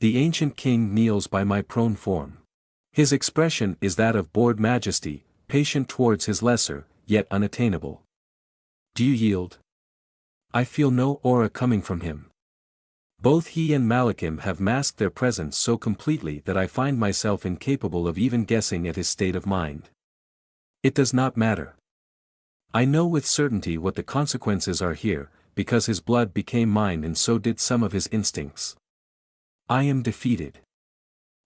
The ancient king kneels by my prone form. His expression is that of bored majesty, patient towards his lesser, yet unattainable. Do you yield? I feel no aura coming from him. Both he and Malachim have masked their presence so completely that I find myself incapable of even guessing at his state of mind. It does not matter. I know with certainty what the consequences are here, because his blood became mine and so did some of his instincts. I am defeated.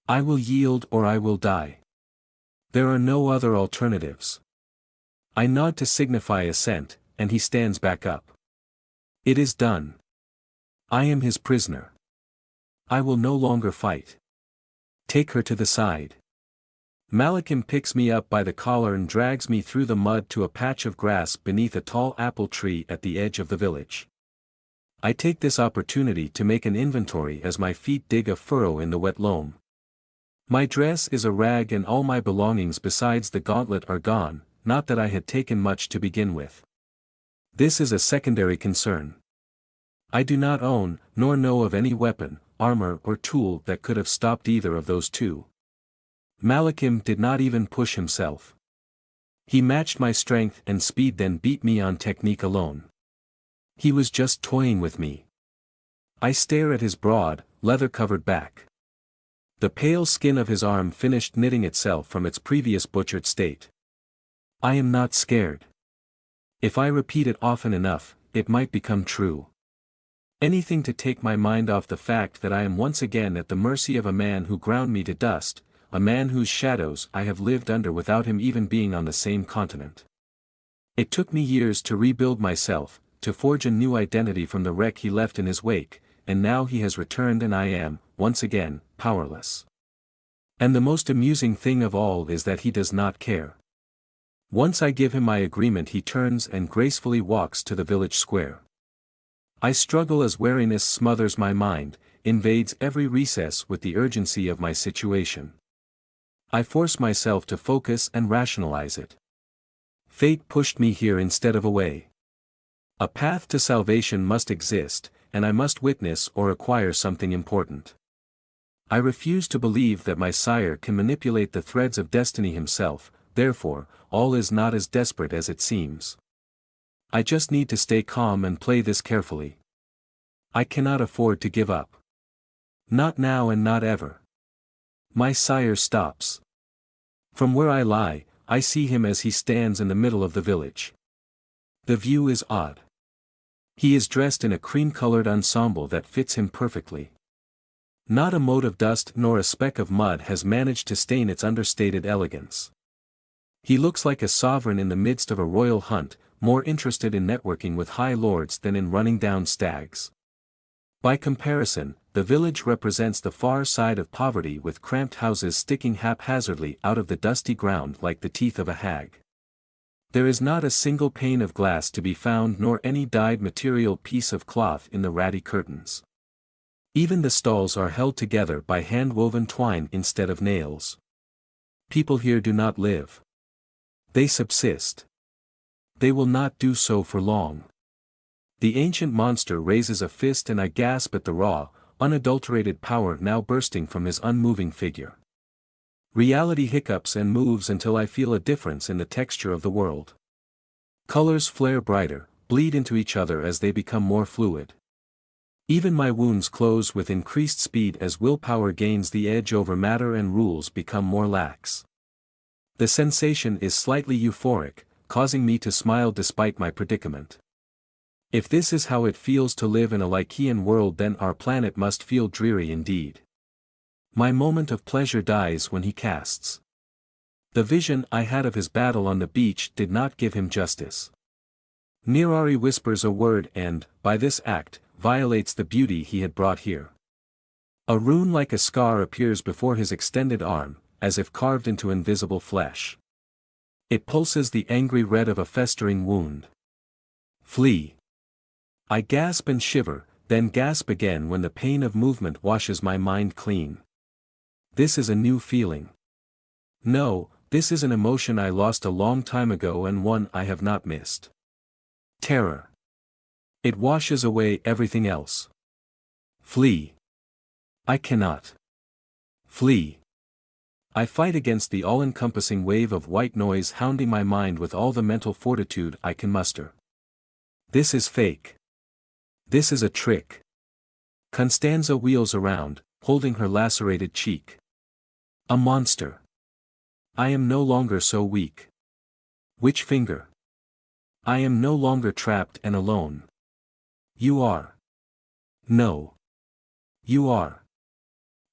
I will yield or I will die. There are no other alternatives. I nod to signify assent, and he stands back up. It is done. I am his prisoner. I will no longer fight. Take her to the side. Malachim picks me up by the collar and drags me through the mud to a patch of grass beneath a tall apple tree at the edge of the village. I take this opportunity to make an inventory as my feet dig a furrow in the wet loam. My dress is a rag and all my belongings besides the gauntlet are gone, not that I had taken much to begin with. This is a secondary concern. I do not own, nor know of any weapon, armor or tool that could have stopped either of those two. Malachim did not even push himself. He matched my strength and speed then beat me on technique alone. He was just toying with me. I stare at his broad, leather-covered back. The pale skin of his arm finished knitting itself from its previous butchered state. I am not scared. If I repeat it often enough, it might become true. Anything to take my mind off the fact that I am once again at the mercy of a man who ground me to dust, a man whose shadows I have lived under without him even being on the same continent. It took me years to rebuild myself, to forge a new identity from the wreck he left in his wake, and now he has returned and I am, once again, powerless. And the most amusing thing of all is that he does not care. Once I give him my agreement he turns and gracefully walks to the village square. I struggle as weariness smothers my mind, invades every recess with the urgency of my situation. I force myself to focus and rationalize it. Fate pushed me here instead of away. A path to salvation must exist, and I must witness or acquire something important. I refuse to believe that my sire can manipulate the threads of destiny himself, therefore, all is not as desperate as it seems. I just need to stay calm and play this carefully. I cannot afford to give up. Not now and not ever. My sire stops. From where I lie, I see him as he stands in the middle of the village. The view is odd. He is dressed in a cream-colored ensemble that fits him perfectly. Not a mote of dust nor a speck of mud has managed to stain its understated elegance. He looks like a sovereign in the midst of a royal hunt, more interested in networking with high lords than in running down stags. By comparison, the village represents the far side of poverty with cramped houses sticking haphazardly out of the dusty ground like the teeth of a hag. There is not a single pane of glass to be found nor any dyed material piece of cloth in the ratty curtains. Even the stalls are held together by hand-woven twine instead of nails. People here do not live. They subsist. They will not do so for long. The ancient monster raises a fist and I gasp at the raw, unadulterated power now bursting from his unmoving figure. Reality hiccups and moves until I feel a difference in the texture of the world. Colors flare brighter, bleed into each other as they become more fluid. Even my wounds close with increased speed as willpower gains the edge over matter and rules become more lax. The sensation is slightly euphoric, causing me to smile despite my predicament. If this is how it feels to live in a Lycaean world, then our planet must feel dreary indeed. My moment of pleasure dies when he casts. The vision I had of his battle on the beach did not give him justice. Mirari whispers a word and, by this act, violates the beauty he had brought here. A rune like a scar appears before his extended arm, as if carved into invisible flesh. It pulses the angry red of a festering wound. Flee. I gasp and shiver, then gasp again when the pain of movement washes my mind clean. This is a new feeling. No, this is an emotion I lost a long time ago and one I have not missed. Terror. It washes away everything else. Flee. I cannot flee. I fight against the all-encompassing wave of white noise hounding my mind with all the mental fortitude I can muster. This is fake. This is a trick. Constanza wheels around, holding her lacerated cheek. A monster. I am no longer so weak. Which finger? I am no longer trapped and alone. You are. No. You are.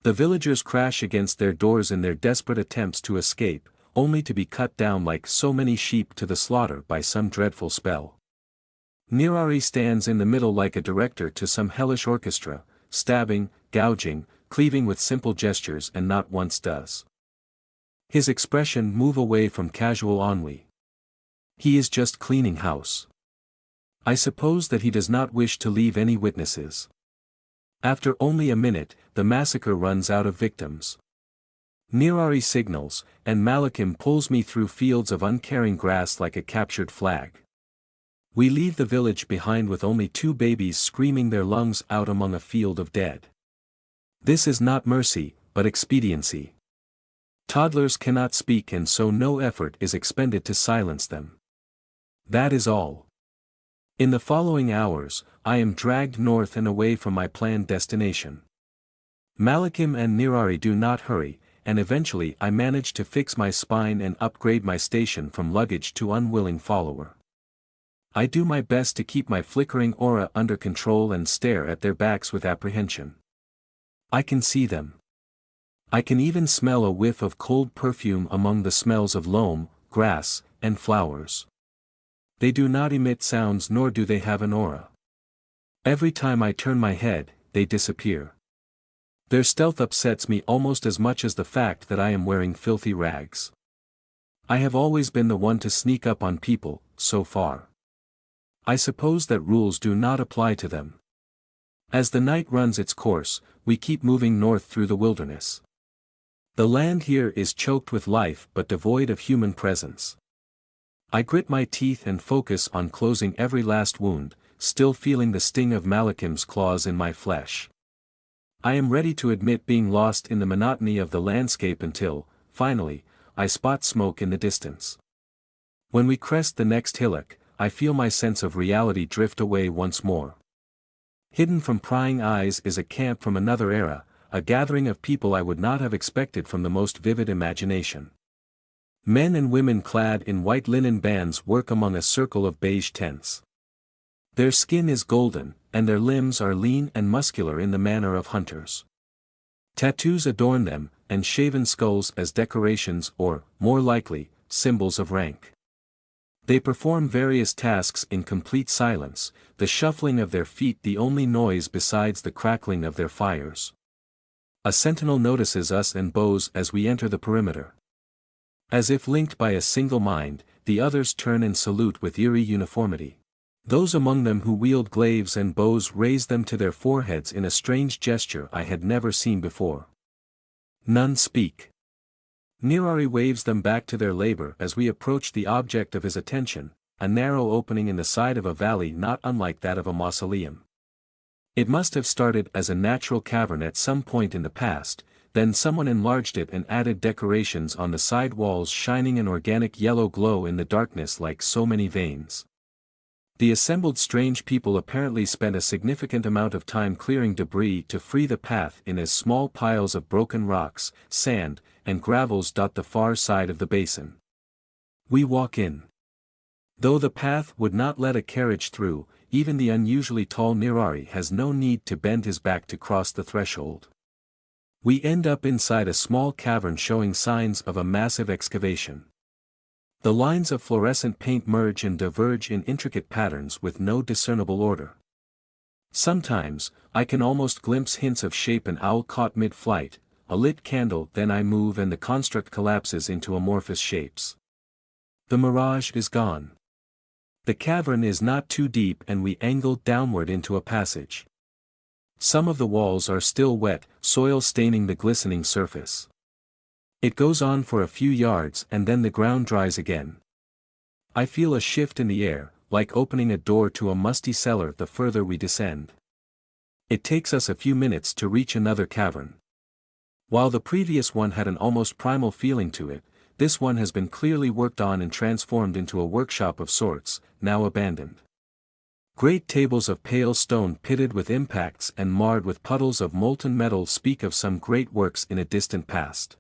The villagers crash against their doors in their desperate attempts to escape, only to be cut down like so many sheep to the slaughter by some dreadful spell. Nirari stands in the middle like a director to some hellish orchestra, stabbing, gouging, cleaving with simple gestures and not once does his expression move away from casual ennui. He is just cleaning house. I suppose that he does not wish to leave any witnesses. After only a minute, the massacre runs out of victims. Nirari signals, and Malachim pulls me through fields of uncaring grass like a captured flag. We leave the village behind with only 2 babies screaming their lungs out among a field of dead. This is not mercy, but expediency. Toddlers cannot speak and so no effort is expended to silence them. That is all. In the following hours, I am dragged north and away from my planned destination. Malachim and Nirari do not hurry, and eventually I manage to fix my spine and upgrade my station from luggage to unwilling follower. I do my best to keep my flickering aura under control and stare at their backs with apprehension. I can see them. I can even smell a whiff of cold perfume among the smells of loam, grass, and flowers. They do not emit sounds nor do they have an aura. Every time I turn my head, they disappear. Their stealth upsets me almost as much as the fact that I am wearing filthy rags. I have always been the one to sneak up on people, so far. I suppose that rules do not apply to them. As the night runs its course, we keep moving north through the wilderness. The land here is choked with life but devoid of human presence. I grit my teeth and focus on closing every last wound, still feeling the sting of Malachim's claws in my flesh. I am ready to admit being lost in the monotony of the landscape until, finally, I spot smoke in the distance. When we crest the next hillock, I feel my sense of reality drift away once more. Hidden from prying eyes is a camp from another era, a gathering of people I would not have expected from the most vivid imagination. Men and women clad in white linen bands work among a circle of beige tents. Their skin is golden, and their limbs are lean and muscular in the manner of hunters. Tattoos adorn them, and shaven skulls as decorations or, more likely, symbols of rank. They perform various tasks in complete silence, the shuffling of their feet the only noise besides the crackling of their fires. A sentinel notices us and bows as we enter the perimeter. As if linked by a single mind, the others turn and salute with eerie uniformity. Those among them who wield glaives and bows raise them to their foreheads in a strange gesture I had never seen before. None speak. Nirari waves them back to their labor as we approach the object of his attention, a narrow opening in the side of a valley not unlike that of a mausoleum. It must have started as a natural cavern at some point in the past, then someone enlarged it and added decorations on the side walls shining an organic yellow glow in the darkness like so many veins. The assembled strange people apparently spent a significant amount of time clearing debris to free the path in as small piles of broken rocks, sand, and gravels dot the far side of the basin. We walk in. Though the path would not let a carriage through, even the unusually tall Nirari has no need to bend his back to cross the threshold. We end up inside a small cavern showing signs of a massive excavation. The lines of fluorescent paint merge and diverge in intricate patterns with no discernible order. Sometimes, I can almost glimpse hints of shape an owl caught mid-flight, a lit candle, then I move and the construct collapses into amorphous shapes. The mirage is gone. The cavern is not too deep and we angle downward into a passage. Some of the walls are still wet, soil staining the glistening surface. It goes on for a few yards and then the ground dries again. I feel a shift in the air, like opening a door to a musty cellar the further we descend. It takes us a few minutes to reach another cavern. While the previous one had an almost primal feeling to it, this one has been clearly worked on and transformed into a workshop of sorts, now abandoned. Great tables of pale stone pitted with impacts and marred with puddles of molten metal speak of some great works in a distant past.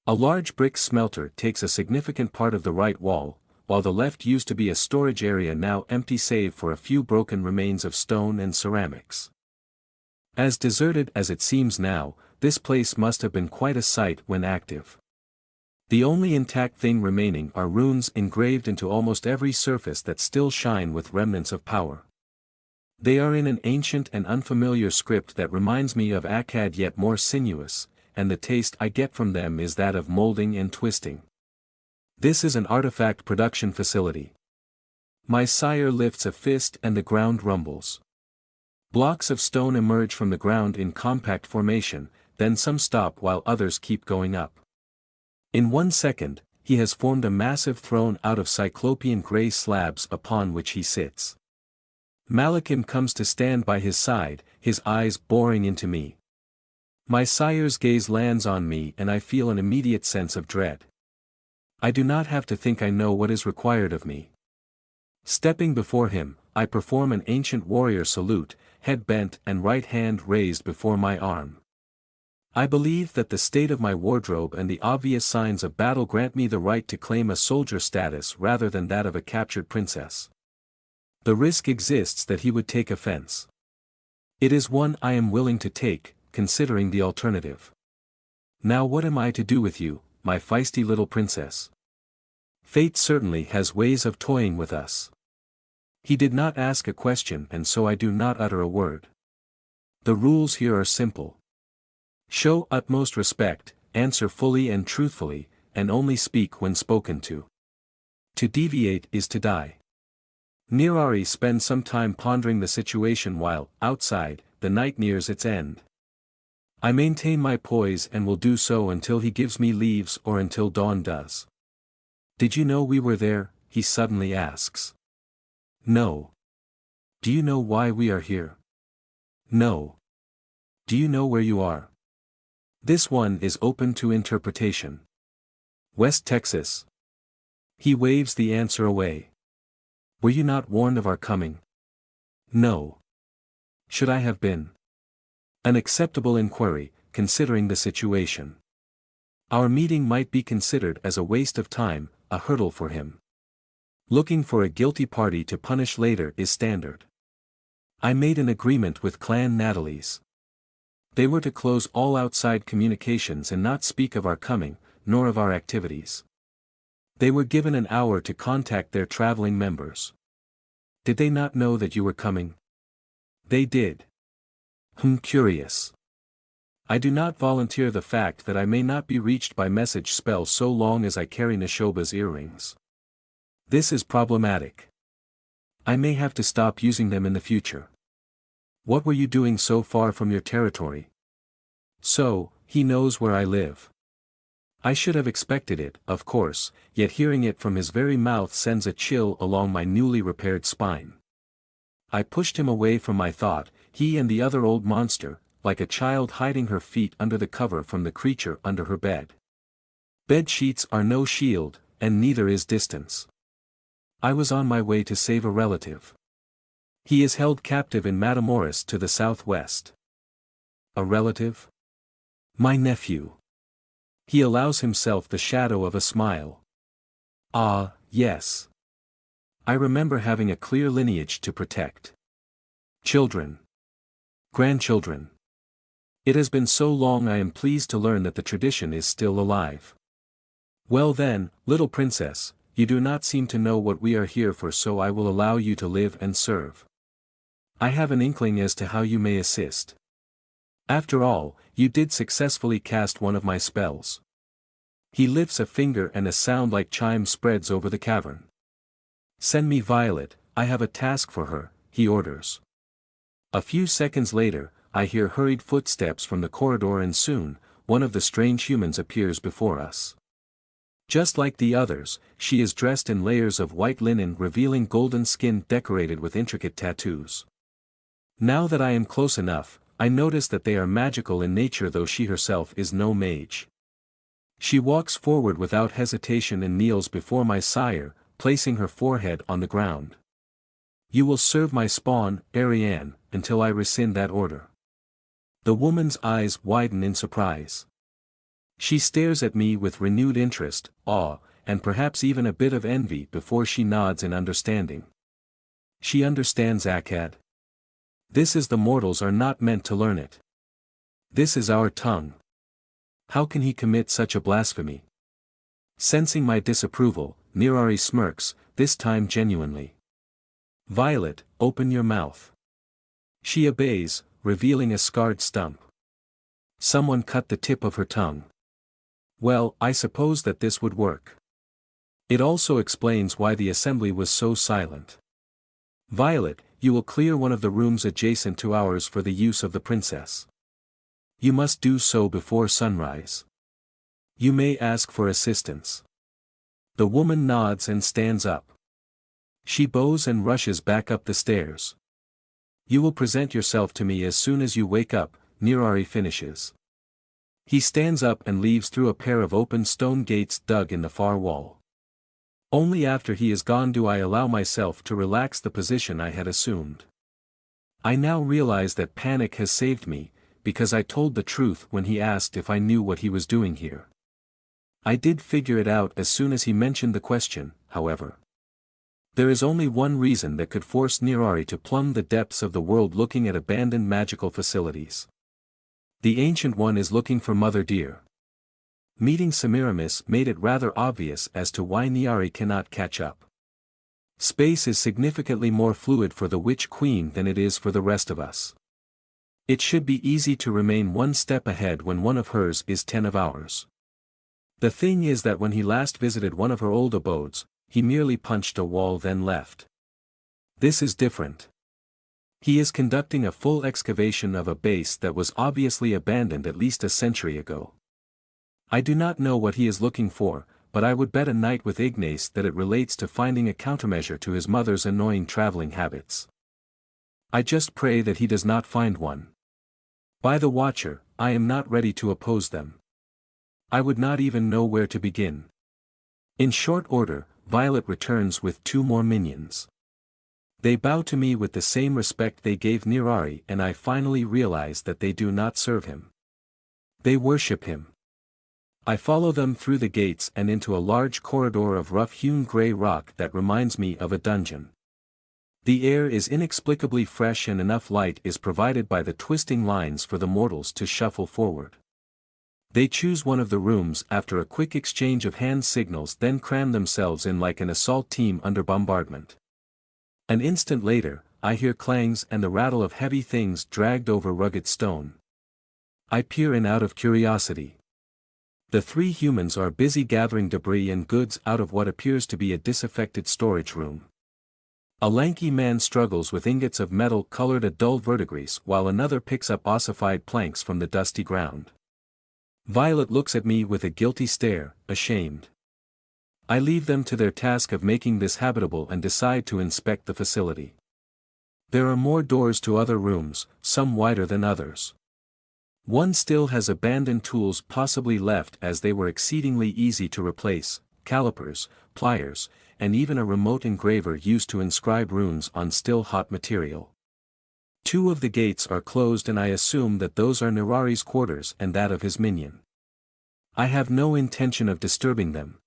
A large brick smelter takes a significant part of the right wall, while the left used to be a storage area now empty save for a few broken remains of stone and ceramics. As deserted as it seems now, this place must have been quite a sight when active. The only intact thing remaining are runes engraved into almost every surface that still shine with remnants of power. They are in an ancient and unfamiliar script that reminds me of Akkad yet more sinuous, and the taste I get from them is that of molding and twisting. This is an artifact production facility. My sire lifts a fist and the ground rumbles. Blocks of stone emerge from the ground in compact formation, then some stop while others keep going up. In 1 second, he has formed a massive throne out of cyclopean gray slabs upon which he sits. Malachim comes to stand by his side, his eyes boring into me. My sire's gaze lands on me and I feel an immediate sense of dread. I do not have to think I know what is required of me. Stepping before him, I perform an ancient warrior salute, head bent and right hand raised before my arm. I believe that the state of my wardrobe and the obvious signs of battle grant me the right to claim a soldier status rather than that of a captured princess. The risk exists that he would take offense. It is one I am willing to take, considering the alternative. Now what am I to do with you, my feisty little princess? Fate certainly has ways of toying with us. He did not ask a question and so I do not utter a word. The rules here are simple. Show utmost respect, answer fully and truthfully, and only speak when spoken to. To deviate is to die. Nirari spends some time pondering the situation while, outside, the night nears its end. I maintain my poise and will do so until he gives me leaves or until dawn does. Did you know we were there? He suddenly asks. No. Do you know why we are here? No. Do you know where you are? This one is open to interpretation. West Texas. He waves the answer away. Were you not warned of our coming? No. Should I have been? An acceptable inquiry, considering the situation. Our meeting might be considered as a waste of time, a hurdle for him. Looking for a guilty party to punish later is standard. I made an agreement with Clan Natalie's. They were to close all outside communications and not speak of our coming, nor of our activities. They were given an hour to contact their traveling members. Did they not know that you were coming? They did. Curious. I do not volunteer the fact that I may not be reached by message spell so long as I carry Neshoba's earrings. This is problematic. I may have to stop using them in the future. What were you doing so far from your territory? So, he knows where I live. I should have expected it, of course, yet hearing it from his very mouth sends a chill along my newly repaired spine. I pushed him away from my thought, he and the other old monster, like a child hiding her feet under the cover from the creature under her bed. Bed sheets are no shield, and neither is distance. I was on my way to save a relative. He is held captive in Matamoros to the southwest. A relative? My nephew. He allows himself the shadow of a smile. Ah, yes. I remember having a clear lineage to protect. Children. Grandchildren. It has been so long I am pleased to learn that the tradition is still alive. Well then, little princess, you do not seem to know what we are here for, so I will allow you to live and serve. I have an inkling as to how you may assist. After all, you did successfully cast one of my spells. He lifts a finger and a sound like chime spreads over the cavern. Send me Violet, I have a task for her, he orders. A few seconds later, I hear hurried footsteps from the corridor and soon, one of the strange humans appears before us. Just like the others, she is dressed in layers of white linen revealing golden skin decorated with intricate tattoos. Now that I am close enough, I notice that they are magical in nature, though she herself is no mage. She walks forward without hesitation and kneels before my sire, placing her forehead on the ground. You will serve my spawn, Ariane, until I rescind that order. The woman's eyes widen in surprise. She stares at me with renewed interest, awe, and perhaps even a bit of envy before she nods in understanding. She understands Akkad. This is the mortals are not meant to learn it. This is our tongue. How can he commit such a blasphemy? Sensing my disapproval, Nirari smirks, this time genuinely. Violet, open your mouth. She obeys, revealing a scarred stump. Someone cut the tip of her tongue. Well, I suppose that this would work. It also explains why the assembly was so silent. Violet, you will clear one of the rooms adjacent to ours for the use of the princess. You must do so before sunrise. You may ask for assistance. The woman nods and stands up. She bows and rushes back up the stairs. You will present yourself to me as soon as you wake up, Nirari finishes. He stands up and leaves through a pair of open stone gates dug in the far wall. Only after he is gone do I allow myself to relax the position I had assumed. I now realize that panic has saved me, because I told the truth when he asked if I knew what he was doing here. I did figure it out as soon as he mentioned the question, however. There is only one reason that could force Nirari to plumb the depths of the world looking at abandoned magical facilities. The Ancient One is looking for Mother Deer. Meeting Semiramis made it rather obvious as to why Nirari cannot catch up. Space is significantly more fluid for the Witch Queen than it is for the rest of us. It should be easy to remain one step ahead when one of hers is 10 of ours. The thing is that when he last visited one of her old abodes, he merely punched a wall then left. This is different. He is conducting a full excavation of a base that was obviously abandoned at least a century ago. I do not know what he is looking for, but I would bet a night with Ignace that it relates to finding a countermeasure to his mother's annoying traveling habits. I just pray that he does not find one. By the Watcher, I am not ready to oppose them. I would not even know where to begin. In short order, Violet returns with 2 more minions. They bow to me with the same respect they gave Nirari, and I finally realize that they do not serve him. They worship him. I follow them through the gates and into a large corridor of rough-hewn gray rock that reminds me of a dungeon. The air is inexplicably fresh and enough light is provided by the twisting lines for the mortals to shuffle forward. They choose one of the rooms after a quick exchange of hand signals, then cram themselves in like an assault team under bombardment. An instant later, I hear clangs and the rattle of heavy things dragged over rugged stone. I peer in out of curiosity. The 3 humans are busy gathering debris and goods out of what appears to be a disaffected storage room. A lanky man struggles with ingots of metal colored a dull verdigris while another picks up ossified planks from the dusty ground. Violet looks at me with a guilty stare, ashamed. I leave them to their task of making this habitable and decide to inspect the facility. There are more doors to other rooms, some wider than others. One still has abandoned tools possibly left as they were exceedingly easy to replace, calipers, pliers, and even a remote engraver used to inscribe runes on still hot material. 2 of the gates are closed and I assume that those are Nirari's quarters and that of his minion. I have no intention of disturbing them.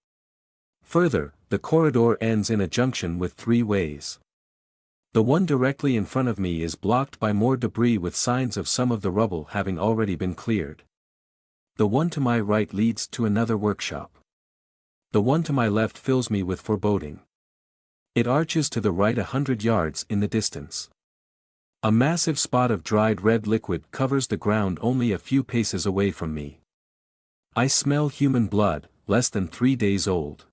Further, the corridor ends in a junction with 3 ways. The one directly in front of me is blocked by more debris with signs of some of the rubble having already been cleared. The one to my right leads to another workshop. The one to my left fills me with foreboding. It arches to the right 100 yards in the distance. A massive spot of dried red liquid covers the ground only a few paces away from me. I smell human blood, less than 3 days old.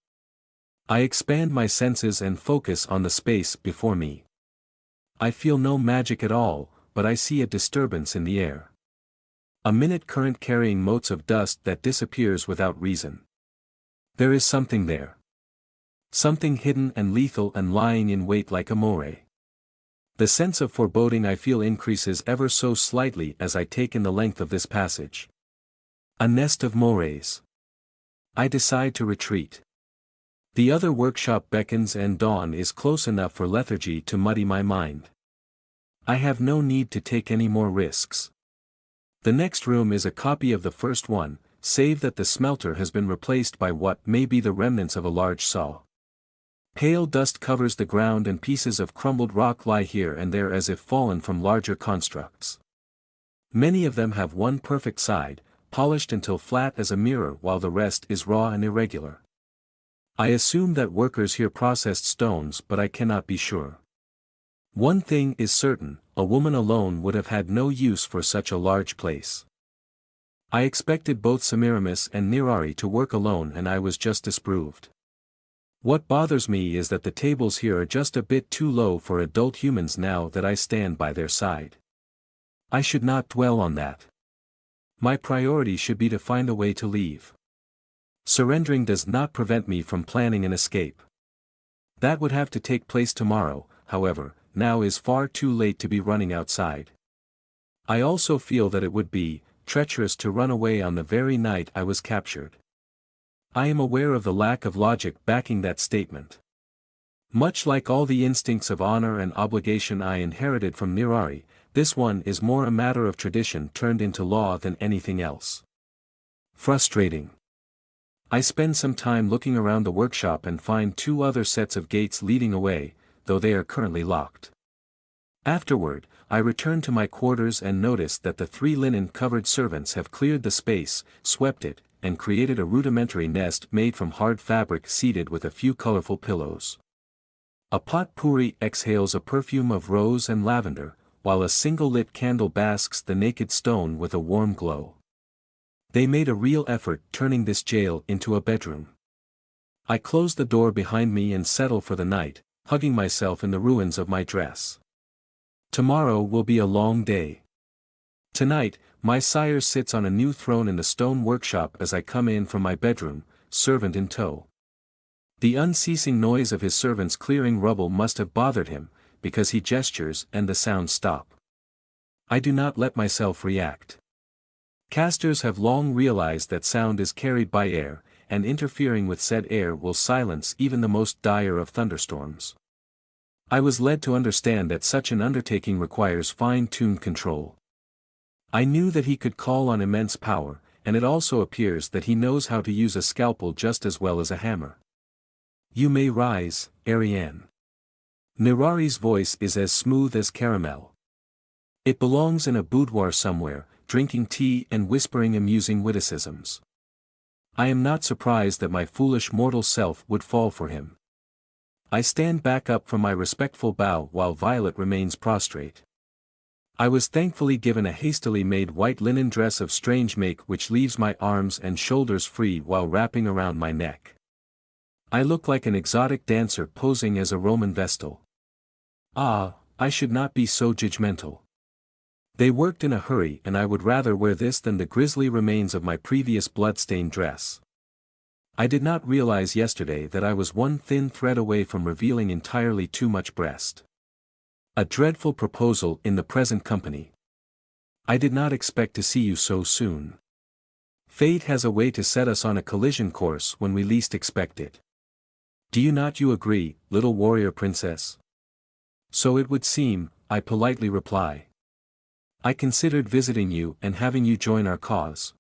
I expand my senses and focus on the space before me. I feel no magic at all, but I see a disturbance in the air. A minute current carrying motes of dust that disappears without reason. There is something there. Something hidden and lethal and lying in wait like a moray. The sense of foreboding I feel increases ever so slightly as I take in the length of this passage. A nest of morays. I decide to retreat. The other workshop beckons and dawn is close enough for lethargy to muddy my mind. I have no need to take any more risks. The next room is a copy of the first one, save that the smelter has been replaced by what may be the remnants of a large saw. Pale dust covers the ground and pieces of crumbled rock lie here and there as if fallen from larger constructs. Many of them have one perfect side, polished until flat as a mirror, while the rest is raw and irregular. I assume that workers here processed stones, but I cannot be sure. One thing is certain, a woman alone would have had no use for such a large place. I expected both Semiramis and Nirari to work alone, and I was just disproved. What bothers me is that the tables here are just a bit too low for adult humans now that I stand by their side. I should not dwell on that. My priority should be to find a way to leave. Surrendering does not prevent me from planning an escape. That would have to take place tomorrow, however. Now is far too late to be running outside. I also feel that it would be treacherous to run away on the very night I was captured. I am aware of the lack of logic backing that statement. Much like all the instincts of honor and obligation I inherited from Nirari, this one is more a matter of tradition turned into law than anything else. Frustrating. I spend some time looking around the workshop and find 2 other sets of gates leading away, though they are currently locked. Afterward, I return to my quarters and notice that the 3 linen-covered servants have cleared the space, swept it, and created a rudimentary nest made from hard fabric seated with a few colorful pillows. A pot-pourri exhales a perfume of rose and lavender, while a single lit candle basks the naked stone with a warm glow. They made a real effort turning this jail into a bedroom. I close the door behind me and settle for the night, hugging myself in the ruins of my dress. Tomorrow will be a long day. Tonight, my sire sits on a new throne in the stone workshop as I come in from my bedroom, servant in tow. The unceasing noise of his servants clearing rubble must have bothered him, because he gestures and the sounds stop. I do not let myself react. Casters have long realized that sound is carried by air, and interfering with said air will silence even the most dire of thunderstorms. I was led to understand that such an undertaking requires fine-tuned control. I knew that he could call on immense power, and it also appears that he knows how to use a scalpel just as well as a hammer. You may rise, Ariane. Nirari's voice is as smooth as caramel. It belongs in a boudoir somewhere, drinking tea and whispering amusing witticisms. I am not surprised that my foolish mortal self would fall for him. I stand back up from my respectful bow while Violet remains prostrate. I was thankfully given a hastily made white linen dress of strange make which leaves my arms and shoulders free while wrapping around my neck. I look like an exotic dancer posing as a Roman vestal. Ah, I should not be so judgmental. They worked in a hurry and I would rather wear this than the grisly remains of my previous blood-stained dress. I did not realize yesterday that I was one thin thread away from revealing entirely too much breast. A dreadful proposal in the present company. I did not expect to see you so soon. Fate has a way to set us on a collision course when we least expect it. Do you not agree, little warrior princess? So it would seem, I politely reply. I considered visiting you and having you join our cause.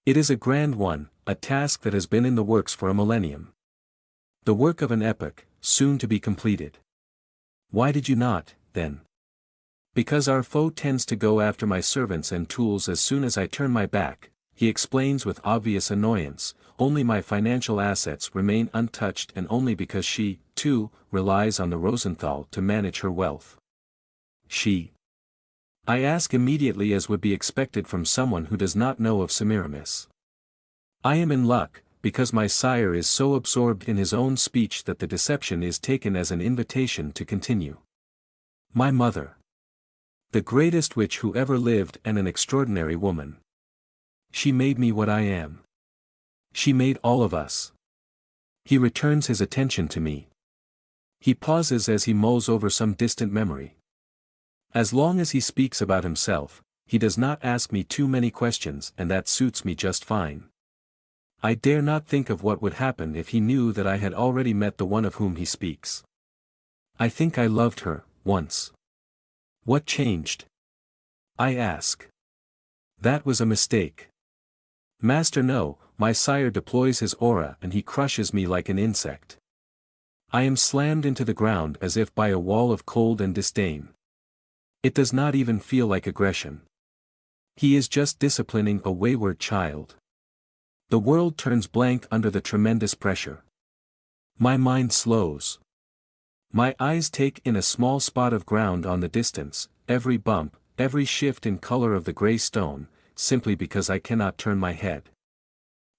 It is a grand one, a task that has been in the works for a millennium. The work of an epoch, soon to be completed. Why did you not, then? Because our foe tends to go after my servants and tools as soon as I turn my back, he explains with obvious annoyance. Only my financial assets remain untouched, and only because she, too, relies on the Rosenthal to manage her wealth. She. I ask immediately, as would be expected from someone who does not know of Semiramis. I am in luck, because my sire is so absorbed in his own speech that the deception is taken as an invitation to continue. My mother. The greatest witch who ever lived and an extraordinary woman. She made me what I am. She made all of us. He returns his attention to me. He pauses as he mulls over some distant memory. As long as he speaks about himself, he does not ask me too many questions, and that suits me just fine. I dare not think of what would happen if he knew that I had already met the one of whom he speaks. I think I loved her, once. What changed? I ask. That was a mistake. Master, no, my sire deploys his aura and he crushes me like an insect. I am slammed into the ground as if by a wall of cold and disdain. It does not even feel like aggression. He is just disciplining a wayward child. The world turns blank under the tremendous pressure. My mind slows. My eyes take in a small spot of ground on the distance, every bump, every shift in color of the gray stone, simply because I cannot turn my head.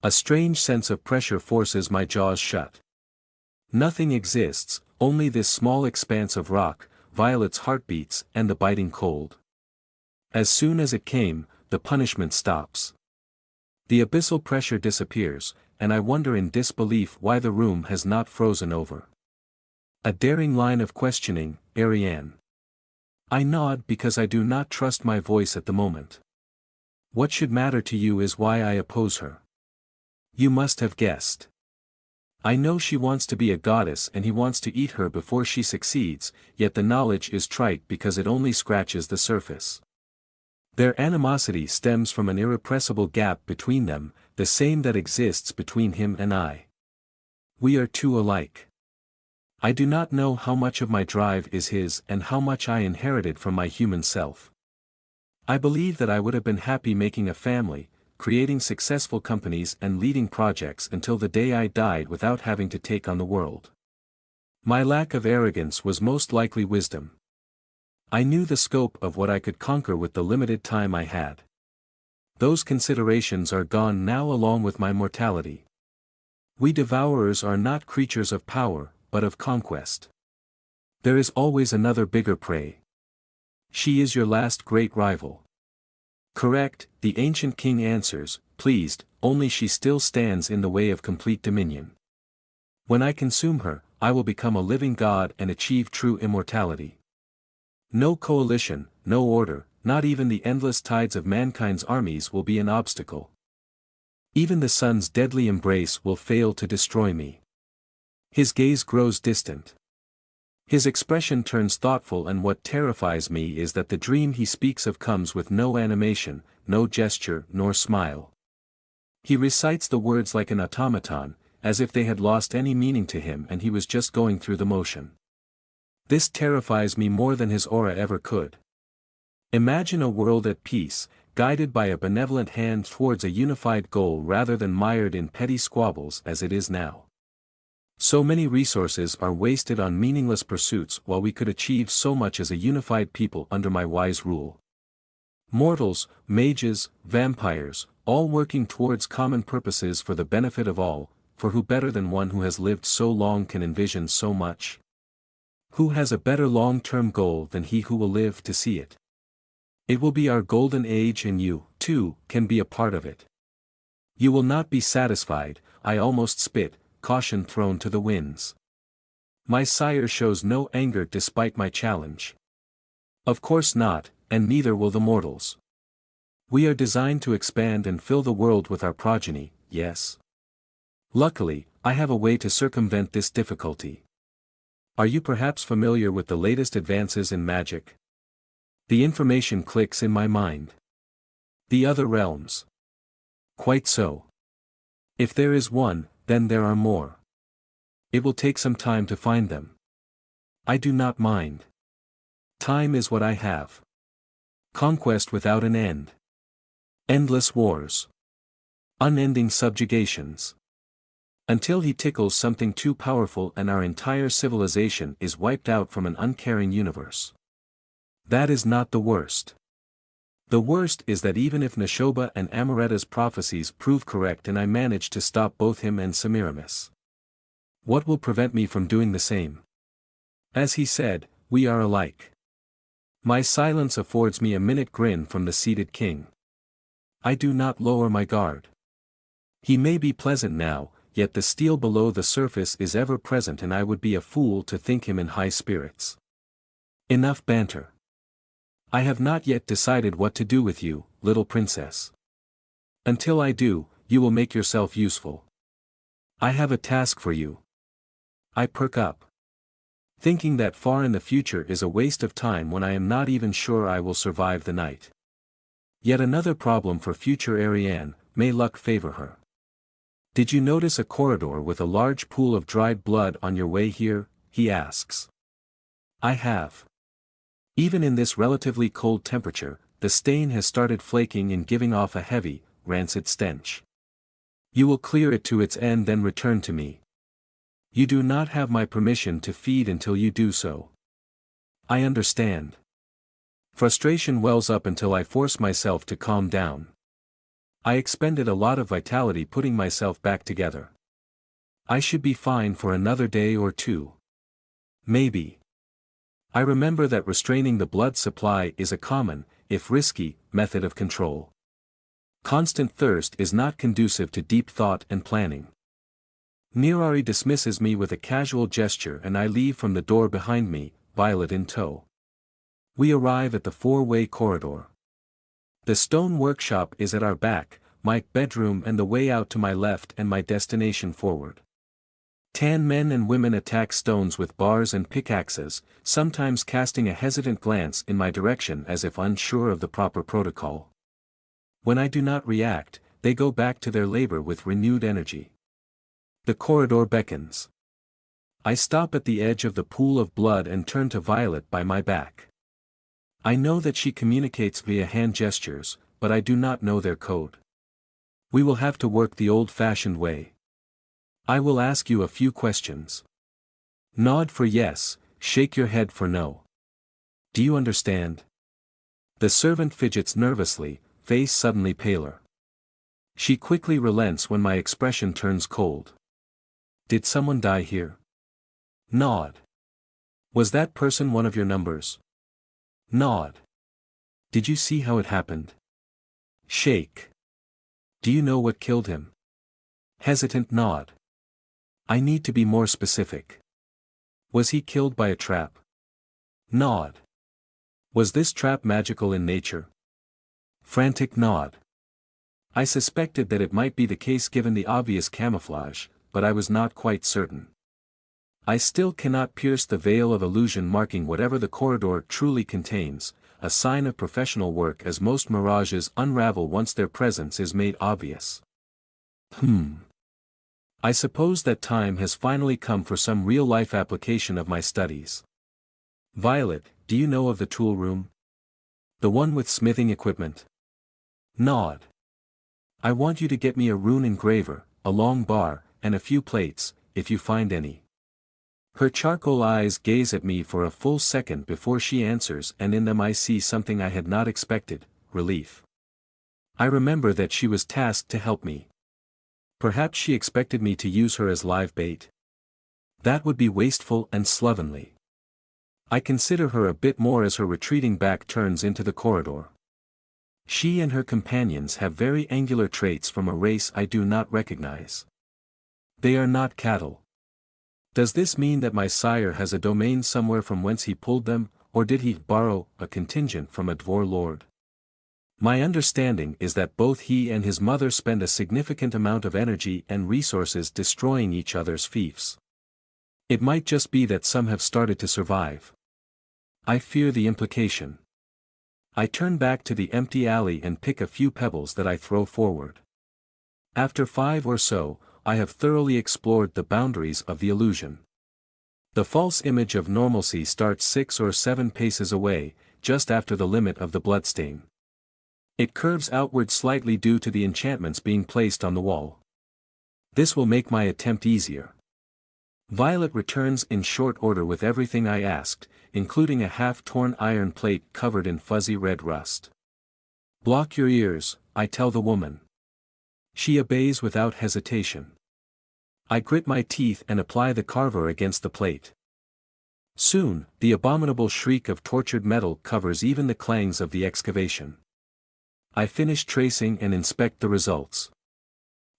A strange sense of pressure forces my jaws shut. Nothing exists, only this small expanse of rock, Violet's heartbeats, and the biting cold. As soon as it came, the punishment stops. The abyssal pressure disappears, and I wonder in disbelief why the room has not frozen over. A daring line of questioning, Ariane. I nod because I do not trust my voice at the moment. What should matter to you is why I oppose her. You must have guessed. I know she wants to be a goddess and he wants to eat her before she succeeds, yet the knowledge is trite because it only scratches the surface. Their animosity stems from an irrepressible gap between them, the same that exists between him and I. We are too alike. I do not know how much of my drive is his and how much I inherited from my human self. I believe that I would have been happy making a family, creating successful companies and leading projects until the day I died without having to take on the world. My lack of arrogance was most likely wisdom. I knew the scope of what I could conquer with the limited time I had. Those considerations are gone now along with my mortality. We devourers are not creatures of power, but of conquest. There is always another bigger prey. She is your last great rival. Correct, the ancient king answers, pleased, only she still stands in the way of complete dominion. When I consume her, I will become a living god and achieve true immortality. No coalition, no order, not even the endless tides of mankind's armies will be an obstacle. Even the sun's deadly embrace will fail to destroy me. His gaze grows distant. His expression turns thoughtful, and what terrifies me is that the dream he speaks of comes with no animation, no gesture, nor smile. He recites the words like an automaton, as if they had lost any meaning to him and he was just going through the motion. This terrifies me more than his aura ever could. Imagine a world at peace, guided by a benevolent hand towards a unified goal rather than mired in petty squabbles as it is now. So many resources are wasted on meaningless pursuits while we could achieve so much as a unified people under my wise rule. Mortals, mages, vampires, all working towards common purposes for the benefit of all, for who better than one who has lived so long can envision so much? Who has a better long-term goal than he who will live to see it? It will be our golden age and you, too, can be a part of it. You will not be satisfied, I almost spit, caution thrown to the winds. My sire shows no anger despite my challenge. Of course not, and neither will the mortals. We are designed to expand and fill the world with our progeny, yes. Luckily, I have a way to circumvent this difficulty. Are you perhaps familiar with the latest advances in magic? The information clicks in my mind. The other realms. Quite so. If there is one, then there are more. It will take some time to find them. I do not mind. Time is what I have. Conquest without an end. Endless wars. Unending subjugations. Until he tickles something too powerful and our entire civilization is wiped out from an uncaring universe. That is not the worst. The worst is that even if Neshoba and Amaretta's prophecies prove correct and I manage to stop both him and Semiramis, what will prevent me from doing the same? As he said, we are alike. My silence affords me a minute grin from the seated king. I do not lower my guard. He may be pleasant now, yet the steel below the surface is ever present, and I would be a fool to think him in high spirits. Enough banter. I have not yet decided what to do with you, little princess. Until I do, you will make yourself useful. I have a task for you. I perk up. Thinking that far in the future is a waste of time when I am not even sure I will survive the night. Yet another problem for future Ariane, may luck favor her. Did you notice a corridor with a large pool of dried blood on your way here? He asks. I have. Even in this relatively cold temperature, the stain has started flaking and giving off a heavy, rancid stench. You will clear it to its end, then return to me. You do not have my permission to feed until you do so. I understand. Frustration wells up until I force myself to calm down. I expended a lot of vitality putting myself back together. I should be fine for another day or two. Maybe. I remember that restraining the blood supply is a common, if risky, method of control. Constant thirst is not conducive to deep thought and planning. Mirari dismisses me with a casual gesture, and I leave from the door behind me, Violet in tow. We arrive at the four-way corridor. The stone workshop is at our back, my bedroom and the way out to my left, and my destination forward. 10 men and women attack stones with bars and pickaxes, sometimes casting a hesitant glance in my direction as if unsure of the proper protocol. When I do not react, they go back to their labor with renewed energy. The corridor beckons. I stop at the edge of the pool of blood and turn to Violet by my back. I know that she communicates via hand gestures, but I do not know their code. We will have to work the old-fashioned way. I will ask you a few questions. Nod for yes, shake your head for no. Do you understand? The servant fidgets nervously, face suddenly paler. She quickly relents when my expression turns cold. Did someone die here? Nod. Was that person one of your numbers? Nod. Did you see how it happened? Shake. Do you know what killed him? Hesitant nod. I need to be more specific. Was he killed by a trap? Nod. Was this trap magical in nature? Frantic nod. I suspected that it might be the case given the obvious camouflage, but I was not quite certain. I still cannot pierce the veil of illusion marking whatever the corridor truly contains, a sign of professional work as most mirages unravel once their presence is made obvious. I suppose that time has finally come for some real-life application of my studies. Violet, do you know of the tool room? The one with smithing equipment? Nod. I want you to get me a rune engraver, a long bar, and a few plates, if you find any. Her charcoal eyes gaze at me for a full second before she answers, and in them I see something I had not expected, relief. I remember that she was tasked to help me. Perhaps she expected me to use her as live bait. That would be wasteful and slovenly. I consider her a bit more as her retreating back turns into the corridor. She and her companions have very angular traits from a race I do not recognize. They are not cattle. Does this mean that my sire has a domain somewhere from whence he pulled them, or did he borrow a contingent from a dvor lord? My understanding is that both he and his mother spend a significant amount of energy and resources destroying each other's fiefs. It might just be that some have started to survive. I fear the implication. I turn back to the empty alley and pick a few pebbles that I throw forward. After 5 or so, I have thoroughly explored the boundaries of the illusion. The false image of normalcy starts 6 or 7 paces away, just after the limit of the bloodstain. It curves outward slightly due to the enchantments being placed on the wall. This will make my attempt easier. Violet returns in short order with everything I asked, including a half-torn iron plate covered in fuzzy red rust. Block your ears, I tell the woman. She obeys without hesitation. I grit my teeth and apply the carver against the plate. Soon, the abominable shriek of tortured metal covers even the clangs of the excavation. I finish tracing and inspect the results.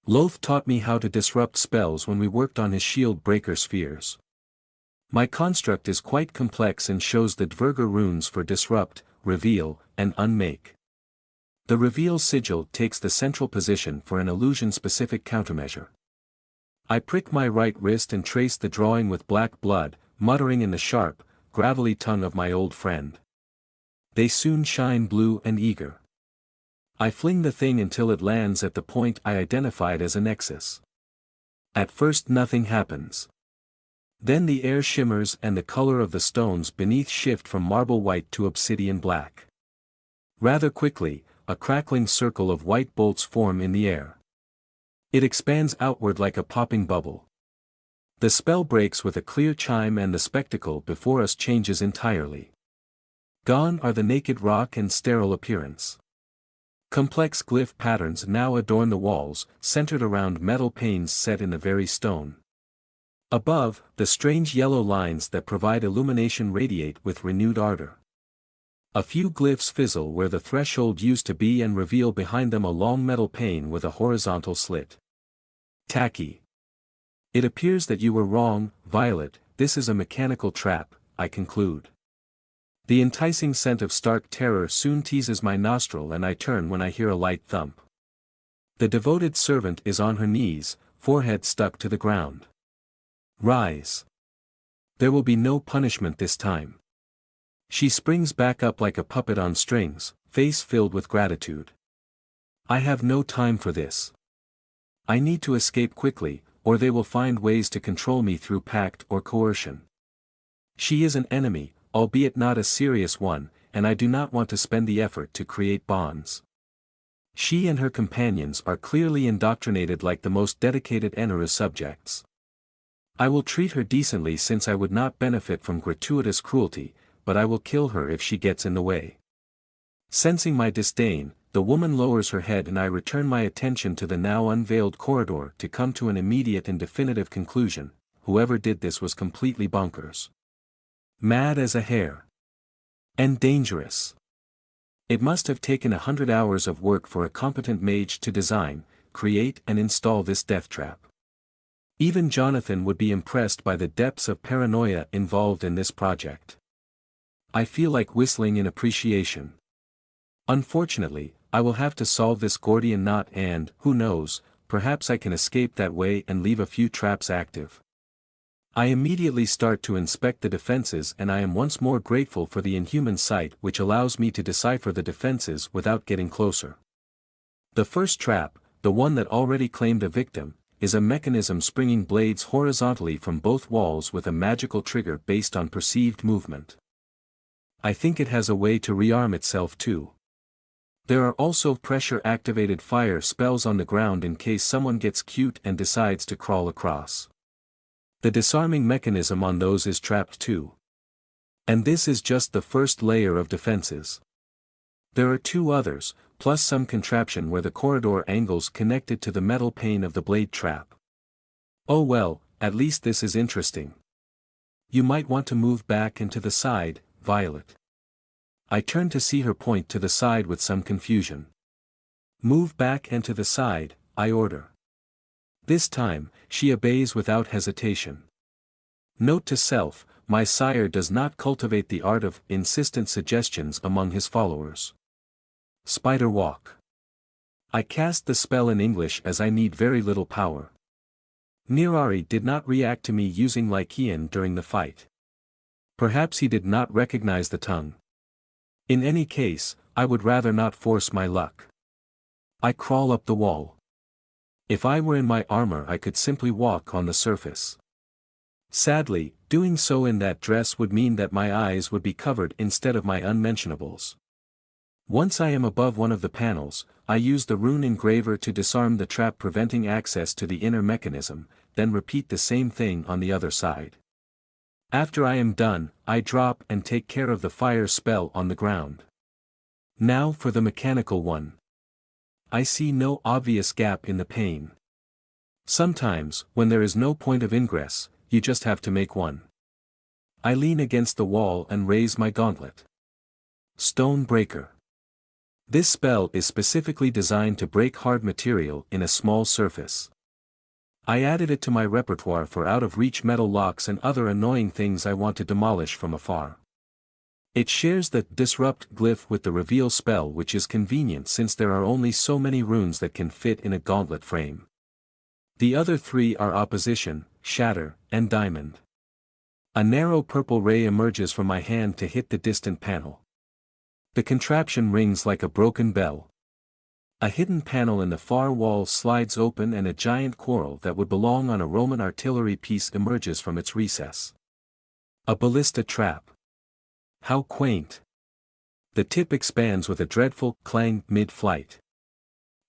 Loth taught me how to disrupt spells when we worked on his shield breaker spheres. My construct is quite complex and shows the Dverger runes for disrupt, reveal, and unmake. The reveal sigil takes the central position for an illusion-specific countermeasure. I prick my right wrist and trace the drawing with black blood, muttering in the sharp, gravelly tongue of my old friend. They soon shine blue and eager. I fling the thing until it lands at the point I identified as a nexus. At first nothing happens. Then the air shimmers and the color of the stones beneath shift from marble white to obsidian black. Rather quickly, a crackling circle of white bolts form in the air. It expands outward like a popping bubble. The spell breaks with a clear chime and the spectacle before us changes entirely. Gone are the naked rock and sterile appearance. Complex glyph patterns now adorn the walls, centered around metal panes set in the very stone. Above, the strange yellow lines that provide illumination radiate with renewed ardor. A few glyphs fizzle where the threshold used to be and reveal behind them a long metal pane with a horizontal slit. Tacky. It appears that you were wrong, Violet, this is a mechanical trap, I conclude. The enticing scent of stark terror soon teases my nostril and I turn when I hear a light thump. The devoted servant is on her knees, forehead stuck to the ground. Rise. There will be no punishment this time. She springs back up like a puppet on strings, face filled with gratitude. I have no time for this. I need to escape quickly, or they will find ways to control me through pact or coercion. She is an enemy, albeit not a serious one, and I do not want to spend the effort to create bonds. She and her companions are clearly indoctrinated like the most dedicated Enneru subjects. I will treat her decently since I would not benefit from gratuitous cruelty, but I will kill her if she gets in the way. Sensing my disdain, the woman lowers her head and I return my attention to the now unveiled corridor to come to an immediate and definitive conclusion: whoever did this was completely bonkers. Mad as a hare. And dangerous. It must have taken 100 hours of work for a competent mage to design, create and install this death trap. Even Jonathan would be impressed by the depths of paranoia involved in this project. I feel like whistling in appreciation. Unfortunately, I will have to solve this Gordian knot and, who knows, perhaps I can escape that way and leave a few traps active. I immediately start to inspect the defenses and I am once more grateful for the inhuman sight which allows me to decipher the defenses without getting closer. The first trap, the one that already claimed a victim, is a mechanism springing blades horizontally from both walls with a magical trigger based on perceived movement. I think it has a way to rearm itself too. There are also pressure-activated fire spells on the ground in case someone gets cute and decides to crawl across. The disarming mechanism on those is trapped too. And this is just the first layer of defenses. There are two others, plus some contraption where the corridor angles connected to the metal pane of the blade trap. Oh well, at least this is interesting. You might want to move back and to the side, Violet. I turn to see her point to the side with some confusion. Move back and to the side, I order. This time, she obeys without hesitation. Note to self, my sire does not cultivate the art of insistent suggestions among his followers. Spider walk. I cast the spell in English as I need very little power. Nirari did not react to me using Lycaean during the fight. Perhaps he did not recognize the tongue. In any case, I would rather not force my luck. I crawl up the wall. If I were in my armor I could simply walk on the surface. Sadly, doing so in that dress would mean that my eyes would be covered instead of my unmentionables. Once I am above one of the panels, I use the rune engraver to disarm the trap preventing access to the inner mechanism, then repeat the same thing on the other side. After I am done, I drop and take care of the fire spell on the ground. Now for the mechanical one. I see no obvious gap in the pane. Sometimes, when there is no point of ingress, you just have to make one. I lean against the wall and raise my gauntlet. Stone breaker. This spell is specifically designed to break hard material in a small surface. I added it to my repertoire for out-of-reach metal locks and other annoying things I want to demolish from afar. It shares the disrupt glyph with the reveal spell, which is convenient since there are only so many runes that can fit in a gauntlet frame. The other three are opposition, shatter, and diamond. A narrow purple ray emerges from my hand to hit the distant panel. The contraption rings like a broken bell. A hidden panel in the far wall slides open and a giant quarrel that would belong on a Roman artillery piece emerges from its recess. A ballista trap. How quaint. The tip expands with a dreadful clang mid-flight.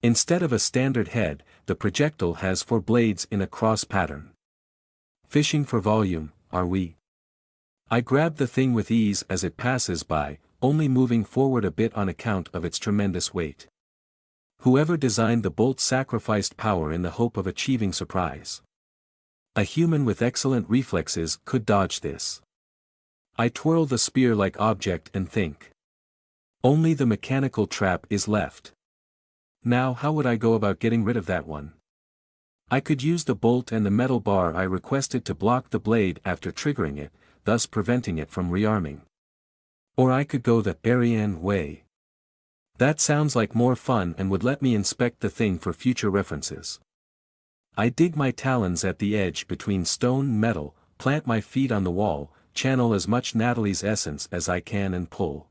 Instead of a standard head, the projectile has 4 blades in a cross pattern. Fishing for volume, are we? I grab the thing with ease as it passes by, only moving forward a bit on account of its tremendous weight. Whoever designed the bolt sacrificed power in the hope of achieving surprise. A human with excellent reflexes could dodge this. I twirl the spear-like object and think. Only the mechanical trap is left. Now how would I go about getting rid of that one? I could use the bolt and the metal bar I requested to block the blade after triggering it, thus preventing it from rearming. Or I could go the Ariane way. That sounds like more fun and would let me inspect the thing for future references. I dig my talons at the edge between stone and metal, plant my feet on the wall, channel as much Natalie's essence as I can and pull.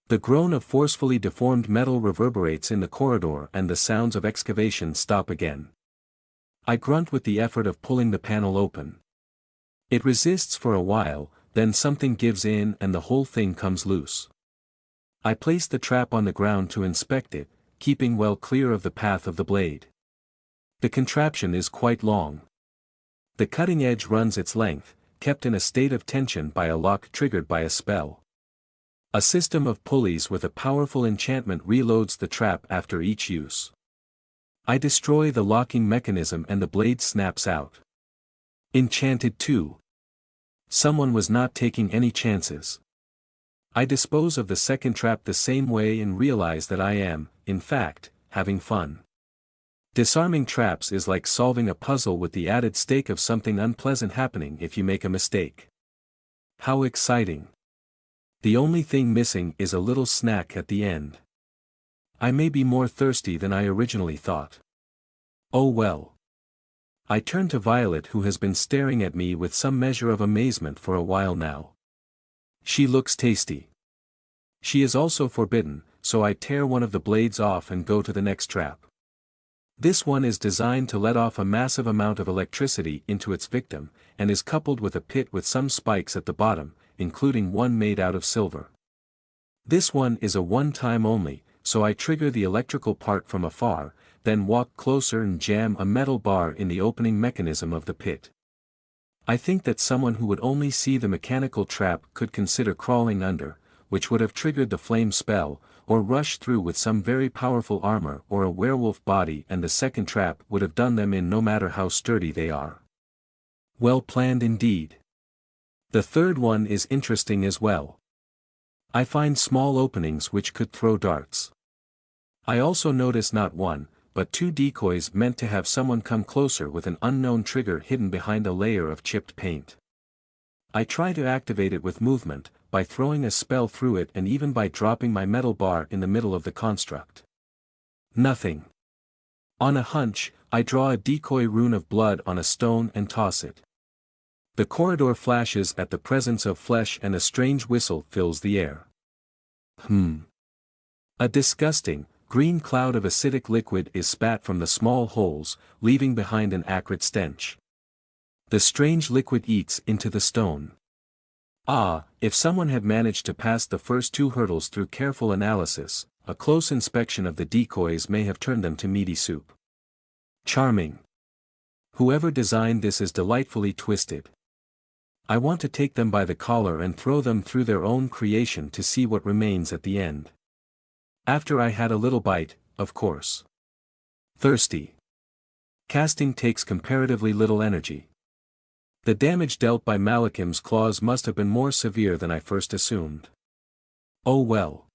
The groan of forcefully deformed metal reverberates in the corridor and the sounds of excavation stop again. I grunt with the effort of pulling the panel open. It resists for a while, then something gives in and the whole thing comes loose. I place the trap on the ground to inspect it, keeping well clear of the path of the blade. The contraption is quite long. The cutting edge runs its length, kept in a state of tension by a lock triggered by a spell. A system of pulleys with a powerful enchantment reloads the trap after each use. I destroy the locking mechanism and the blade snaps out. Enchanted too. Someone was not taking any chances. I dispose of the second trap the same way and realize that I am, in fact, having fun. Disarming traps is like solving a puzzle with the added stake of something unpleasant happening if you make a mistake. How exciting. The only thing missing is a little snack at the end. I may be more thirsty than I originally thought. Oh well. I turn to Violet, who has been staring at me with some measure of amazement for a while now. She looks tasty. She is also forbidden, so I tear one of the blades off and go to the next trap. This one is designed to let off a massive amount of electricity into its victim, and is coupled with a pit with some spikes at the bottom, including one made out of silver. This one is a one-time only, so I trigger the electrical part from afar, then walk closer and jam a metal bar in the opening mechanism of the pit. I think that someone who would only see the mechanical trap could consider crawling under, which would have triggered the flame spell, or rush through with some very powerful armor or a werewolf body, and the second trap would have done them in no matter how sturdy they are. Well planned indeed. The third one is interesting as well. I find small openings which could throw darts. I also notice not one, but 2 decoys meant to have someone come closer with an unknown trigger hidden behind a layer of chipped paint. I try to activate it with movement, by throwing a spell through it and even by dropping my metal bar in the middle of the construct. Nothing. On a hunch, I draw a decoy rune of blood on a stone and toss it. The corridor flashes at the presence of flesh and a strange whistle fills the air. A disgusting, green cloud of acidic liquid is spat from the small holes, leaving behind an acrid stench. The strange liquid eats into the stone. Ah, if someone had managed to pass the first 2 hurdles through careful analysis, a close inspection of the decoys may have turned them to meaty soup. Charming. Whoever designed this is delightfully twisted. I want to take them by the collar and throw them through their own creation to see what remains at the end. After I had a little bite, of course. Thirsty. Casting takes comparatively little energy. The damage dealt by Malakim's claws must have been more severe than I first assumed. Oh well.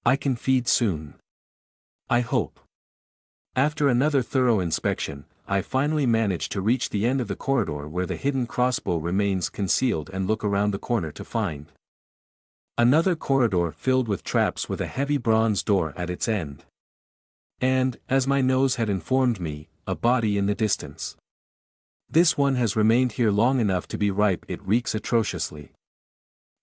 I can feed soon. I hope. After another thorough inspection, I finally manage to reach the end of the corridor where the hidden crossbow remains concealed and look around the corner to find another corridor filled with traps with a heavy bronze door at its end. And, as my nose had informed me, a body in the distance. This one has remained here long enough to be ripe. It reeks atrociously.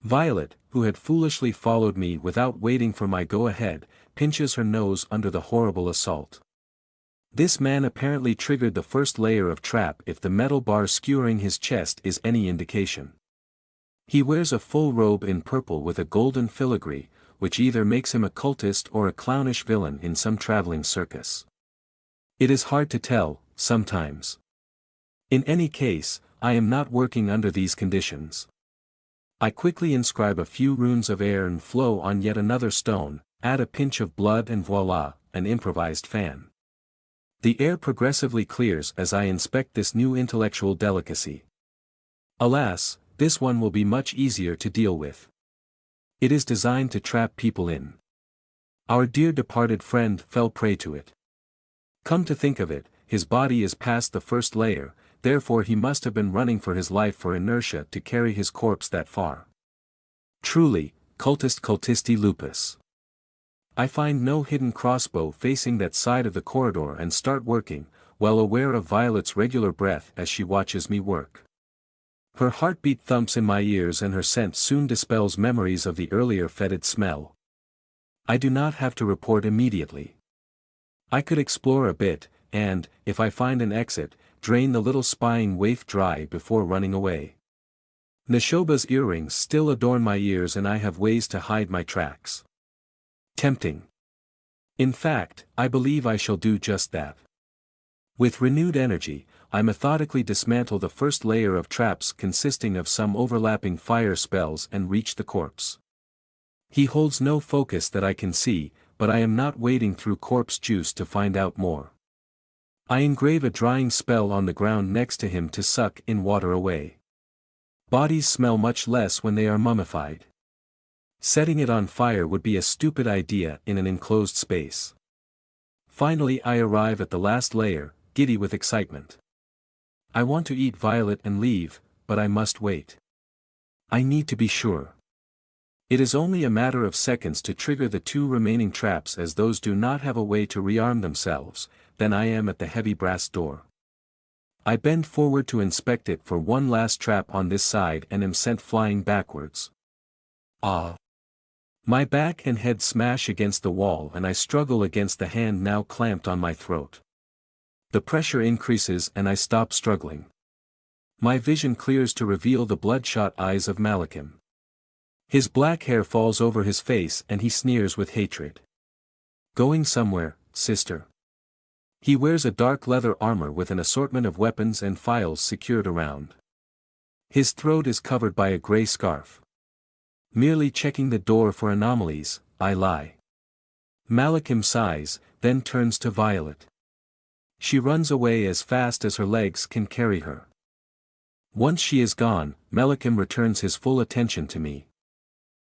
Violet, who had foolishly followed me without waiting for my go-ahead, pinches her nose under the horrible assault. This man apparently triggered the first layer of trap if the metal bar skewering his chest is any indication. He wears a full robe in purple with a golden filigree, which either makes him a cultist or a clownish villain in some traveling circus. It is hard to tell, sometimes. In any case, I am not working under these conditions. I quickly inscribe a few runes of air and flow on yet another stone, add a pinch of blood and voila, an improvised fan. The air progressively clears as I inspect this new intellectual delicacy. Alas, this one will be much easier to deal with. It is designed to trap people in. Our dear departed friend fell prey to it. Come to think of it, his body is past the first layer, therefore he must have been running for his life for inertia to carry his corpse that far. Truly, cultisti lupus. I find no hidden crossbow facing that side of the corridor and start working, well aware of Violet's regular breath as she watches me work. Her heartbeat thumps in my ears and her scent soon dispels memories of the earlier fetid smell. I do not have to report immediately. I could explore a bit, and, if I find an exit, drain the little spying waif dry before running away. Neshoba's earrings still adorn my ears and I have ways to hide my tracks. Tempting. In fact, I believe I shall do just that. With renewed energy, I methodically dismantle the first layer of traps consisting of some overlapping fire spells and reach the corpse. He holds no focus that I can see, but I am not wading through corpse juice to find out more. I engrave a drying spell on the ground next to him to suck in water away. Bodies smell much less when they are mummified. Setting it on fire would be a stupid idea in an enclosed space. Finally I arrive at the last layer, giddy with excitement. I want to eat Violet and leave, but I must wait. I need to be sure. It is only a matter of seconds to trigger the two remaining traps as those do not have a way to rearm themselves, then I am at the heavy brass door. I bend forward to inspect it for one last trap on this side and am sent flying backwards. Ah! My back and head smash against the wall and I struggle against the hand now clamped on my throat. The pressure increases and I stop struggling. My vision clears to reveal the bloodshot eyes of Malachim. His black hair falls over his face and he sneers with hatred. Going somewhere, sister. He wears a dark leather armor with an assortment of weapons and files secured around. His throat is covered by a gray scarf. Merely checking the door for anomalies, I lie. Malachim sighs, then turns to Violet. She runs away as fast as her legs can carry her. Once she is gone, Malachim returns his full attention to me.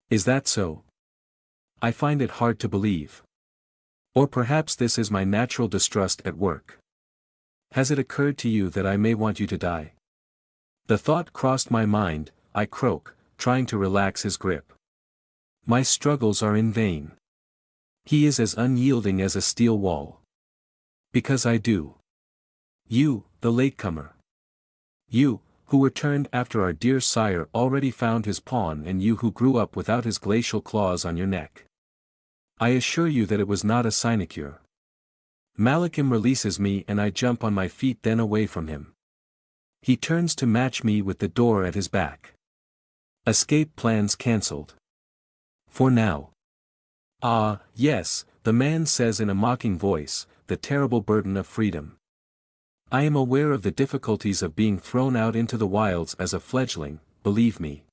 Is that so? I find it hard to believe. Or perhaps this is my natural distrust at work. Has it occurred to you that I may want you to die? The thought crossed my mind, I croak, trying to relax his grip. My struggles are in vain. He is as unyielding as a steel wall. Because I do. You, the latecomer. You, who returned after our dear sire already found his pawn, and you who grew up without his glacial claws on your neck. I assure you that it was not a sinecure. Malachim releases me and I jump on my feet, then away from him. He turns to match me with the door at his back. Escape plans cancelled. For now. Ah, yes, the man says in a mocking voice, the terrible burden of freedom. I am aware of the difficulties of being thrown out into the wilds as a fledgling, believe me.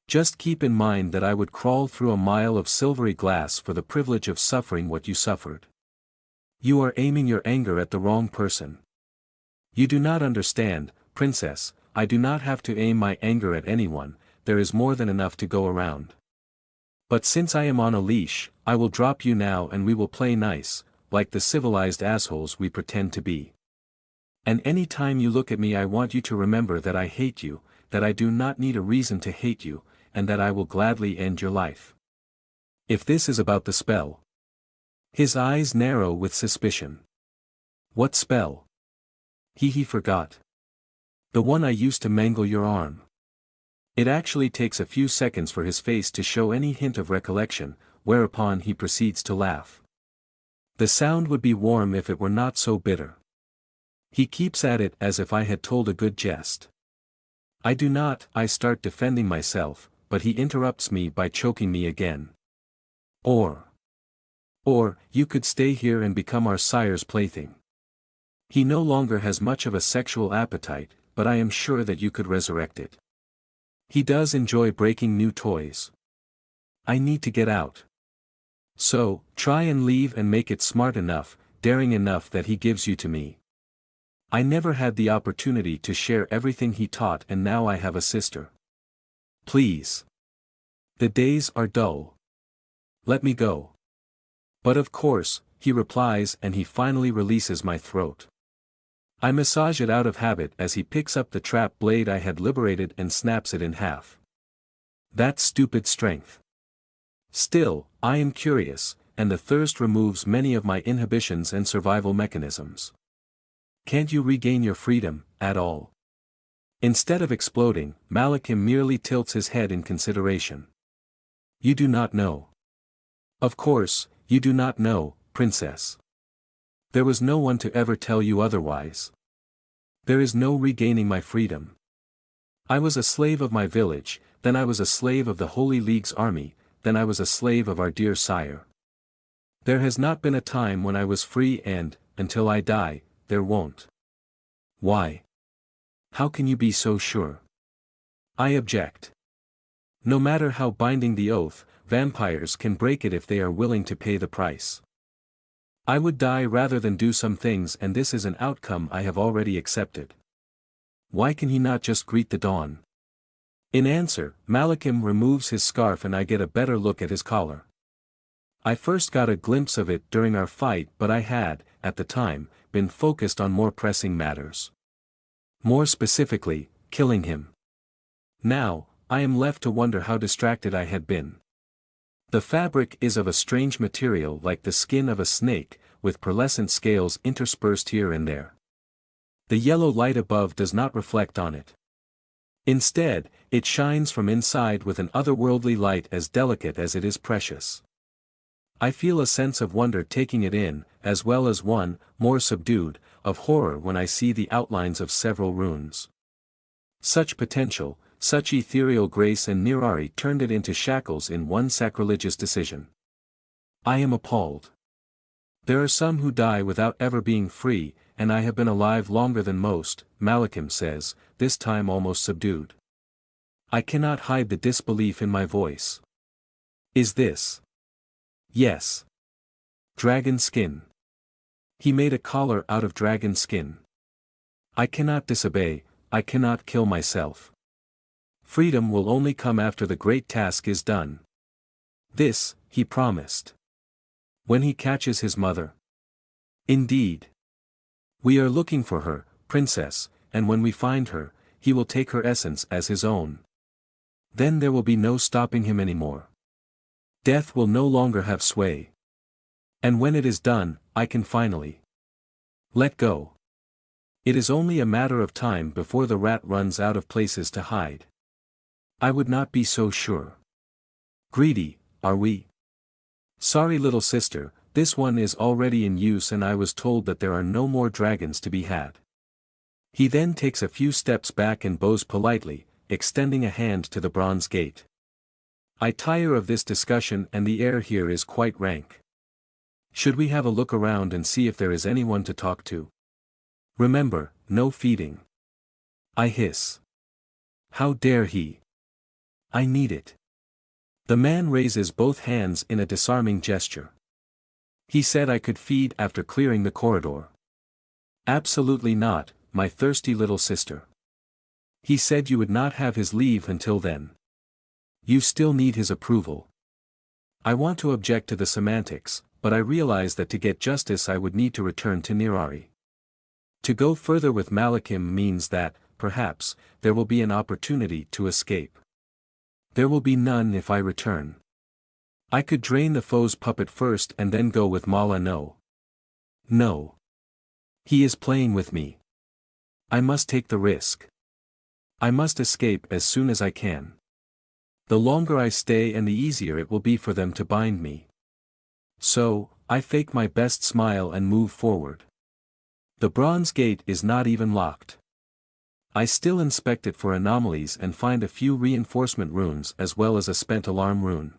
Just keep in mind that I would crawl through a mile of silvery glass for the privilege of suffering what you suffered. You are aiming your anger at the wrong person. You do not understand, princess, I do not have to aim my anger at anyone, there is more than enough to go around. But since I am on a leash, I will drop you now and we will play nice, like the civilized assholes we pretend to be. And any time you look at me I want you to remember that I hate you, that I do not need a reason to hate you, and that I will gladly end your life. If this is about the spell. His eyes narrow with suspicion. What spell? He forgot. The one I used to mangle your arm. It actually takes a few seconds for his face to show any hint of recollection, whereupon he proceeds to laugh. The sound would be warm if it were not so bitter. He keeps at it as if I had told a good jest. I do not. I start defending myself, but he interrupts me by choking me again. Or, you could stay here and become our sire's plaything. He no longer has much of a sexual appetite, but I am sure that you could resurrect it. He does enjoy breaking new toys. I need to get out. So, try and leave and make it smart enough, daring enough that he gives you to me. I never had the opportunity to share everything he taught and now I have a sister. Please. The days are dull. Let me go. But of course, he replies and he finally releases my throat. I massage it out of habit as he picks up the trap blade I had liberated and snaps it in half. That stupid strength. Still, I am curious, and the thirst removes many of my inhibitions and survival mechanisms. Can't you regain your freedom, at all? Instead of exploding, Malachim merely tilts his head in consideration. You do not know. Of course, you do not know, princess. There was no one to ever tell you otherwise. There is no regaining my freedom. I was a slave of my village, then I was a slave of the Holy League's army, then I was a slave of our dear sire. There has not been a time when I was free and, until I die, there won't. Why? How can you be so sure? I object. No matter how binding the oath, vampires can break it if they are willing to pay the price. I would die rather than do some things and this is an outcome I have already accepted. Why can he not just greet the dawn? In answer, Malachim removes his scarf and I get a better look at his collar. I first got a glimpse of it during our fight but I had, at the time, been focused on more pressing matters. More specifically, killing him. Now, I am left to wonder how distracted I had been. The fabric is of a strange material like the skin of a snake, with pearlescent scales interspersed here and there. The yellow light above does not reflect on it. Instead, it shines from inside with an otherworldly light as delicate as it is precious. I feel a sense of wonder taking it in, as well as one, more subdued, of horror when I see the outlines of several runes. Such potential, such ethereal grace and Nirari turned it into shackles in one sacrilegious decision. I am appalled. There are some who die without ever being free, and I have been alive longer than most, Malachim says, this time almost subdued. I cannot hide the disbelief in my voice. Is this? Yes. Dragon skin. He made a collar out of dragon skin. I cannot disobey, I cannot kill myself. Freedom will only come after the great task is done. This, he promised. When he catches his mother. Indeed. We are looking for her, princess, and when we find her, he will take her essence as his own. Then there will be no stopping him anymore. Death will no longer have sway. And when it is done, I can finally let go. It is only a matter of time before the rat runs out of places to hide. I would not be so sure. Greedy, are we? Sorry little sister, this one is already in use and I was told that there are no more dragons to be had. He then takes a few steps back and bows politely, extending a hand to the bronze gate. I tire of this discussion and the air here is quite rank. Should we have a look around and see if there is anyone to talk to? Remember, no feeding. I hiss. How dare he? I need it. The man raises both hands in a disarming gesture. He said I could feed after clearing the corridor. Absolutely not, my thirsty little sister. He said you would not have his leave until then. You still need his approval. I want to object to the semantics, but I realize that to get justice I would need to return to Eerie. To go further with Malachim means that, perhaps, there will be an opportunity to escape. There will be none if I return. I could drain the foe's puppet first and then go with Mala. No. He is playing with me. I must take the risk. I must escape as soon as I can. The longer I stay and the easier it will be for them to bind me. So, I fake my best smile and move forward. The bronze gate is not even locked. I still inspect it for anomalies and find a few reinforcement runes as well as a spent alarm rune.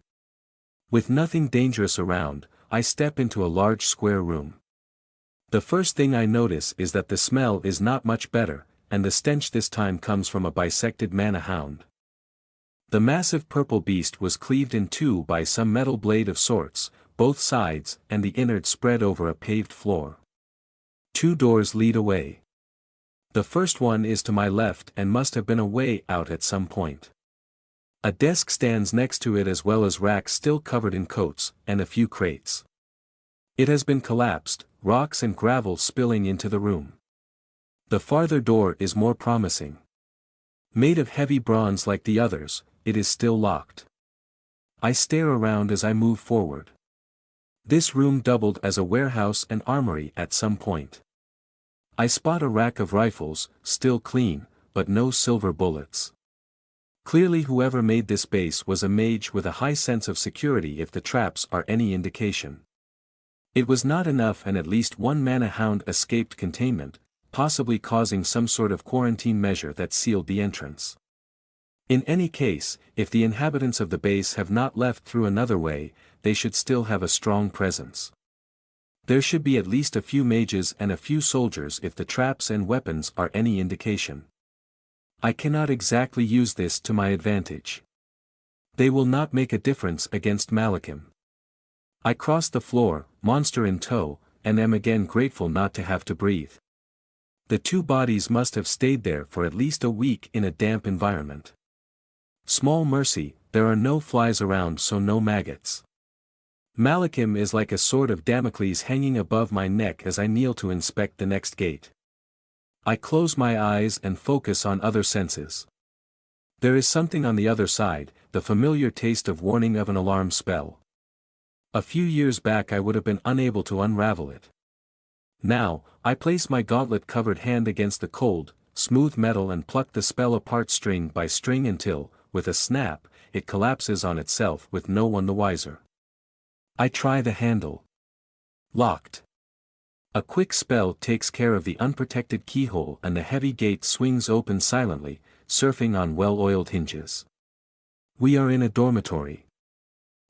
With nothing dangerous around, I step into a large square room. The first thing I notice is that the smell is not much better, and the stench this time comes from a bisected mana hound. The massive purple beast was cleaved in two by some metal blade of sorts, both sides and the innards spread over a paved floor. 2 doors lead away. The first one is to my left and must have been a way out at some point. A desk stands next to it as well as racks still covered in coats, and a few crates. It has been collapsed, rocks and gravel spilling into the room. The farther door is more promising. Made of heavy bronze like the others, it is still locked. I stare around as I move forward. This room doubled as a warehouse and armory at some point. I spot a rack of rifles, still clean, but no silver bullets. Clearly whoever made this base was a mage with a high sense of security if the traps are any indication. It was not enough and at least one mana hound escaped containment, possibly causing some sort of quarantine measure that sealed the entrance. In any case, if the inhabitants of the base have not left through another way, they should still have a strong presence. There should be at least a few mages and a few soldiers if the traps and weapons are any indication. I cannot exactly use this to my advantage. They will not make a difference against Malachim. I cross the floor, monster in tow, and am again grateful not to have to breathe. The 2 bodies must have stayed there for at least a week in a damp environment. Small mercy, there are no flies around so no maggots. Malachim is like a sword of Damocles hanging above my neck as I kneel to inspect the next gate. I close my eyes and focus on other senses. There is something on the other side, the familiar taste of warning of an alarm spell. A few years back I would have been unable to unravel it. Now, I place my gauntlet-covered hand against the cold, smooth metal and pluck the spell apart string by string until, with a snap, it collapses on itself with no one the wiser. I try the handle. Locked. A quick spell takes care of the unprotected keyhole and the heavy gate swings open silently, surfing on well-oiled hinges. We are in a dormitory.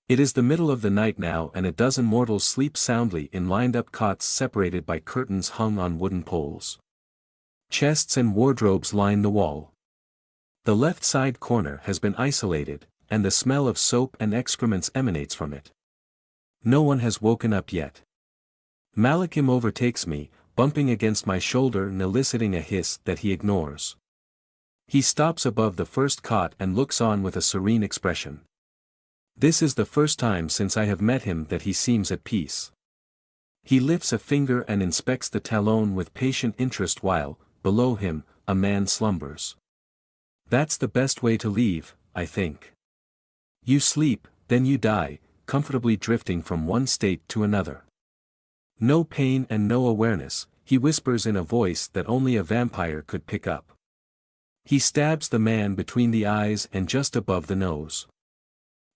It is the middle of the night now and a dozen mortals sleep soundly in lined-up cots separated by curtains hung on wooden poles. Chests and wardrobes line the wall. The left side corner has been isolated, and the smell of soap and excrements emanates from it. No one has woken up yet. Malachim overtakes me, bumping against my shoulder and eliciting a hiss that he ignores. He stops above the first cot and looks on with a serene expression. This is the first time since I have met him that he seems at peace. He lifts a finger and inspects the talon with patient interest while, below him, a man slumbers. That's the best way to leave, I think. You sleep, then you die, comfortably drifting from one state to another. No pain and no awareness, he whispers in a voice that only a vampire could pick up. He stabs the man between the eyes and just above the nose.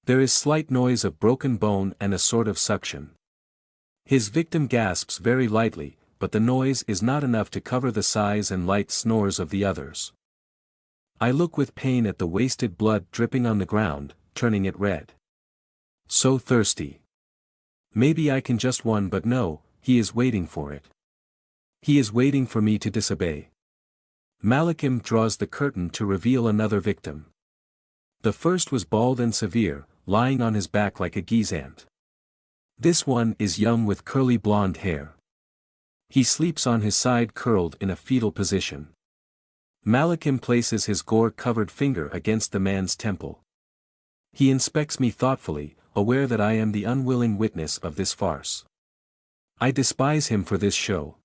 There is slight noise of broken bone and a sort of suction. His victim gasps very lightly, but the noise is not enough to cover the sighs and light snores of the others. I look with pain at the wasted blood dripping on the ground, turning it red. So thirsty. Maybe I can just one, but no, he is waiting for it. He is waiting for me to disobey. Malachim draws the curtain to reveal another victim. The first was bald and severe, lying on his back like a geese-ant. This one is young with curly blonde hair. He sleeps on his side curled in a fetal position. Malachim places his gore-covered finger against the man's temple. He inspects me thoughtfully, aware that I am the unwilling witness of this farce. I despise him for this show.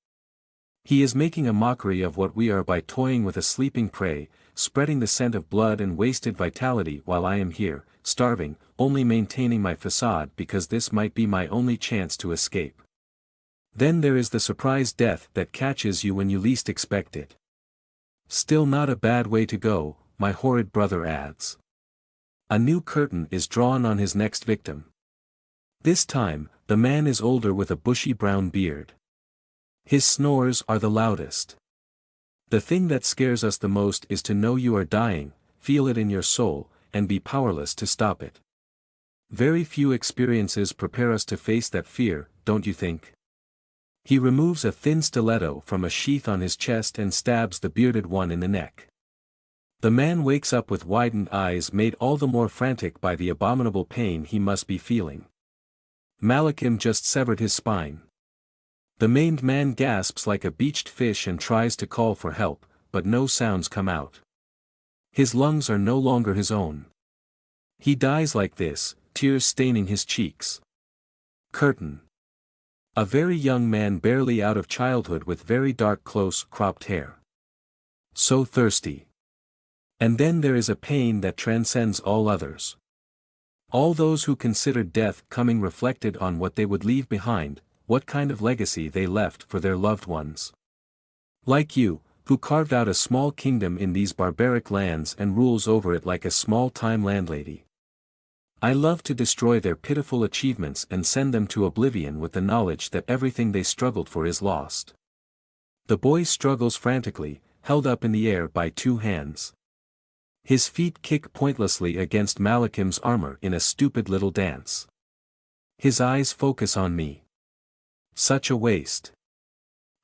He is making a mockery of what we are by toying with a sleeping prey, spreading the scent of blood and wasted vitality while I am here, starving, only maintaining my facade because this might be my only chance to escape. Then there is the surprise death that catches you when you least expect it. Still not a bad way to go, my horrid brother adds. A new curtain is drawn on his next victim. This time, the man is older with a bushy brown beard. His snores are the loudest. The thing that scares us the most is to know you are dying, feel it in your soul, and be powerless to stop it. Very few experiences prepare us to face that fear, don't you think? He removes a thin stiletto from a sheath on his chest and stabs the bearded one in the neck. The man wakes up with widened eyes made all the more frantic by the abominable pain he must be feeling. Malachim just severed his spine. The maimed man gasps like a beached fish and tries to call for help, but no sounds come out. His lungs are no longer his own. He dies like this, tears staining his cheeks. Curtain. A very young man barely out of childhood with very dark close-cropped hair. So thirsty. And then there is a pain that transcends all others. All those who considered death coming reflected on what they would leave behind, what kind of legacy they left for their loved ones. Like you, who carved out a small kingdom in these barbaric lands and rules over it like a small-time landlady. I love to destroy their pitiful achievements and send them to oblivion with the knowledge that everything they struggled for is lost. The boy struggles frantically, held up in the air by two hands. His feet kick pointlessly against Malachim's armor in a stupid little dance. His eyes focus on me. Such a waste.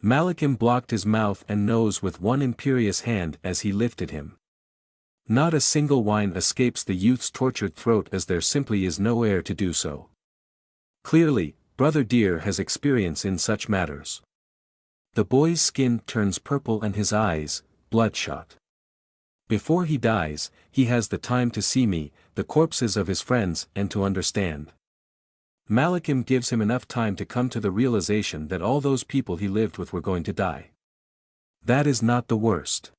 Malachim blocked his mouth and nose with one imperious hand as he lifted him. Not a single whine escapes the youth's tortured throat as there simply is no air to do so. Clearly, Brother Deer has experience in such matters. The boy's skin turns purple and his eyes, bloodshot. Before he dies, he has the time to see me, the corpses of his friends, and to understand. Malachim gives him enough time to come to the realization that all those people he lived with were going to die. That is not the worst.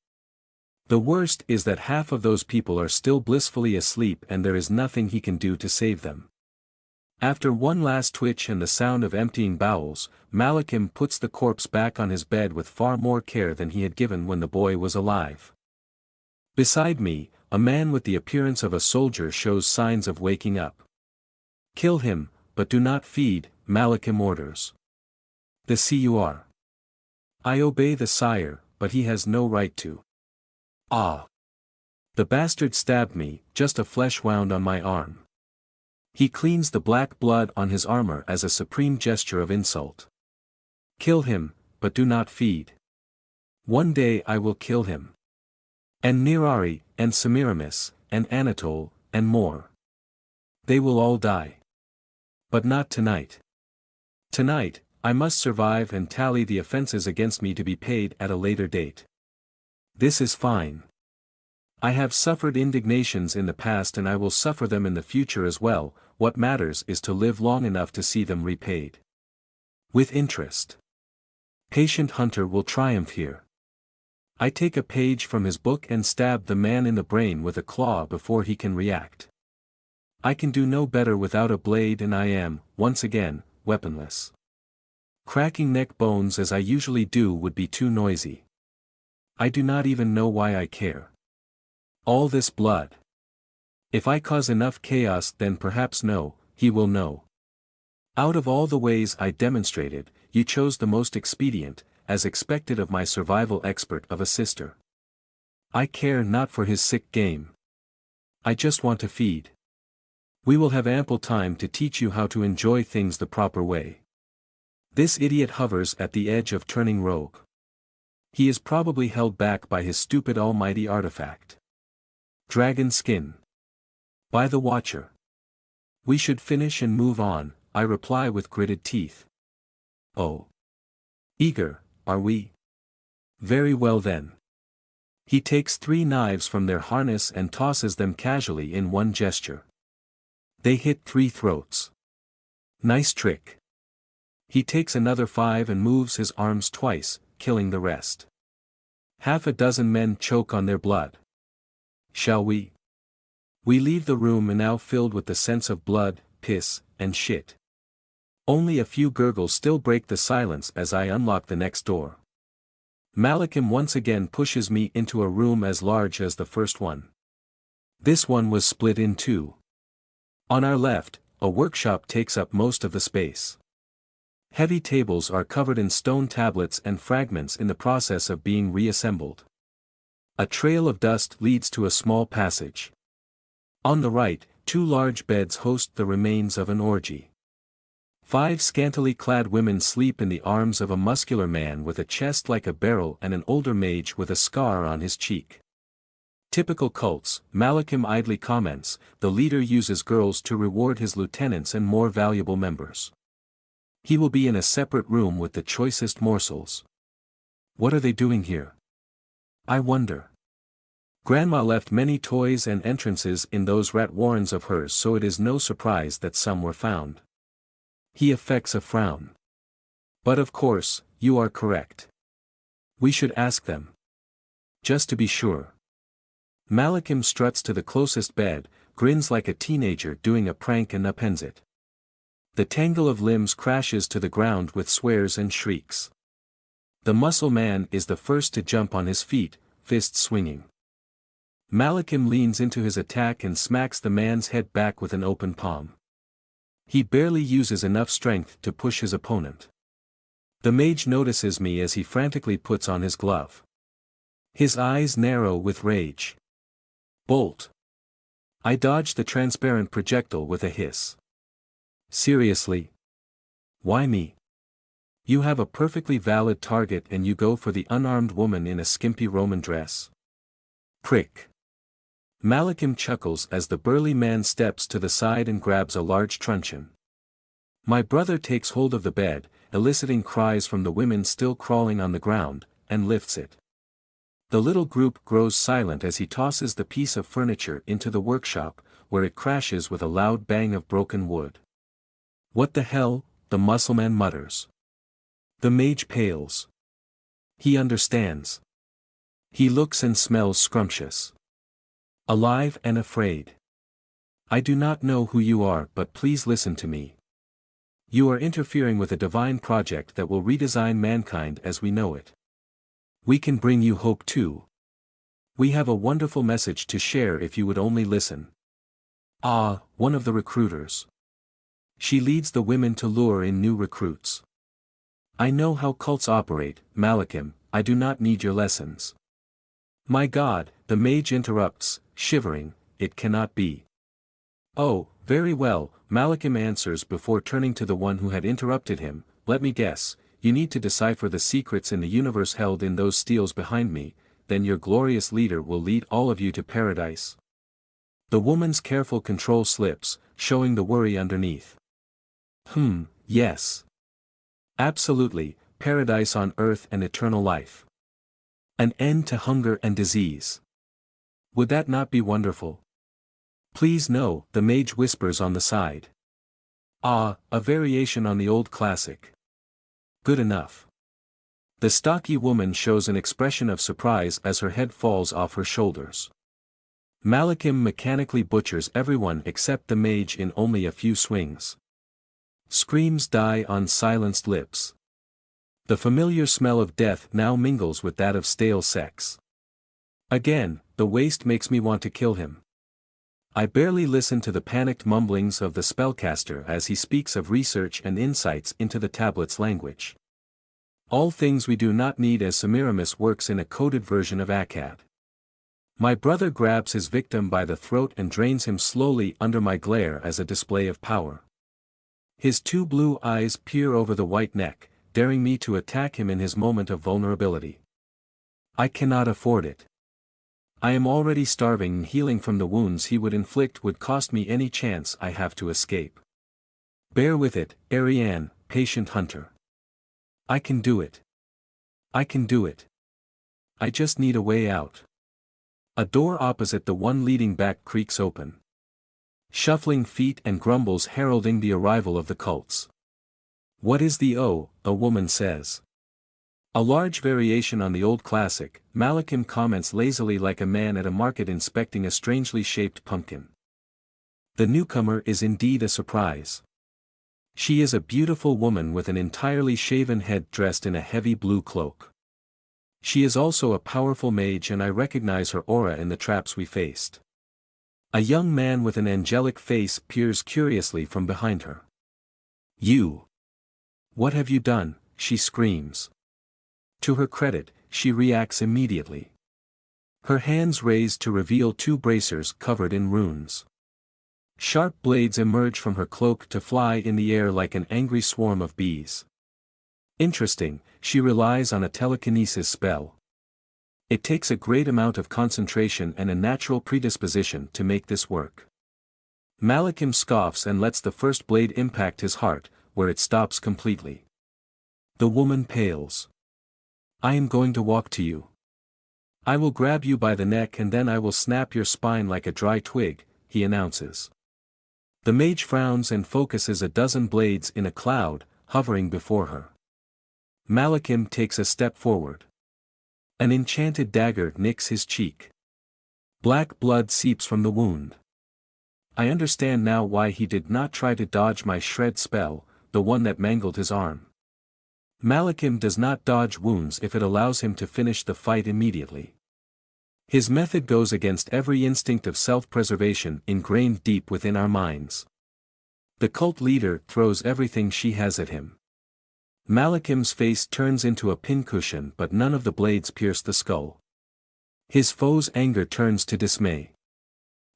The worst is that half of those people are still blissfully asleep and there is nothing he can do to save them. After one last twitch and the sound of emptying bowels, Malachim puts the corpse back on his bed with far more care than he had given when the boy was alive. Beside me, a man with the appearance of a soldier shows signs of waking up. Kill him, but do not feed, Malachim orders. The Cur. I obey the sire, but he has no right to. Ah! The bastard stabbed me, just a flesh wound on my arm. He cleans the black blood on his armor as a supreme gesture of insult. Kill him, but do not feed. One day I will kill him. And Nirari, and Semiramis, and Anatole, and more. They will all die. But not tonight. Tonight, I must survive and tally the offenses against me to be paid at a later date. This is fine. I have suffered indignations in the past and I will suffer them in the future as well, what matters is to live long enough to see them repaid. With interest. Patient Hunter will triumph here. I take a page from his book and stab the man in the brain with a claw before he can react. I can do no better without a blade and I am, once again, weaponless. Cracking neck bones as I usually do would be too noisy. I do not even know why I care. All this blood. If I cause enough chaos then perhaps he will know. Out of all the ways I demonstrated, you chose the most expedient, as expected of my survival expert of a sister. I care not for his sick game. I just want to feed. We will have ample time to teach you how to enjoy things the proper way. This idiot hovers at the edge of turning rogue. He is probably held back by his stupid almighty artifact. Dragon skin. By the Watcher. We should finish and move on, I reply with gritted teeth. Oh. Eager, are we? Very well then. He takes 3 knives from their harness and tosses them casually in one gesture. They hit 3 throats. Nice trick. He takes another 5 and moves his arms twice, killing the rest. Half a dozen men choke on their blood. Shall we? We leave the room now filled with the sense of blood, piss, and shit. Only a few gurgles still break the silence as I unlock the next door. Malachim once again pushes me into a room as large as the first one. This one was split in 2. On our left, a workshop takes up most of the space. Heavy tables are covered in stone tablets and fragments in the process of being reassembled. A trail of dust leads to a small passage. On the right, 2 large beds host the remains of an orgy. 5 scantily clad women sleep in the arms of a muscular man with a chest like a barrel and an older mage with a scar on his cheek. Typical cults, Malachim idly comments, the leader uses girls to reward his lieutenants and more valuable members. He will be in a separate room with the choicest morsels. What are they doing here? I wonder. Grandma left many toys and entrances in those rat warrens of hers, so it is no surprise that some were found. He affects a frown. But of course, you are correct. We should ask them. Just to be sure. Malachim struts to the closest bed, grins like a teenager doing a prank and appends it. The tangle of limbs crashes to the ground with swears and shrieks. The muscle man is the first to jump on his feet, fists swinging. Malachim leans into his attack and smacks the man's head back with an open palm. He barely uses enough strength to push his opponent. The mage notices me as he frantically puts on his glove. His eyes narrow with rage. Bolt. I dodge the transparent projectile with a hiss. Seriously? Why me? You have a perfectly valid target and you go for the unarmed woman in a skimpy Roman dress. Prick. Malachim chuckles as the burly man steps to the side and grabs a large truncheon. My brother takes hold of the bed, eliciting cries from the women still crawling on the ground, and lifts it. The little group grows silent as he tosses the piece of furniture into the workshop, where it crashes with a loud bang of broken wood. What the hell, the muscleman mutters. The mage pales. He understands. He looks and smells scrumptious. Alive and afraid. I do not know who you are, but please listen to me. You are interfering with a divine project that will redesign mankind as we know it. We can bring you hope too. We have a wonderful message to share if you would only listen. Ah, one of the recruiters. She leads the women to lure in new recruits. I know how cults operate, Malachim, I do not need your lessons. My God, the mage interrupts, shivering, it cannot be. Oh, very well, Malachim answers before turning to the one who had interrupted him, let me guess, you need to decipher the secrets in the universe held in those steels behind me, then your glorious leader will lead all of you to paradise. The woman's careful control slips, showing the worry underneath. Yes. Absolutely, paradise on earth and eternal life. An end to hunger and disease. Would that not be wonderful? Please no, the mage whispers on the side. Ah, a variation on the old classic. Good enough. The stocky woman shows an expression of surprise as her head falls off her shoulders. Malachim mechanically butchers everyone except the mage in only a few swings. Screams die on silenced lips. The familiar smell of death now mingles with that of stale sex. Again, the waste makes me want to kill him. I barely listen to the panicked mumblings of the spellcaster as he speaks of research and insights into the tablet's language. All things we do not need as Semiramis works in a coded version of Akkad. My brother grabs his victim by the throat and drains him slowly under my glare as a display of power. His 2 blue eyes peer over the white neck, daring me to attack him in his moment of vulnerability. I cannot afford it. I am already starving and healing from the wounds he would inflict would cost me any chance I have to escape. Bear with it, Ariane, patient hunter. I can do it. I can do it. I just need a way out. A door opposite the one leading back creaks open. Shuffling feet and grumbles heralding the arrival of the cults. What is the O? A woman says. A large variation on the old classic, Malachim comments lazily like a man at a market inspecting a strangely shaped pumpkin. The newcomer is indeed a surprise. She is a beautiful woman with an entirely shaven head dressed in a heavy blue cloak. She is also a powerful mage and I recognize her aura in the traps we faced. A young man with an angelic face peers curiously from behind her. You! What have you done? She screams. To her credit, she reacts immediately. Her hands raised to reveal two bracers covered in runes. Sharp blades emerge from her cloak to fly in the air like an angry swarm of bees. Interesting, she relies on a telekinesis spell. It takes a great amount of concentration and a natural predisposition to make this work. Malachim scoffs and lets the first blade impact his heart, where it stops completely. The woman pales. I am going to walk to you. I will grab you by the neck and then I will snap your spine like a dry twig, he announces. The mage frowns and focuses a dozen blades in a cloud, hovering before her. Malachim takes a step forward. An enchanted dagger nicks his cheek. Black blood seeps from the wound. I understand now why he did not try to dodge my shred spell, the one that mangled his arm. Malachim does not dodge wounds if it allows him to finish the fight immediately. His method goes against every instinct of self-preservation ingrained deep within our minds. The cult leader throws everything she has at him. Malachim's face turns into a pincushion but none of the blades pierce the skull. His foe's anger turns to dismay.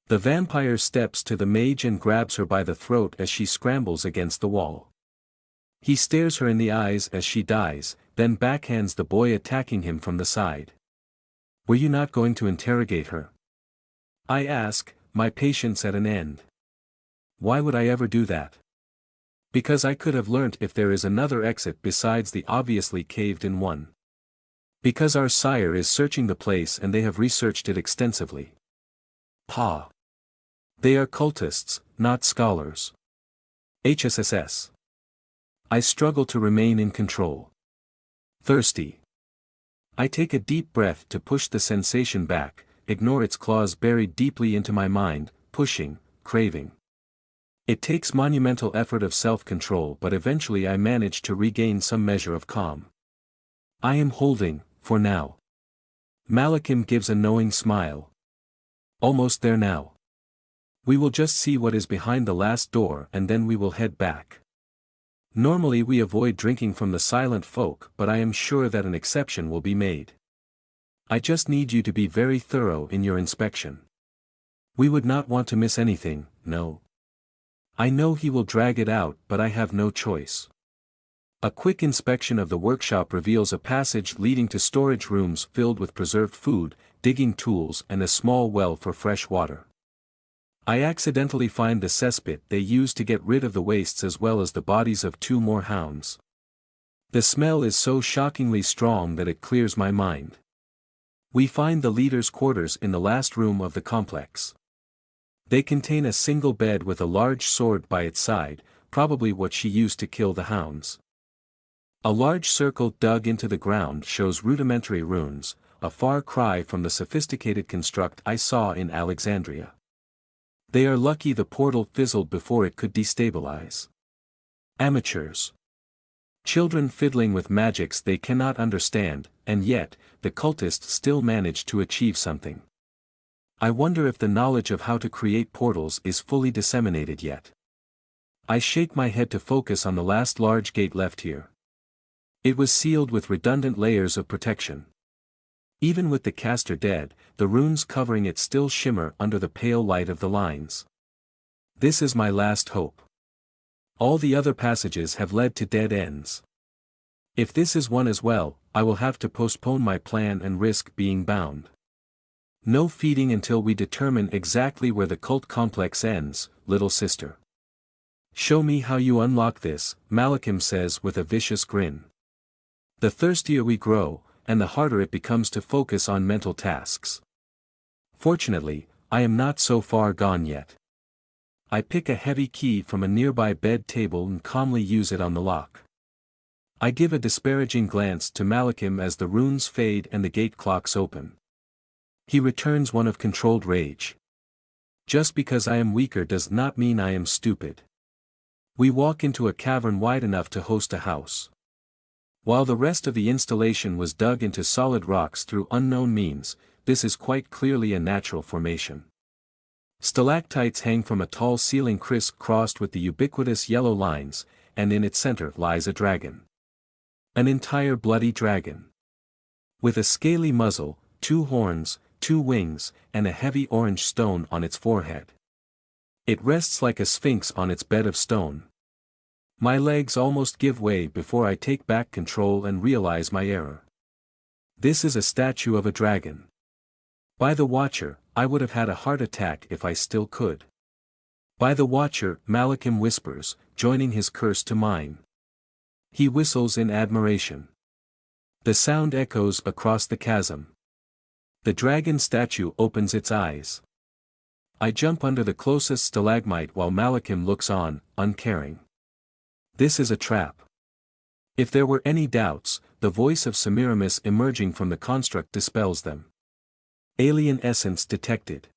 The vampire steps to the mage and grabs her by the throat as she scrambles against the wall. He stares her in the eyes as she dies, then backhands the boy attacking him from the side. Were you not going to interrogate her? I ask, my patience at an end. Why would I ever do that? Because I could have learnt if there is another exit besides the obviously caved-in one. Because our sire is searching the place and they have researched it extensively. Pa. They are cultists, not scholars. HSSS. I struggle to remain in control. Thirsty. I take a deep breath to push the sensation back, ignore its claws buried deeply into my mind, pushing, craving. It takes monumental effort of self-control but eventually I manage to regain some measure of calm. I am holding, for now. Malachim gives a knowing smile. Almost there now. We will just see what is behind the last door and then we will head back. Normally we avoid drinking from the silent folk but I am sure that an exception will be made. I just need you to be very thorough in your inspection. We would not want to miss anything, no. I know he will drag it out but I have no choice. A quick inspection of the workshop reveals a passage leading to storage rooms filled with preserved food, digging tools and a small well for fresh water. I accidentally find the cesspit they use to get rid of the wastes as well as the bodies of two more hounds. The smell is so shockingly strong that it clears my mind. We find the leader's quarters in the last room of the complex. They contain a single bed with a large sword by its side, probably what she used to kill the hounds. A large circle dug into the ground shows rudimentary runes, a far cry from the sophisticated construct I saw in Alexandria. They are lucky the portal fizzled before it could destabilize. Amateurs. Children fiddling with magics they cannot understand, and yet, the cultists still manage to achieve something. I wonder if the knowledge of how to create portals is fully disseminated yet. I shake my head to focus on the last large gate left here. It was sealed with redundant layers of protection. Even with the caster dead, the runes covering it still shimmer under the pale light of the lines. This is my last hope. All the other passages have led to dead ends. If this is one as well, I will have to postpone my plan and risk being bound. No feeding until we determine exactly where the cult complex ends, little sister. Show me how you unlock this, Malachim says with a vicious grin. The thirstier we grow, and the harder it becomes to focus on mental tasks. Fortunately, I am not so far gone yet. I pick a heavy key from a nearby bed table and calmly use it on the lock. I give a disparaging glance to Malachim as the runes fade and the gate clocks open. He returns one of controlled rage. Just because I am weaker does not mean I am stupid. We walk into a cavern wide enough to host a house. While the rest of the installation was dug into solid rocks through unknown means, this is quite clearly a natural formation. Stalactites hang from a tall ceiling criss-crossed with the ubiquitous yellow lines, and in its center lies a dragon. An entire bloody dragon. With a scaly muzzle, 2 horns, 2 wings, and a heavy orange stone on its forehead. It rests like a sphinx on its bed of stone. My legs almost give way before I take back control and realize my error. This is a statue of a dragon. By the Watcher, I would have had a heart attack if I still could. By the Watcher, Malachim whispers, joining his curse to mine. He whistles in admiration. The sound echoes across the chasm. The dragon statue opens its eyes. I jump under the closest stalagmite while Malachim looks on, uncaring. This is a trap. If there were any doubts, the voice of Semiramis emerging from the construct dispels them. Alien essence detected.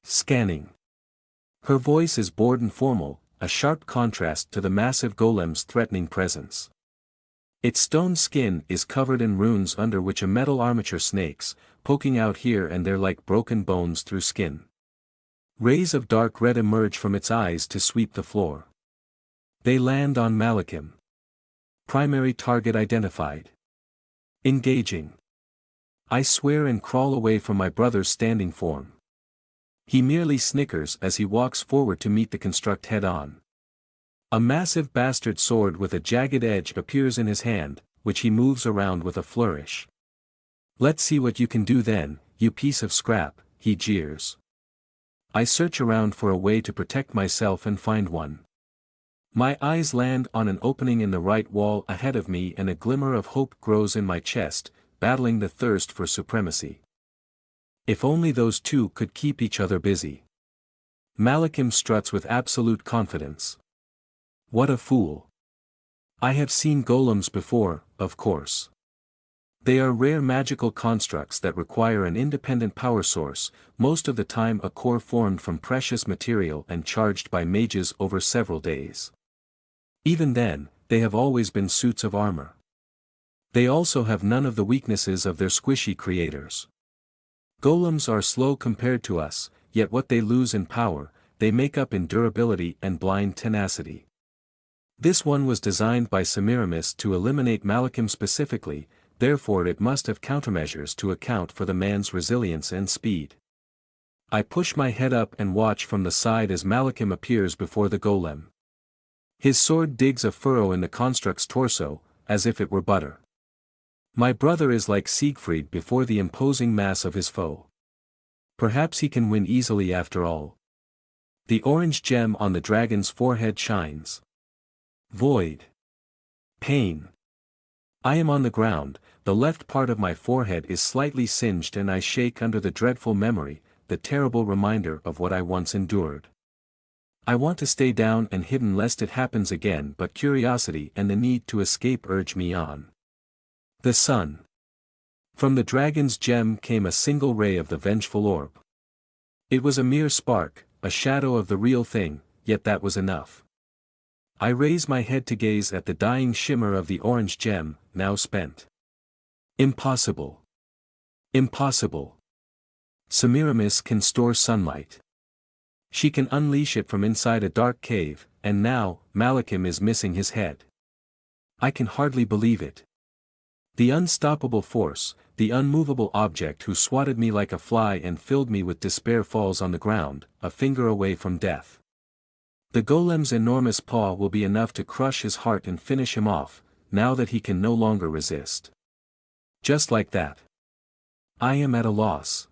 Scanning. Her voice is bored and formal, a sharp contrast to the massive golem's threatening presence. Its stone skin is covered in runes under which a metal armature snakes, poking out here and there like broken bones through skin. Rays of dark red emerge from its eyes to sweep the floor. They land on Malachim. Primary target identified. Engaging. I swear and crawl away from my brother's standing form. He merely snickers as he walks forward to meet the construct head-on. A massive bastard sword with a jagged edge appears in his hand, which he moves around with a flourish. "Let's see what you can do then, you piece of scrap," he jeers. I search around for a way to protect myself and find one. My eyes land on an opening in the right wall ahead of me and a glimmer of hope grows in my chest, battling the thirst for supremacy. If only those two could keep each other busy. Malachim struts with absolute confidence. What a fool. I have seen golems before, of course. They are rare magical constructs that require an independent power source, most of the time a core formed from precious material and charged by mages over several days. Even then, they have always been suits of armor. They also have none of the weaknesses of their squishy creators. Golems are slow compared to us, yet what they lose in power, they make up in durability and blind tenacity. This one was designed by Semiramis to eliminate Malachim specifically, therefore it must have countermeasures to account for the man's resilience and speed. I push my head up and watch from the side as Malachim appears before the golem. His sword digs a furrow in the construct's torso, as if it were butter. My brother is like Siegfried before the imposing mass of his foe. Perhaps he can win easily after all. The orange gem on the dragon's forehead shines. Void. Pain. I am on the ground, the left part of my forehead is slightly singed and I shake under the dreadful memory, the terrible reminder of what I once endured. I want to stay down and hidden lest it happens again, but curiosity and the need to escape urge me on. The sun. From the dragon's gem came a single ray of the vengeful orb. It was a mere spark, a shadow of the real thing, yet that was enough. I raise my head to gaze at the dying shimmer of the orange gem, now spent. Impossible. Impossible. Semiramis can store sunlight. She can unleash it from inside a dark cave, and now, Malachim is missing his head. I can hardly believe it. The unstoppable force, the unmovable object who swatted me like a fly and filled me with despair falls on the ground, a finger away from death. The golem's enormous paw will be enough to crush his heart and finish him off, now that he can no longer resist. Just like that. I am at a loss.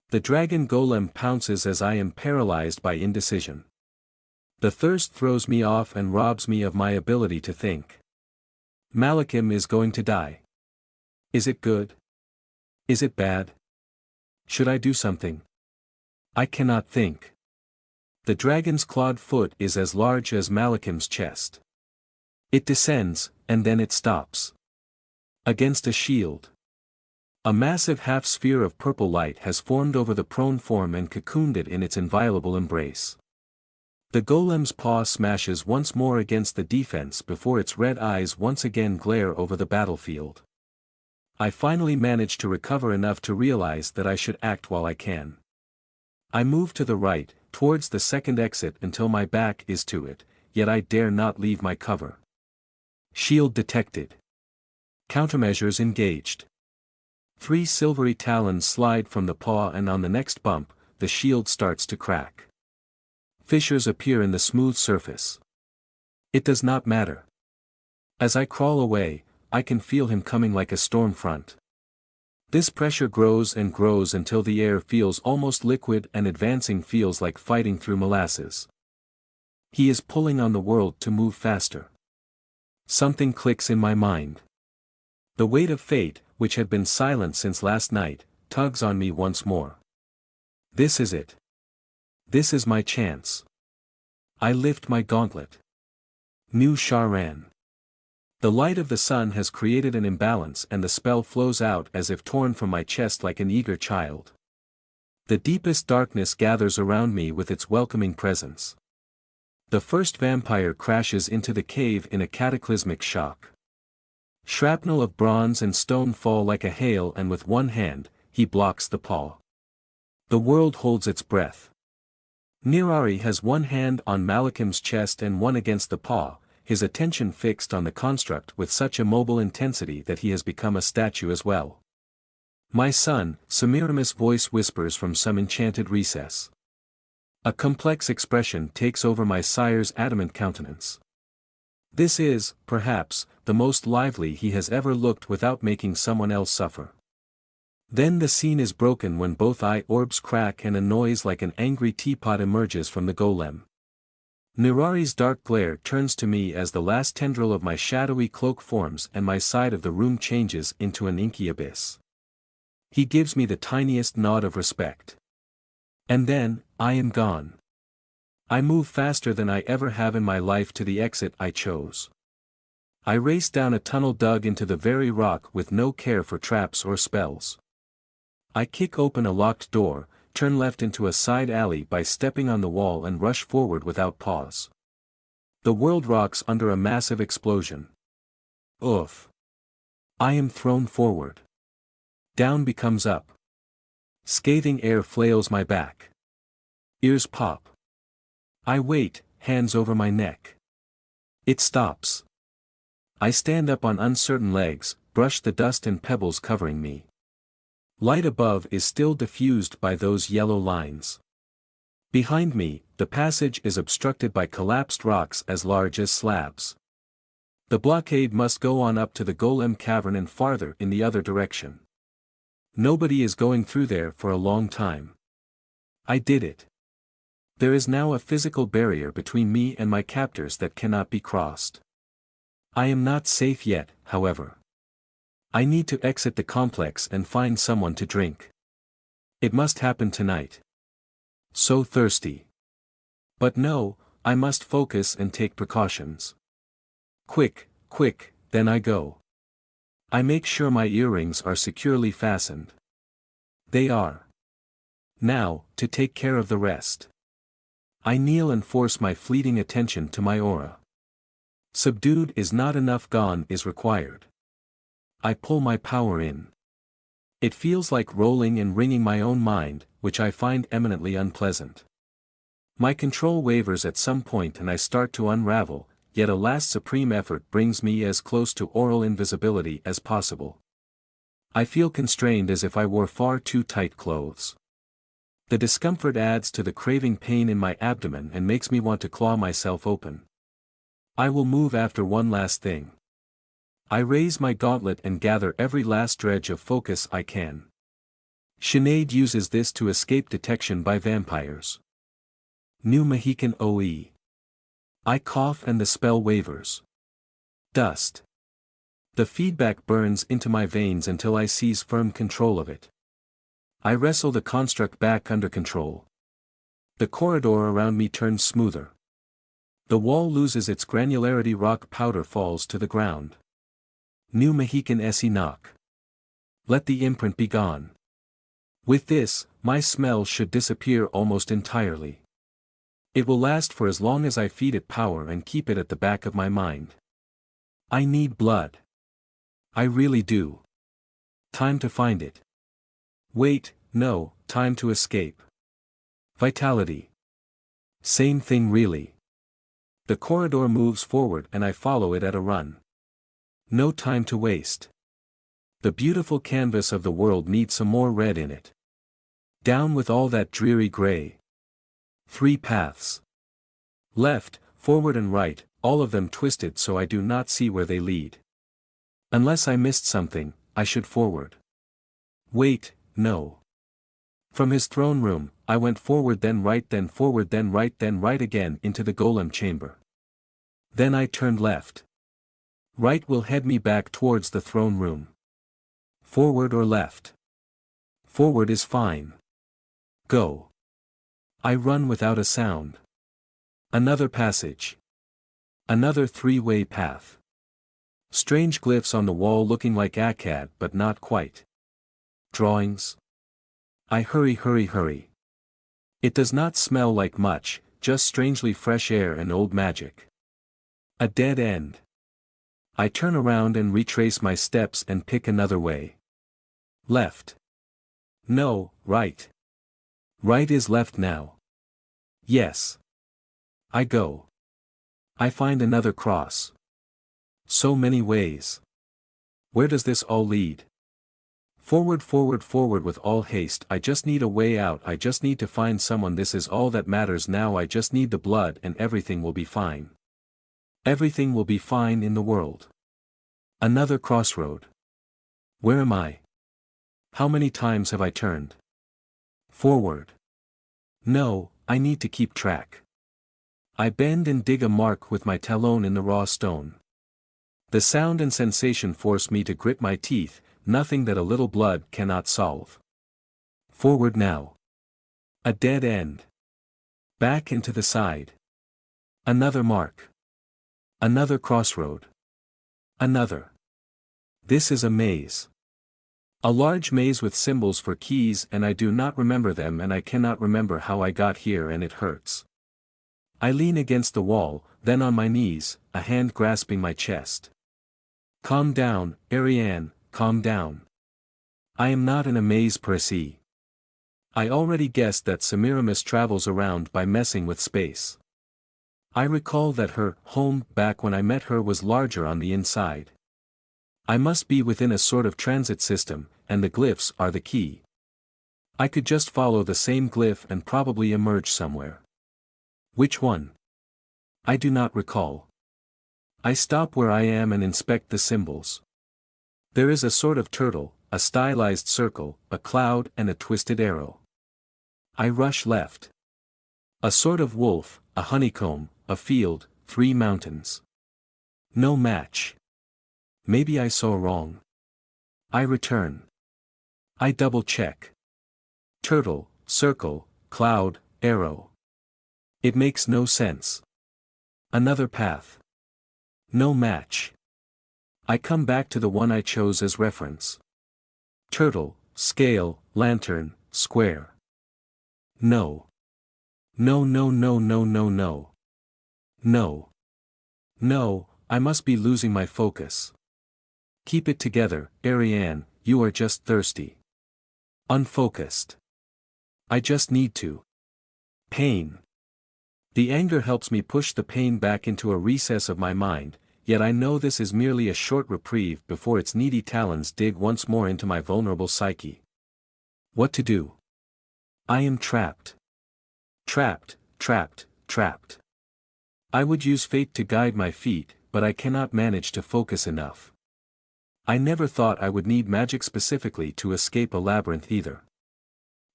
The dragon golem pounces as I am paralyzed by indecision. The thirst throws me off and robs me of my ability to think. Malachim is going to die. Is it good? Is it bad? Should I do something? I cannot think. The dragon's clawed foot is as large as Malakim's chest. It descends, and then it stops. Against a shield. A massive half-sphere of purple light has formed over the prone form and cocooned it in its inviolable embrace. The golem's paw smashes once more against the defense before its red eyes once again glare over the battlefield. I finally manage to recover enough to realize that I should act while I can. I move to the right, towards the second exit until my back is to it, yet I dare not leave my cover. Shield detected. Countermeasures engaged. 3 silvery talons slide from the paw, and on the next bump, the shield starts to crack. Fissures appear in the smooth surface. It does not matter. As I crawl away, I can feel him coming like a storm front. This pressure grows and grows until the air feels almost liquid and advancing feels like fighting through molasses. He is pulling on the world to move faster. Something clicks in my mind. The weight of fate, which had been silent since last night, tugs on me once more. This is it. This is my chance. I lift my gauntlet. New Sharan. The light of the sun has created an imbalance and the spell flows out as if torn from my chest like an eager child. The deepest darkness gathers around me with its welcoming presence. The first vampire crashes into the cave in a cataclysmic shock. Shrapnel of bronze and stone fall like a hail, and with one hand, he blocks the paw. The world holds its breath. Nirari has one hand on Malakim's chest and one against the paw, his attention fixed on the construct with such immobile intensity that he has become a statue as well. My son, Semiramis' voice whispers from some enchanted recess. A complex expression takes over my sire's adamant countenance. This is, perhaps, the most lively he has ever looked without making someone else suffer. Then the scene is broken when both eye orbs crack and a noise like an angry teapot emerges from the golem. Nirari's dark glare turns to me as the last tendril of my shadowy cloak forms and my side of the room changes into an inky abyss. He gives me the tiniest nod of respect. And then, I am gone. I move faster than I ever have in my life to the exit I chose. I race down a tunnel dug into the very rock with no care for traps or spells. I kick open a locked door, turn left into a side alley by stepping on the wall and rush forward without pause. The world rocks under a massive explosion. Oof. I am thrown forward. Down becomes up. Scathing air flails my back. Ears pop. I wait, hands over my neck. It stops. I stand up on uncertain legs, brush the dust and pebbles covering me. Light above is still diffused by those yellow lines. Behind me, the passage is obstructed by collapsed rocks as large as slabs. The blockade must go on up to the golem cavern and farther in the other direction. Nobody is going through there for a long time. I did it. There is now a physical barrier between me and my captors that cannot be crossed. I am not safe yet, however. I need to exit the complex and find someone to drink. It must happen tonight. So thirsty. But no, I must focus and take precautions. Quick, quick, then I go. I make sure my earrings are securely fastened. They are. Now, to take care of the rest. I kneel and force my fleeting attention to my aura. Subdued is not enough, gone is required. I pull my power in. It feels like rolling and wringing my own mind, which I find eminently unpleasant. My control wavers at some point and I start to unravel, yet a last supreme effort brings me as close to aural invisibility as possible. I feel constrained as if I wore far too tight clothes. The discomfort adds to the craving pain in my abdomen and makes me want to claw myself open. I will move after one last thing. I raise my gauntlet and gather every last dredge of focus I can. Sinead uses this to escape detection by vampires. New Mohican OE. I cough and the spell wavers. Dust. The feedback burns into my veins until I seize firm control of it. I wrestle the construct back under control. The corridor around me turns smoother. The wall loses its granularity, rock powder falls to the ground. New Mohican esse knock. Let the imprint be gone. With this, my smell should disappear almost entirely. It will last for as long as I feed it power and keep it at the back of my mind. I need blood. I really do. Time to find it. Wait, no, time to escape. Vitality. Same thing really. The corridor moves forward and I follow it at a run. No time to waste. The beautiful canvas of the world needs some more red in it. Down with all that dreary gray. 3 paths. Left, forward and right, all of them twisted so I do not see where they lead. Unless I missed something, I should forward. Wait, no. From his throne room, I went forward then right then forward then right again into the golem chamber. Then I turned left. Right will head me back towards the throne room. Forward or left? Forward is fine. Go. I run without a sound. Another passage. Another 3-way path. Strange glyphs on the wall looking like Akkad but not quite. Drawings. I hurry. It does not smell like much, just strangely fresh air and old magic. A dead end. I turn around and retrace my steps and pick another way. Left. No, right. Right is left now. Yes. I go. I find another cross. So many ways. Where does this all lead? Forward with all haste. I just need a way out. I just need to find someone. This is all that matters now. I just need the blood and everything will be fine. Everything will be fine in the world. Another crossroad. Where am I? How many times have I turned? Forward. No, I need to keep track. I bend and dig a mark with my talon in the raw stone. The sound and sensation force me to grit my teeth, nothing that a little blood cannot solve. Forward now. A dead end. Back into the side. Another mark. Another crossroad. Another. This is a maze. A large maze with symbols for keys and I do not remember them and I cannot remember how I got here and it hurts. I lean against the wall, then on my knees, a hand grasping my chest. Calm down, Ariane, calm down. I am not in a maze per se. I already guessed that Semiramis travels around by messing with space. I recall that her home back when I met her was larger on the inside. I must be within a sort of transit system, and the glyphs are the key. I could just follow the same glyph and probably emerge somewhere. Which one? I do not recall. I stop where I am and inspect the symbols. There is a sort of turtle, a stylized circle, a cloud and a twisted arrow. I rush left. A sort of wolf, a honeycomb, a field, 3 mountains. No match. Maybe I saw wrong. I return. I double-check. Turtle, circle, cloud, arrow. It makes no sense. Another path. No match. I come back to the one I chose as reference. Turtle, scale, lantern, square. No. No. No, I must be losing my focus. Keep it together, Ariane, you are just thirsty. Unfocused. I just need to. Pain. The anger helps me push the pain back into a recess of my mind, yet I know this is merely a short reprieve before its needy talons dig once more into my vulnerable psyche. What to do? I am trapped. Trapped. I would use fate to guide my feet, but I cannot manage to focus enough. I never thought I would need magic specifically to escape a labyrinth either.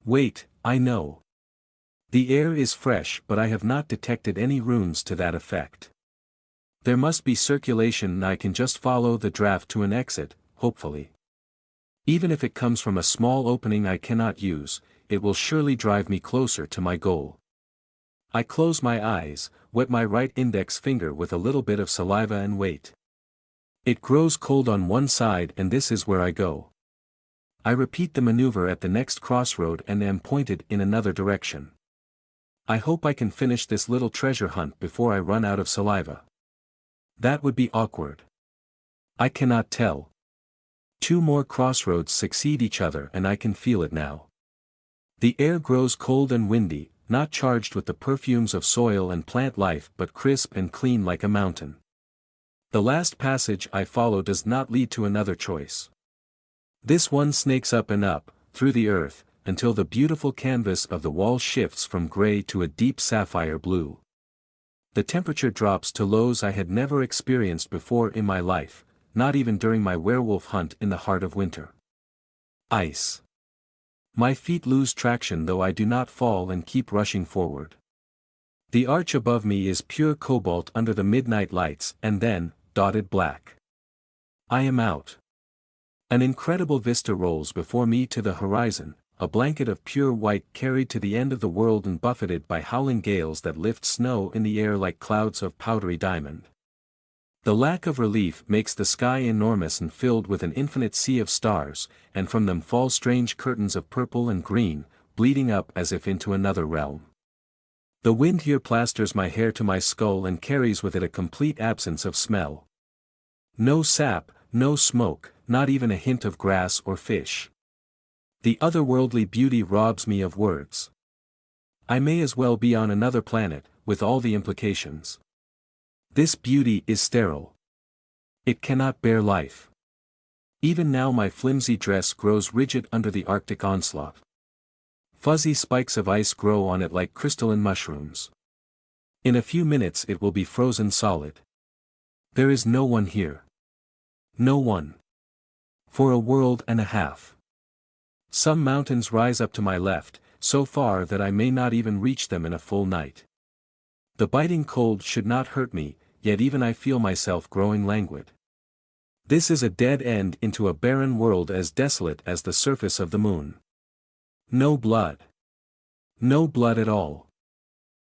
Wait, I know. The air is fresh but I have not detected any runes to that effect. There must be circulation and I can just follow the draft to an exit, hopefully. Even if it comes from a small opening I cannot use, it will surely drive me closer to my goal. I close my eyes, wet my right index finger with a little bit of saliva and wait. It grows cold on one side and this is where I go. I repeat the maneuver at the next crossroad and am pointed in another direction. I hope I can finish this little treasure hunt before I run out of saliva. That would be awkward. I cannot tell. 2 more crossroads succeed each other and I can feel it now. The air grows cold and windy, not charged with the perfumes of soil and plant life but crisp and clean like a mountain. The last passage I follow does not lead to another choice. This one snakes up and up, through the earth, until the beautiful canvas of the wall shifts from gray to a deep sapphire blue. The temperature drops to lows I had never experienced before in my life, not even during my werewolf hunt in the heart of winter. Ice. My feet lose traction though I do not fall and keep rushing forward. The arch above me is pure cobalt under the midnight lights and then, dotted black. I am out. An incredible vista rolls before me to the horizon, a blanket of pure white carried to the end of the world and buffeted by howling gales that lift snow in the air like clouds of powdery diamond. The lack of relief makes the sky enormous and filled with an infinite sea of stars, and from them fall strange curtains of purple and green, bleeding up as if into another realm. The wind here plasters my hair to my skull and carries with it a complete absence of smell. No sap, no smoke, not even a hint of grass or fish. The otherworldly beauty robs me of words. I may as well be on another planet, with all the implications. This beauty is sterile. It cannot bear life. Even now my flimsy dress grows rigid under the Arctic onslaught. Fuzzy spikes of ice grow on it like crystalline mushrooms. In a few minutes it will be frozen solid. There is no one here. No one. For a world and a half. Some mountains rise up to my left, so far that I may not even reach them in a full night. The biting cold should not hurt me, yet even I feel myself growing languid. This is a dead end into a barren world as desolate as the surface of the moon. No blood. No blood at all.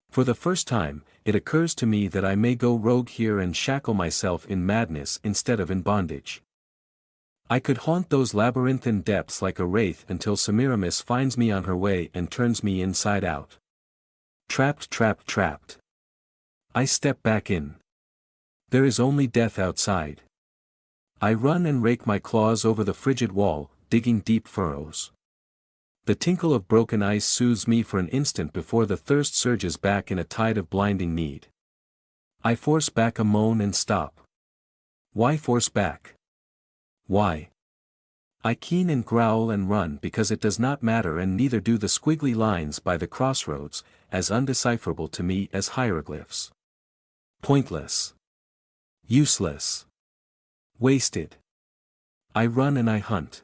For the first time, it occurs to me that I may go rogue here and shackle myself in madness instead of in bondage. I could haunt those labyrinthine depths like a wraith until Semiramis finds me on her way and turns me inside out. Trapped, trapped, trapped. I step back in. There is only death outside. I run and rake my claws over the frigid wall, digging deep furrows. The tinkle of broken ice soothes me for an instant before the thirst surges back in a tide of blinding need. I force back a moan and stop. Why force back? Why? I keen and growl and run because it does not matter, and neither do the squiggly lines by the crossroads, as undecipherable to me as hieroglyphs. Pointless. Useless. Wasted. I run and I hunt.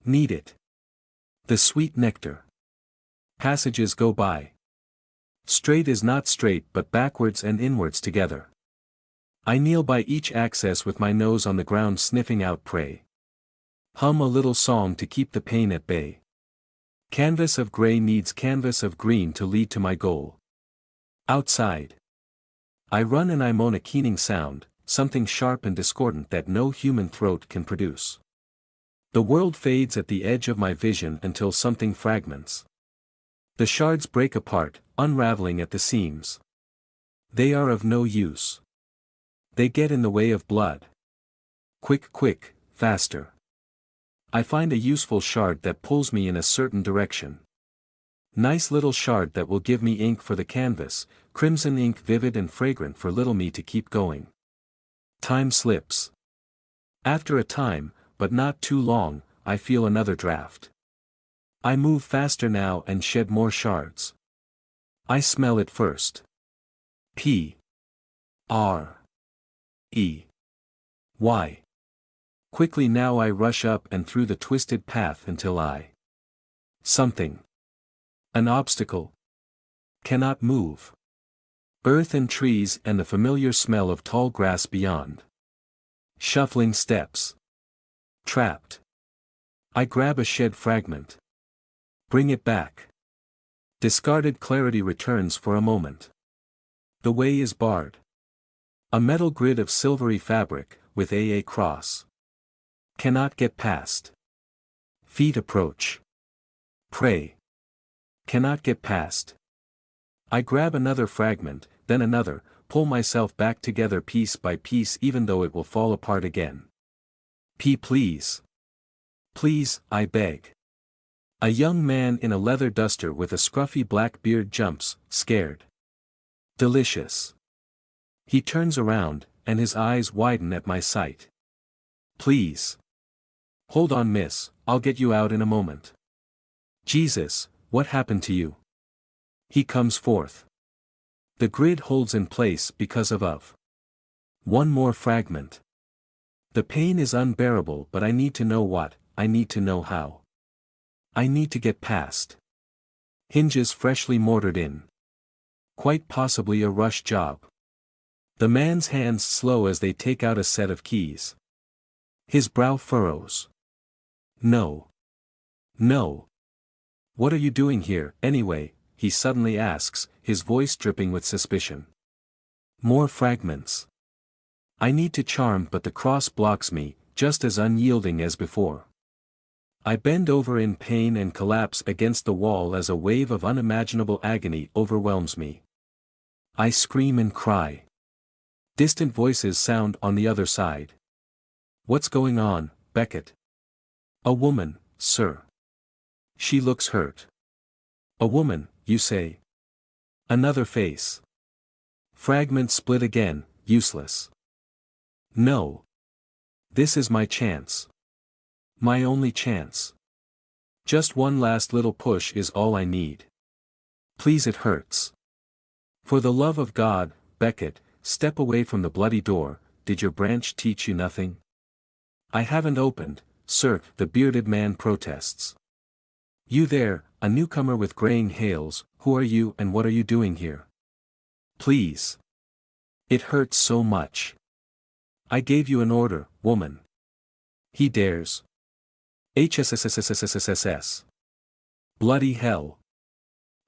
Need it. The sweet nectar. Passages go by. Straight is not straight but backwards and inwards together. I kneel by each access with my nose on the ground sniffing out prey. Hum a little song to keep the pain at bay. Canvas of gray needs canvas of green to lead to my goal. Outside. I run and I moan a keening sound, something sharp and discordant that no human throat can produce. The world fades at the edge of my vision until something fragments. The shards break apart, unraveling at the seams. They are of no use. They get in the way of blood. Quick, quick, faster. I find a useful shard that pulls me in a certain direction. Nice little shard that will give me ink for the canvas, crimson ink vivid and fragrant for little me to keep going. Time slips. After a time, but not too long, I feel another draft. I move faster now and shed more shards. I smell it first. P. R. E. Y. Quickly now I rush up and through the twisted path until I. Something. An obstacle. Cannot move. Earth and trees and the familiar smell of tall grass beyond. Shuffling steps. Trapped. I grab a shed fragment. Bring it back. Discarded clarity returns for a moment. The way is barred. A metal grid of silvery fabric, with a cross. Cannot get past. Feet approach. Pray. Cannot get past. I grab another fragment, then another, pull myself back together piece by piece even though it will fall apart again. Please. Please, I beg. A young man in a leather duster with a scruffy black beard jumps, scared. Delicious. He turns around, and his eyes widen at my sight. Please. Hold on, miss, I'll get you out in a moment. Jesus, what happened to you? He comes forth. The grid holds in place because of. One more fragment. The pain is unbearable, but I need to know what, I need to know how. I need to get past. Hinges freshly mortared in. Quite possibly a rush job. The man's hands slow as they take out a set of keys. His brow furrows. No. No. What are you doing here, anyway? He suddenly asks, his voice dripping with suspicion. More fragments. I need to charm, but the cross blocks me, just as unyielding as before. I bend over in pain and collapse against the wall as a wave of unimaginable agony overwhelms me. I scream and cry. Distant voices sound on the other side. What's going on, Beckett? A woman, sir. She looks hurt. A woman, you say? Another face. Fragment split again, useless. No. This is my chance. My only chance. Just one last little push is all I need. Please, it hurts. For the love of God, Beckett, step away from the bloody door. Did your branch teach you nothing? I haven't opened, sir, the bearded man protests. You there, a newcomer with graying hails, who are you and what are you doing here? Please. It hurts so much. I gave you an order, woman. He dares. HSSSSSSSS. Bloody hell.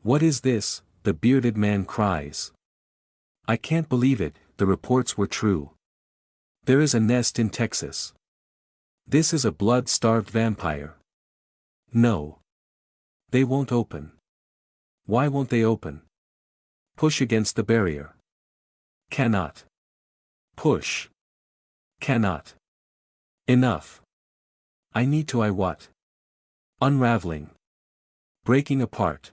What is this? The bearded man cries. I can't believe it, the reports were true. There is a nest in Texas. This is a blood-starved vampire. No. They won't open. Why won't they open? Push against the barrier. Cannot. Push. Cannot. Enough. I need to. What? Unraveling. Breaking apart.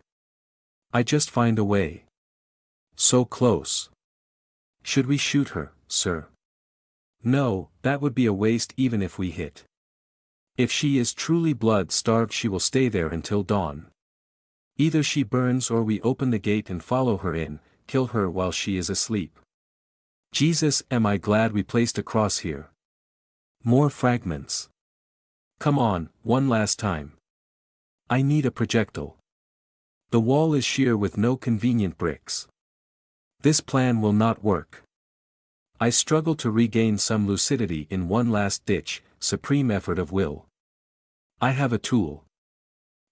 I just find a way. So close. Should we shoot her, sir? No, that would be a waste even if we hit. If she is truly blood-starved, she will stay there until dawn. Either she burns or we open the gate and follow her in, kill her while she is asleep. Jesus, am I glad we placed a cross here. More fragments. Come on, one last time. I need a projectile. The wall is sheer with no convenient bricks. This plan will not work. I struggle to regain some lucidity in one last-ditch, supreme effort of will. I have a tool.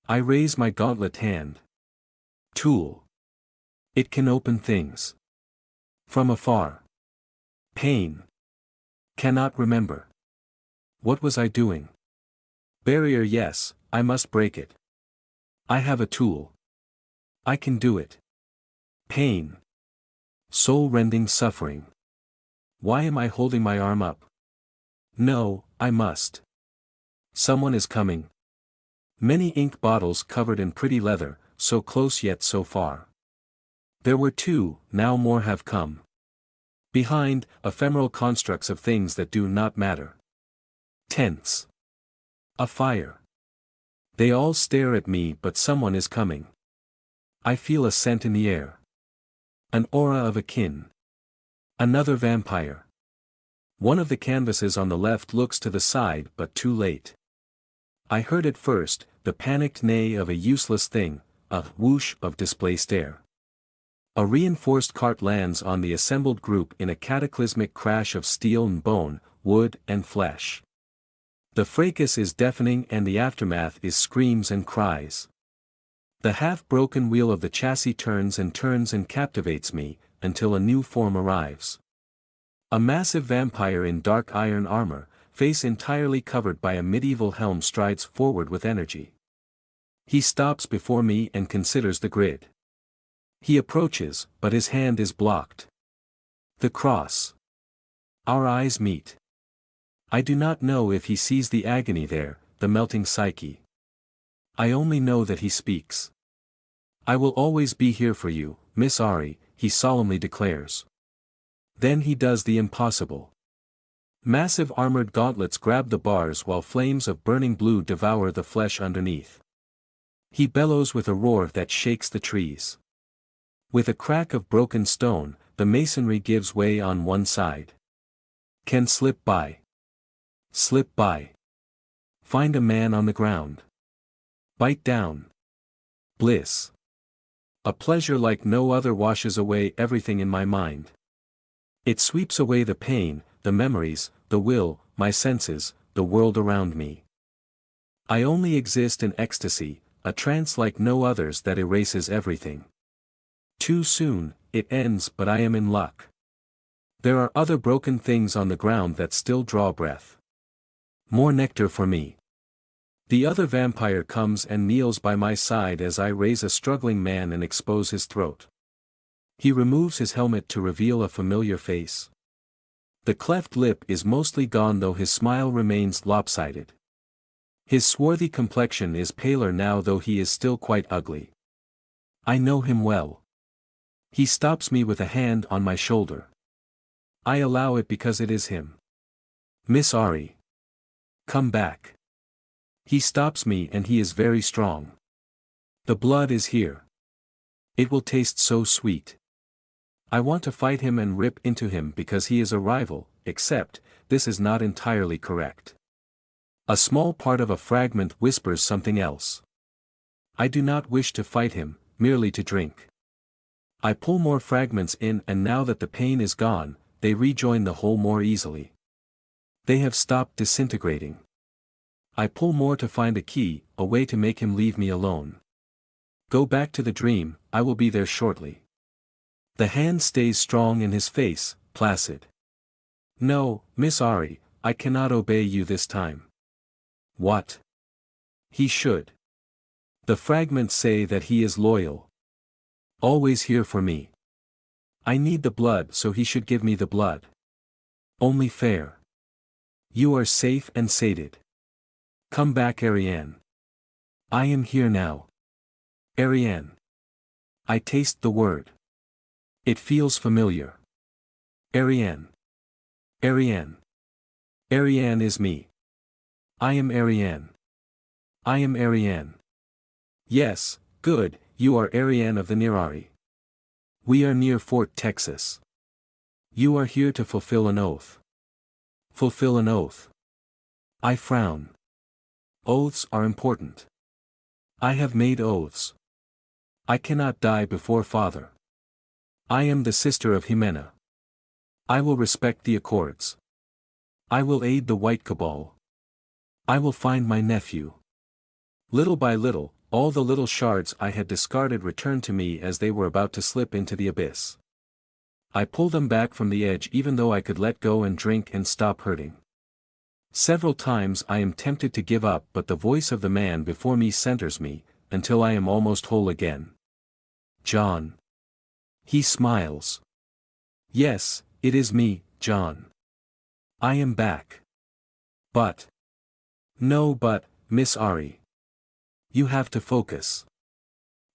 I raise my gauntlet hand. Tool. It can open things. From afar. Pain. Cannot remember. What was I doing? Barrier, yes, I must break it. I have a tool. I can do it. Pain. Soul-rending suffering. Why am I holding my arm up? No, I must. Someone is coming. Many ink bottles covered in pretty leather, so close yet so far. There were two, now more have come. Behind, ephemeral constructs of things that do not matter. Tents. A fire. They all stare at me, but someone is coming. I feel a scent in the air. An aura of a kin. Another vampire. One of the canvases on the left looks to the side, but too late. I heard it first, the panicked neigh of a useless thing, a whoosh of displaced air. A reinforced cart lands on the assembled group in a cataclysmic crash of steel and bone, wood and flesh. The fracas is deafening and the aftermath is screams and cries. The half-broken wheel of the chassis turns and captivates me, until a new form arrives. A massive vampire in dark iron armor, face entirely covered by a medieval helm strides forward with energy. He stops before me and considers the grid. He approaches, but his hand is blocked. The cross. Our eyes meet. I do not know if he sees the agony there, the melting psyche. I only know that he speaks. I will always be here for you, Miss Ari, he solemnly declares. Then he does the impossible. Massive armored gauntlets grab the bars while flames of burning blue devour the flesh underneath. He bellows with a roar that shakes the trees. With a crack of broken stone, the masonry gives way on one side. Can slip by. Slip by. Find a man on the ground. Bite down. Bliss. A pleasure like no other washes away everything in my mind. It sweeps away the pain, the memories, the will, my senses, the world around me. I only exist in ecstasy, a trance like no others that erases everything. Too soon, it ends, but I am in luck. There are other broken things on the ground that still draw breath. More nectar for me. The other vampire comes and kneels by my side as I raise a struggling man and expose his throat. He removes his helmet to reveal a familiar face. The cleft lip is mostly gone though his smile remains lopsided. His swarthy complexion is paler now though he is still quite ugly. I know him well. He stops me with a hand on my shoulder. I allow it because it is him. Miss Ari. Come back. He stops me and he is very strong. The blood is here. It will taste so sweet. I want to fight him and rip into him because he is a rival, except, this is not entirely correct. A small part of a fragment whispers something else. I do not wish to fight him, merely to drink. I pull more fragments in and now that the pain is gone, they rejoin the whole more easily. They have stopped disintegrating. I pull more to find a key, a way to make him leave me alone. Go back to the dream, I will be there shortly. The hand stays strong in his face, placid. No, Miss Ari, I cannot obey you this time. What? He should. The fragments say that he is loyal. Always here for me. I need the blood so he should give me the blood. Only fair. You are safe and sated. Come back Ariane. I am here now. Ariane. I taste the word. It feels familiar. Ariane. Ariane. Ariane is me. I am Ariane. I am Ariane. Yes, good, you are Ariane of the Nerari. We are near Fort Texas. You are here to fulfill an oath. Fulfill an oath. I frown. Oaths are important. I have made oaths. I cannot die before father. I am the sister of Jimena. I will respect the accords. I will aid the white cabal. I will find my nephew. Little by little, all the little shards I had discarded returned to me as they were about to slip into the abyss. I pull them back from the edge even though I could let go and drink and stop hurting. Several times I am tempted to give up but the voice of the man before me centers me, until I am almost whole again. John. He smiles. Yes, it is me, John. I am back. But. No but, Miss Ari. You have to focus.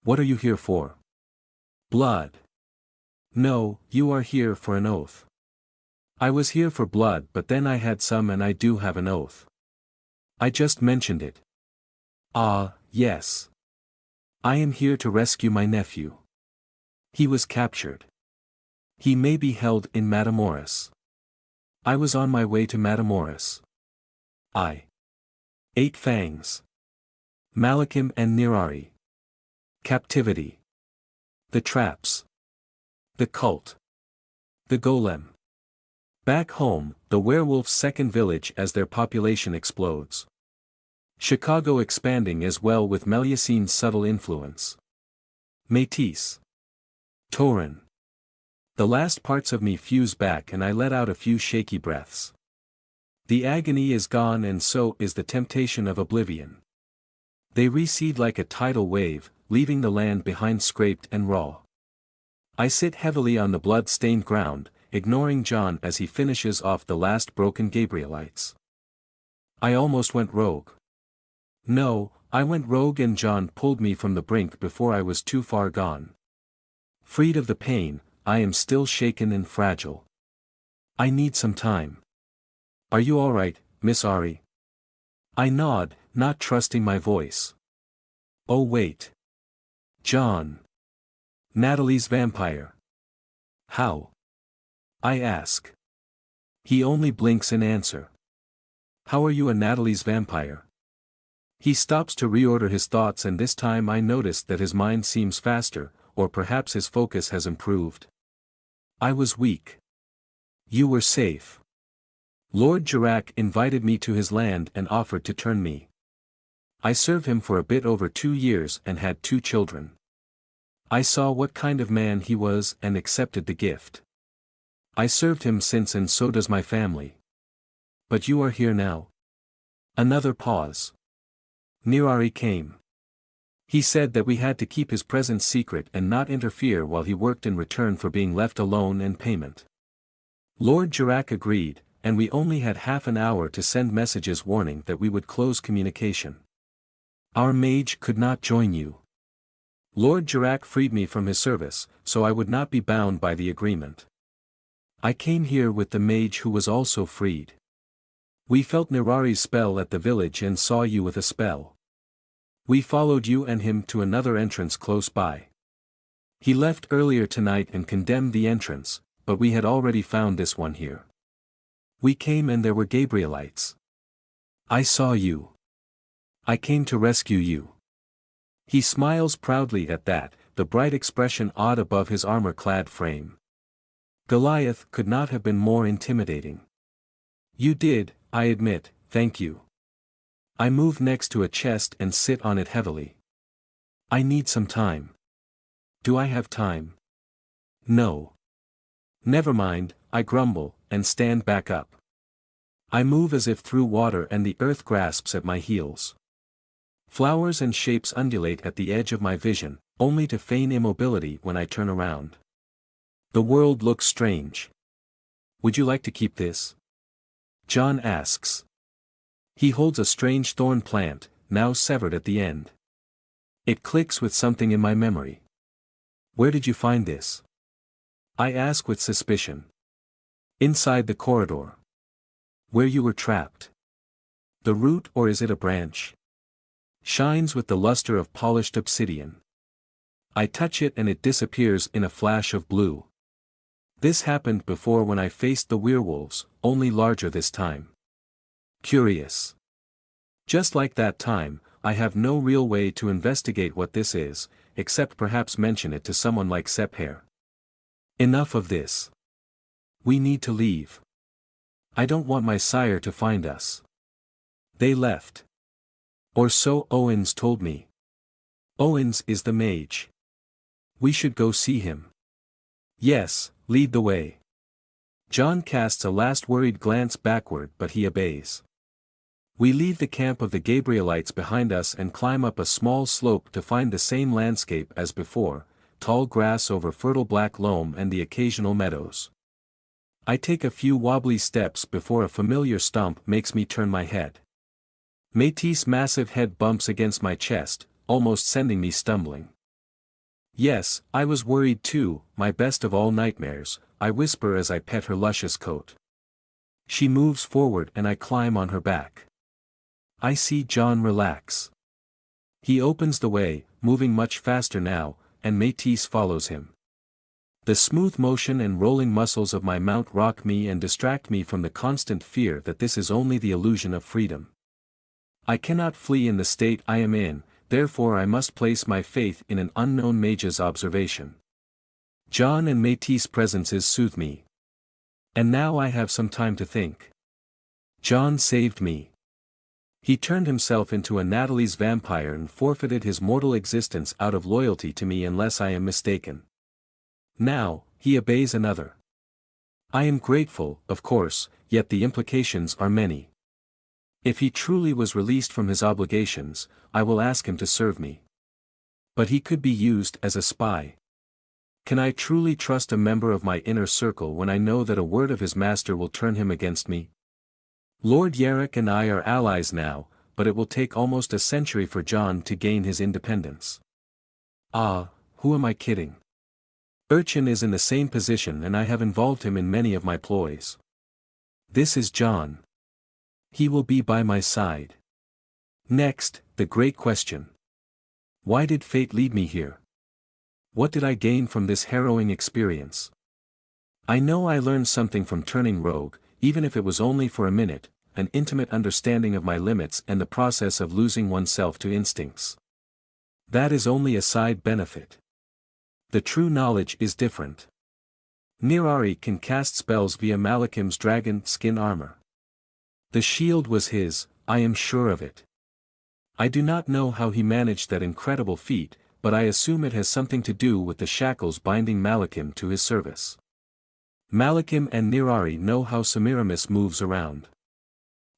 What are you here for? Blood. No, you are here for an oath. I was here for blood but then I had some and I do have an oath. I just mentioned it. Ah, yes. I am here to rescue my nephew. He was captured. He may be held in Matamoros. I was on my way to Matamoros. I. 8 Fangs. Malachim and Nerari. Captivity. The traps. The cult. The golem. Back home, the werewolves' second village as their population explodes. Chicago expanding as well with Melusine's subtle influence. Métis. Tauren. The last parts of me fuse back and I let out a few shaky breaths. The agony is gone and so is the temptation of oblivion. They recede like a tidal wave, leaving the land behind scraped and raw. I sit heavily on the blood-stained ground, ignoring John as he finishes off the last broken Gabrielites. I almost went rogue. No, I went rogue and John pulled me from the brink before I was too far gone. Freed of the pain, I am still shaken and fragile. I need some time. Are you all right, Miss Ari? I nod, not trusting my voice. Oh wait. John. Natalie's vampire. How? I ask. He only blinks in answer. How are you a Natalie's vampire? He stops to reorder his thoughts and this time I notice that his mind seems faster, or perhaps his focus has improved. I was weak. You were safe. Lord Jirac invited me to his land and offered to turn me. I served him for a bit over 2 years and had 2 children. I saw what kind of man he was and accepted the gift. I served him since and so does my family. But you are here now. Another pause. Nirari came. He said that we had to keep his presence secret and not interfere while he worked in return for being left alone and payment. Lord Jirac agreed, and we only had half an hour to send messages warning that we would close communication. Our mage could not join you. Lord Jirac freed me from his service, so I would not be bound by the agreement. I came here with the mage who was also freed. We felt Nirari's spell at the village and saw you with a spell. We followed you and him to another entrance close by. He left earlier tonight and condemned the entrance, but we had already found this one here. We came and there were Gabrielites. I saw you. I came to rescue you. He smiles proudly at that, the bright expression odd above his armor-clad frame. Goliath could not have been more intimidating. You did, I admit, thank you. I move next to a chest and sit on it heavily. I need some time. Do I have time? No. Never mind, I grumble, and stand back up. I move as if through water and the earth grasps at my heels. Flowers and shapes undulate at the edge of my vision, only to feign immobility when I turn around. The world looks strange. Would you like to keep this? John asks. He holds a strange thorn plant, now severed at the end. It clicks with something in my memory. Where did you find this? I ask with suspicion. Inside the corridor. Where you were trapped. The root, or is it a branch? Shines with the luster of polished obsidian. I touch it and it disappears in a flash of blue. This happened before when I faced the werewolves, only larger this time. Curious. Just like that time, I have no real way to investigate what this is, except perhaps mention it to someone like Sephair. Enough of this. We need to leave. I don't want my sire to find us. They left. Or so Owens told me. Owens is the mage. We should go see him. Yes, lead the way. John casts a last worried glance backward but he obeys. We leave the camp of the Gabrielites behind us and climb up a small slope to find the same landscape as before, tall grass over fertile black loam and the occasional meadows. I take a few wobbly steps before a familiar stomp makes me turn my head. Métis' massive head bumps against my chest, almost sending me stumbling. Yes, I was worried too, my best of all nightmares, I whisper as I pet her luscious coat. She moves forward and I climb on her back. I see John relax. He opens the way, moving much faster now, and Métis follows him. The smooth motion and rolling muscles of my mount rock me and distract me from the constant fear that this is only the illusion of freedom. I cannot flee in the state I am in, therefore I must place my faith in an unknown mage's observation. John and Métis' presences soothe me. And now I have some time to think. John saved me. He turned himself into a Natalie's vampire and forfeited his mortal existence out of loyalty to me unless I am mistaken. Now, he obeys another. I am grateful, of course, yet the implications are many. If he truly was released from his obligations, I will ask him to serve me. But he could be used as a spy. Can I truly trust a member of my inner circle when I know that a word of his master will turn him against me? Lord Yarrick and I are allies now, but it will take almost a century for John to gain his independence. Ah, who am I kidding? Urchin is in the same position and I have involved him in many of my ploys. This is John. He will be by my side. Next, the great question. Why did fate lead me here? What did I gain from this harrowing experience? I know I learned something from turning rogue, even if it was only for a minute, an intimate understanding of my limits and the process of losing oneself to instincts. That is only a side benefit. The true knowledge is different. Eerie can cast spells via Malakim's dragon skin armor. The shield was his, I am sure of it. I do not know how he managed that incredible feat, but I assume it has something to do with the shackles binding Malakim to his service. Malakim and Eerie know how Semiramis moves around.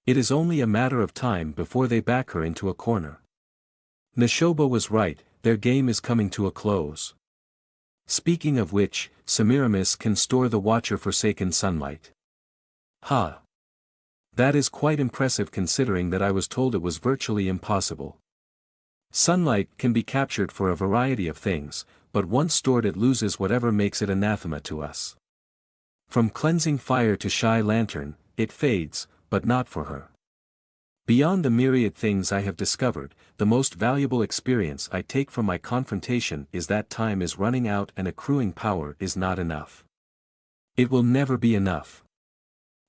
It is only a matter of time before they back her into a corner. Neshoba was right, their game is coming to a close. Speaking of which, Semiramis can store the Watcher-forsaken sunlight. Ha! That is quite impressive considering that I was told it was virtually impossible. Sunlight can be captured for a variety of things, but once stored it loses whatever makes it anathema to us. From cleansing fire to shy lantern, it fades, but not for her. Beyond the myriad things I have discovered, the most valuable experience I take from my confrontation is that time is running out and accruing power is not enough. It will never be enough.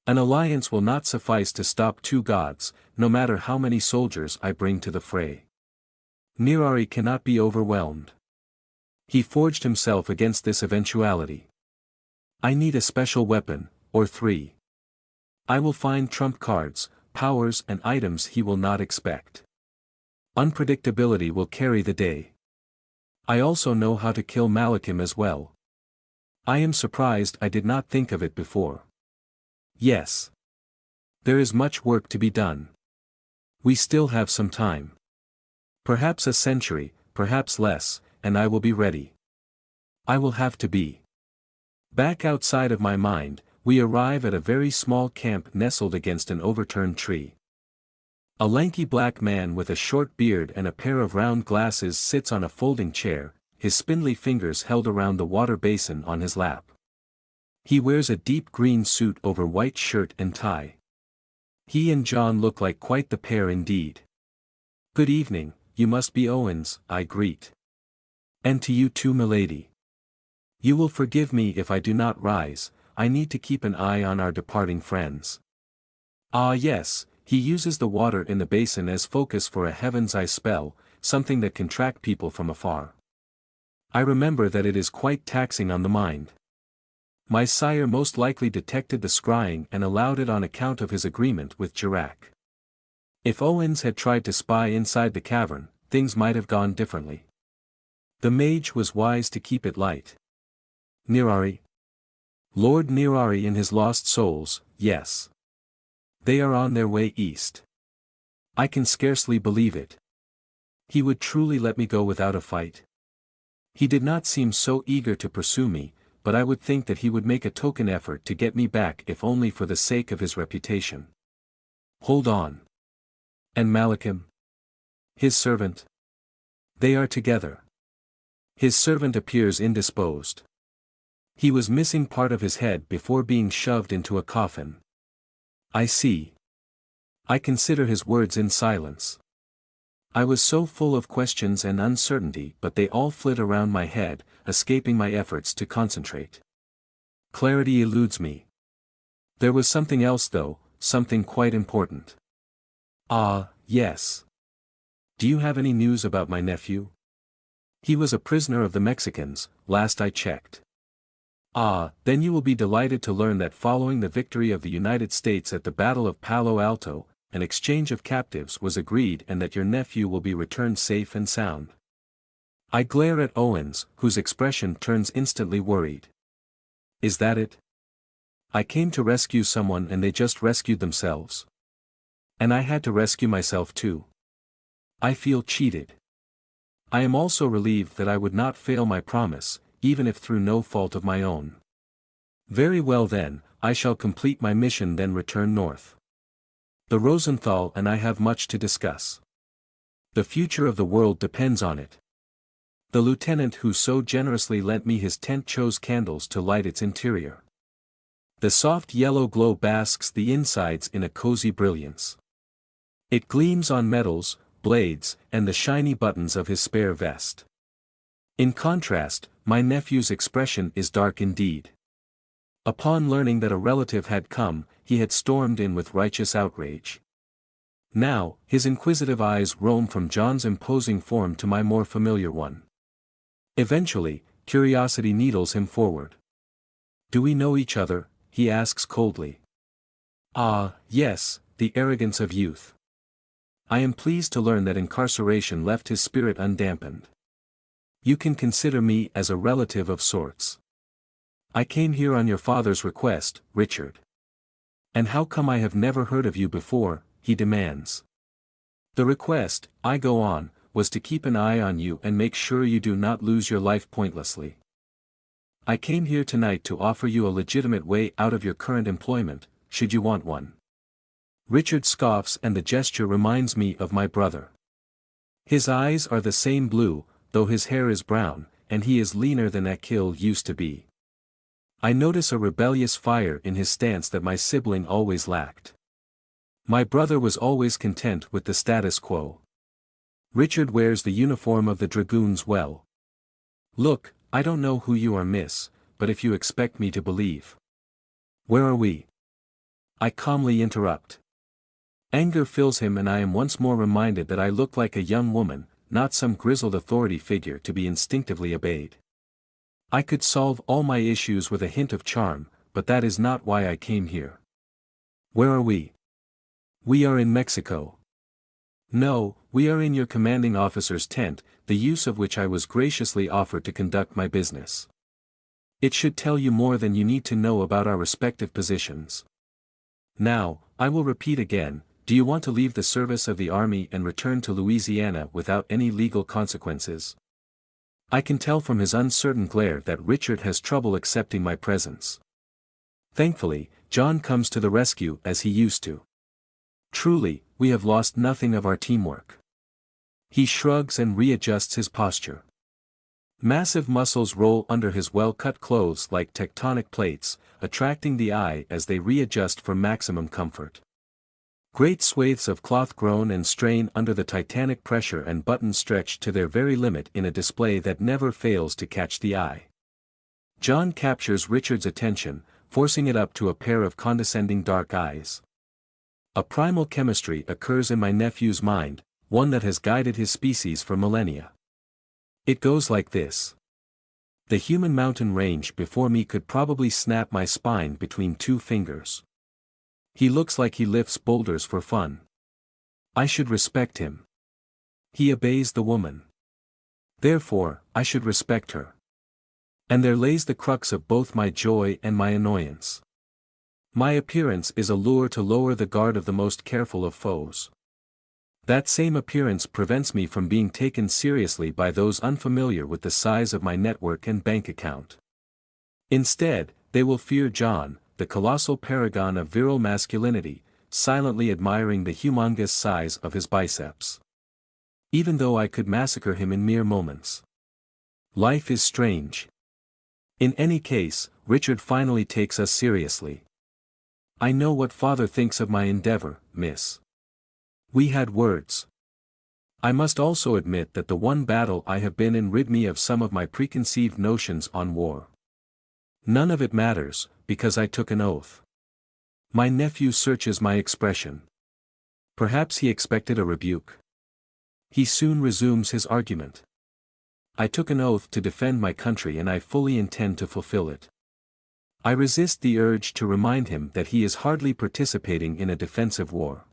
An alliance will not suffice to stop two gods, no matter how many soldiers I bring to the fray. Eerie cannot be overwhelmed. He forged himself against this eventuality. I need a special weapon, or three. I will find trump cards, powers and items he will not expect. Unpredictability will carry the day. I also know how to kill Malakim as well. I am surprised I did not think of it before. Yes. There is much work to be done. We still have some time. Perhaps a century, perhaps less, and I will be ready. I will have to be. Back outside of my mind, we arrive at a very small camp nestled against an overturned tree. A lanky black man with a short beard and a pair of round glasses sits on a folding chair, his spindly fingers held around the water basin on his lap. He wears a deep green suit over white shirt and tie. He and John look like quite the pair indeed. Good evening, you must be Owens, I greet. And to you too, milady. You will forgive me if I do not rise, I need to keep an eye on our departing friends. Ah yes, he uses the water in the basin as focus for a heaven's eye spell, something that can track people from afar. I remember that it is quite taxing on the mind. My sire most likely detected the scrying and allowed it on account of his agreement with Jirak. If Owens had tried to spy inside the cavern, things might have gone differently. The mage was wise to keep it light. Eerie. Lord Eerie and his lost souls, yes. They are on their way east. I can scarcely believe it. He would truly let me go without a fight. He did not seem so eager to pursue me, but I would think that he would make a token effort to get me back if only for the sake of his reputation. Hold on. And Malakim? His servant? They are together. His servant appears indisposed. He was missing part of his head before being shoved into a coffin. I see. I consider his words in silence. I was so full of questions and uncertainty, but they all flit around my head, escaping my efforts to concentrate. Clarity eludes me. There was something else though, something quite important. Ah, yes. Do you have any news about my nephew? He was a prisoner of the Mexicans, last I checked. Ah, then you will be delighted to learn that following the victory of the United States at the Battle of Palo Alto, an exchange of captives was agreed and that your nephew will be returned safe and sound. I glare at Owens, whose expression turns instantly worried. Is that it? I came to rescue someone and they just rescued themselves. And I had to rescue myself too. I feel cheated. I am also relieved that I would not fail my promise, even if through no fault of my own. Very well then, I shall complete my mission then return north. The Rosenthal and I have much to discuss. The future of the world depends on it. The lieutenant who so generously lent me his tent chose candles to light its interior. The soft yellow glow basks the insides in a cozy brilliance. It gleams on metals, blades, and the shiny buttons of his spare vest. In contrast, my nephew's expression is dark indeed. Upon learning that a relative had come, he had stormed in with righteous outrage. Now, his inquisitive eyes roam from John's imposing form to my more familiar one. Eventually, curiosity needles him forward. Do we know each other? He asks coldly. Ah, yes, the arrogance of youth. I am pleased to learn that incarceration left his spirit undampened. You can consider me as a relative of sorts. I came here on your father's request, Richard. And how come I have never heard of you before, he demands. The request, I go on, was to keep an eye on you and make sure you do not lose your life pointlessly. I came here tonight to offer you a legitimate way out of your current employment, should you want one. Richard scoffs and the gesture reminds me of my brother. His eyes are the same blue, though his hair is brown, and he is leaner than Akil used to be. I notice a rebellious fire in his stance that my sibling always lacked. My brother was always content with the status quo. Richard wears the uniform of the dragoons well. Look, I don't know who you are, miss, but if you expect me to believe. Where are we? I calmly interrupt. Anger fills him and I am once more reminded that I look like a young woman, not some grizzled authority figure to be instinctively obeyed. I could solve all my issues with a hint of charm, but that is not why I came here. Where are we? We are in Mexico. No, we are in your commanding officer's tent, the use of which I was graciously offered to conduct my business. It should tell you more than you need to know about our respective positions. Now, I will repeat again, do you want to leave the service of the army and return to Louisiana without any legal consequences? I can tell from his uncertain glare that Richard has trouble accepting my presence. Thankfully, John comes to the rescue as he used to. Truly, we have lost nothing of our teamwork. He shrugs and readjusts his posture. Massive muscles roll under his well-cut clothes like tectonic plates, attracting the eye as they readjust for maximum comfort. Great swathes of cloth groan and strain under the titanic pressure and buttons stretched to their very limit in a display that never fails to catch the eye. John captures Richard's attention, forcing it up to a pair of condescending dark eyes. A primal chemistry occurs in my nephew's mind, one that has guided his species for millennia. It goes like this. The human mountain range before me could probably snap my spine between two fingers. He looks like he lifts boulders for fun. I should respect him. He obeys the woman. Therefore, I should respect her. And there lays the crux of both my joy and my annoyance. My appearance is a lure to lower the guard of the most careful of foes. That same appearance prevents me from being taken seriously by those unfamiliar with the size of my network and bank account. Instead, they will fear John, the colossal paragon of virile masculinity, silently admiring the humongous size of his biceps. Even though I could massacre him in mere moments. Life is strange. In any case, Richard finally takes us seriously. I know what father thinks of my endeavor, miss. We had words. I must also admit that the one battle I have been in rid me of some of my preconceived notions on war. None of it matters, because I took an oath. My nephew searches my expression. Perhaps he expected a rebuke. He soon resumes his argument. I took an oath to defend my country and I fully intend to fulfill it. I resist the urge to remind him that he is hardly participating in a defensive war.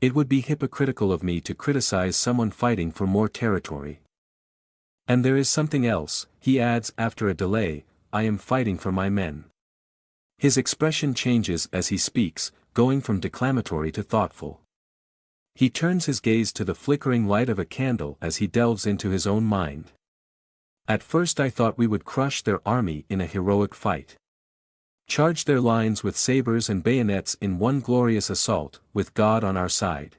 It would be hypocritical of me to criticize someone fighting for more territory. And there is something else, he adds after a delay, I am fighting for my men. His expression changes as he speaks, going from declamatory to thoughtful. He turns his gaze to the flickering light of a candle as he delves into his own mind. At first I thought we would crush their army in a heroic fight. Charge their lines with sabers and bayonets in one glorious assault, with God on our side.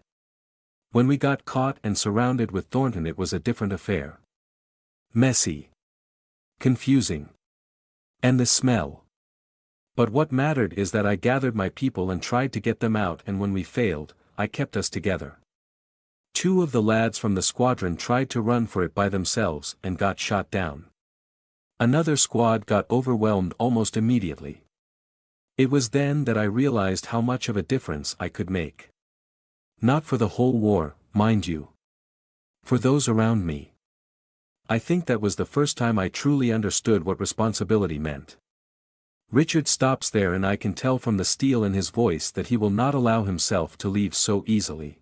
When we got caught and surrounded with Thornton, it was a different affair. Messy. Confusing. And the smell. But what mattered is that I gathered my people and tried to get them out, and when we failed, I kept us together. 2 of the lads from the squadron tried to run for it by themselves and got shot down. Another squad got overwhelmed almost immediately. It was then that I realized how much of a difference I could make. Not for the whole war, mind you. For those around me. I think that was the first time I truly understood what responsibility meant. Richard stops there, and I can tell from the steel in his voice that he will not allow himself to leave so easily.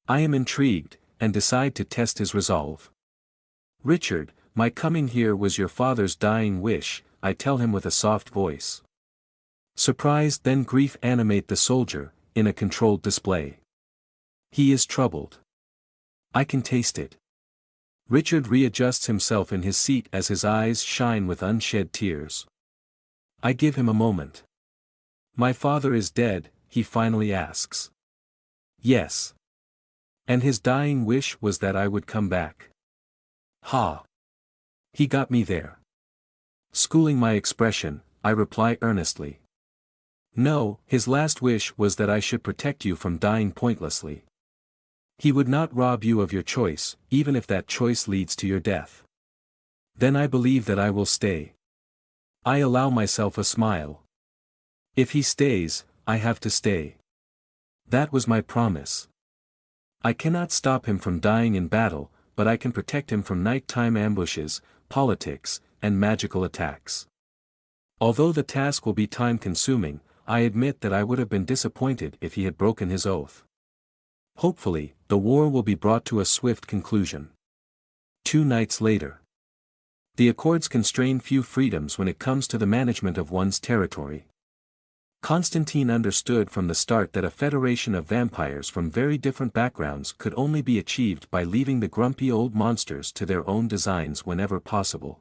I am intrigued, and decide to test his resolve. Richard, my coming here was your father's dying wish, I tell him with a soft voice. Surprise then grief animate the soldier, in a controlled display. He is troubled. I can taste it. Richard readjusts himself in his seat as his eyes shine with unshed tears. I give him a moment. My father is dead, he finally asks. Yes. And his dying wish was that I would come back. Ha! He got me there. Schooling my expression, I reply earnestly. No, his last wish was that I should protect you from dying pointlessly. He would not rob you of your choice, even if that choice leads to your death. Then I believe that I will stay. I allow myself a smile. If he stays, I have to stay. That was my promise. I cannot stop him from dying in battle, but I can protect him from nighttime ambushes, politics, and magical attacks. Although the task will be time-consuming, I admit that I would have been disappointed if he had broken his oath. Hopefully, the war will be brought to a swift conclusion. 2 nights later. The Accords constrain few freedoms when it comes to the management of one's territory. Constantine understood from the start that a federation of vampires from very different backgrounds could only be achieved by leaving the grumpy old monsters to their own designs whenever possible.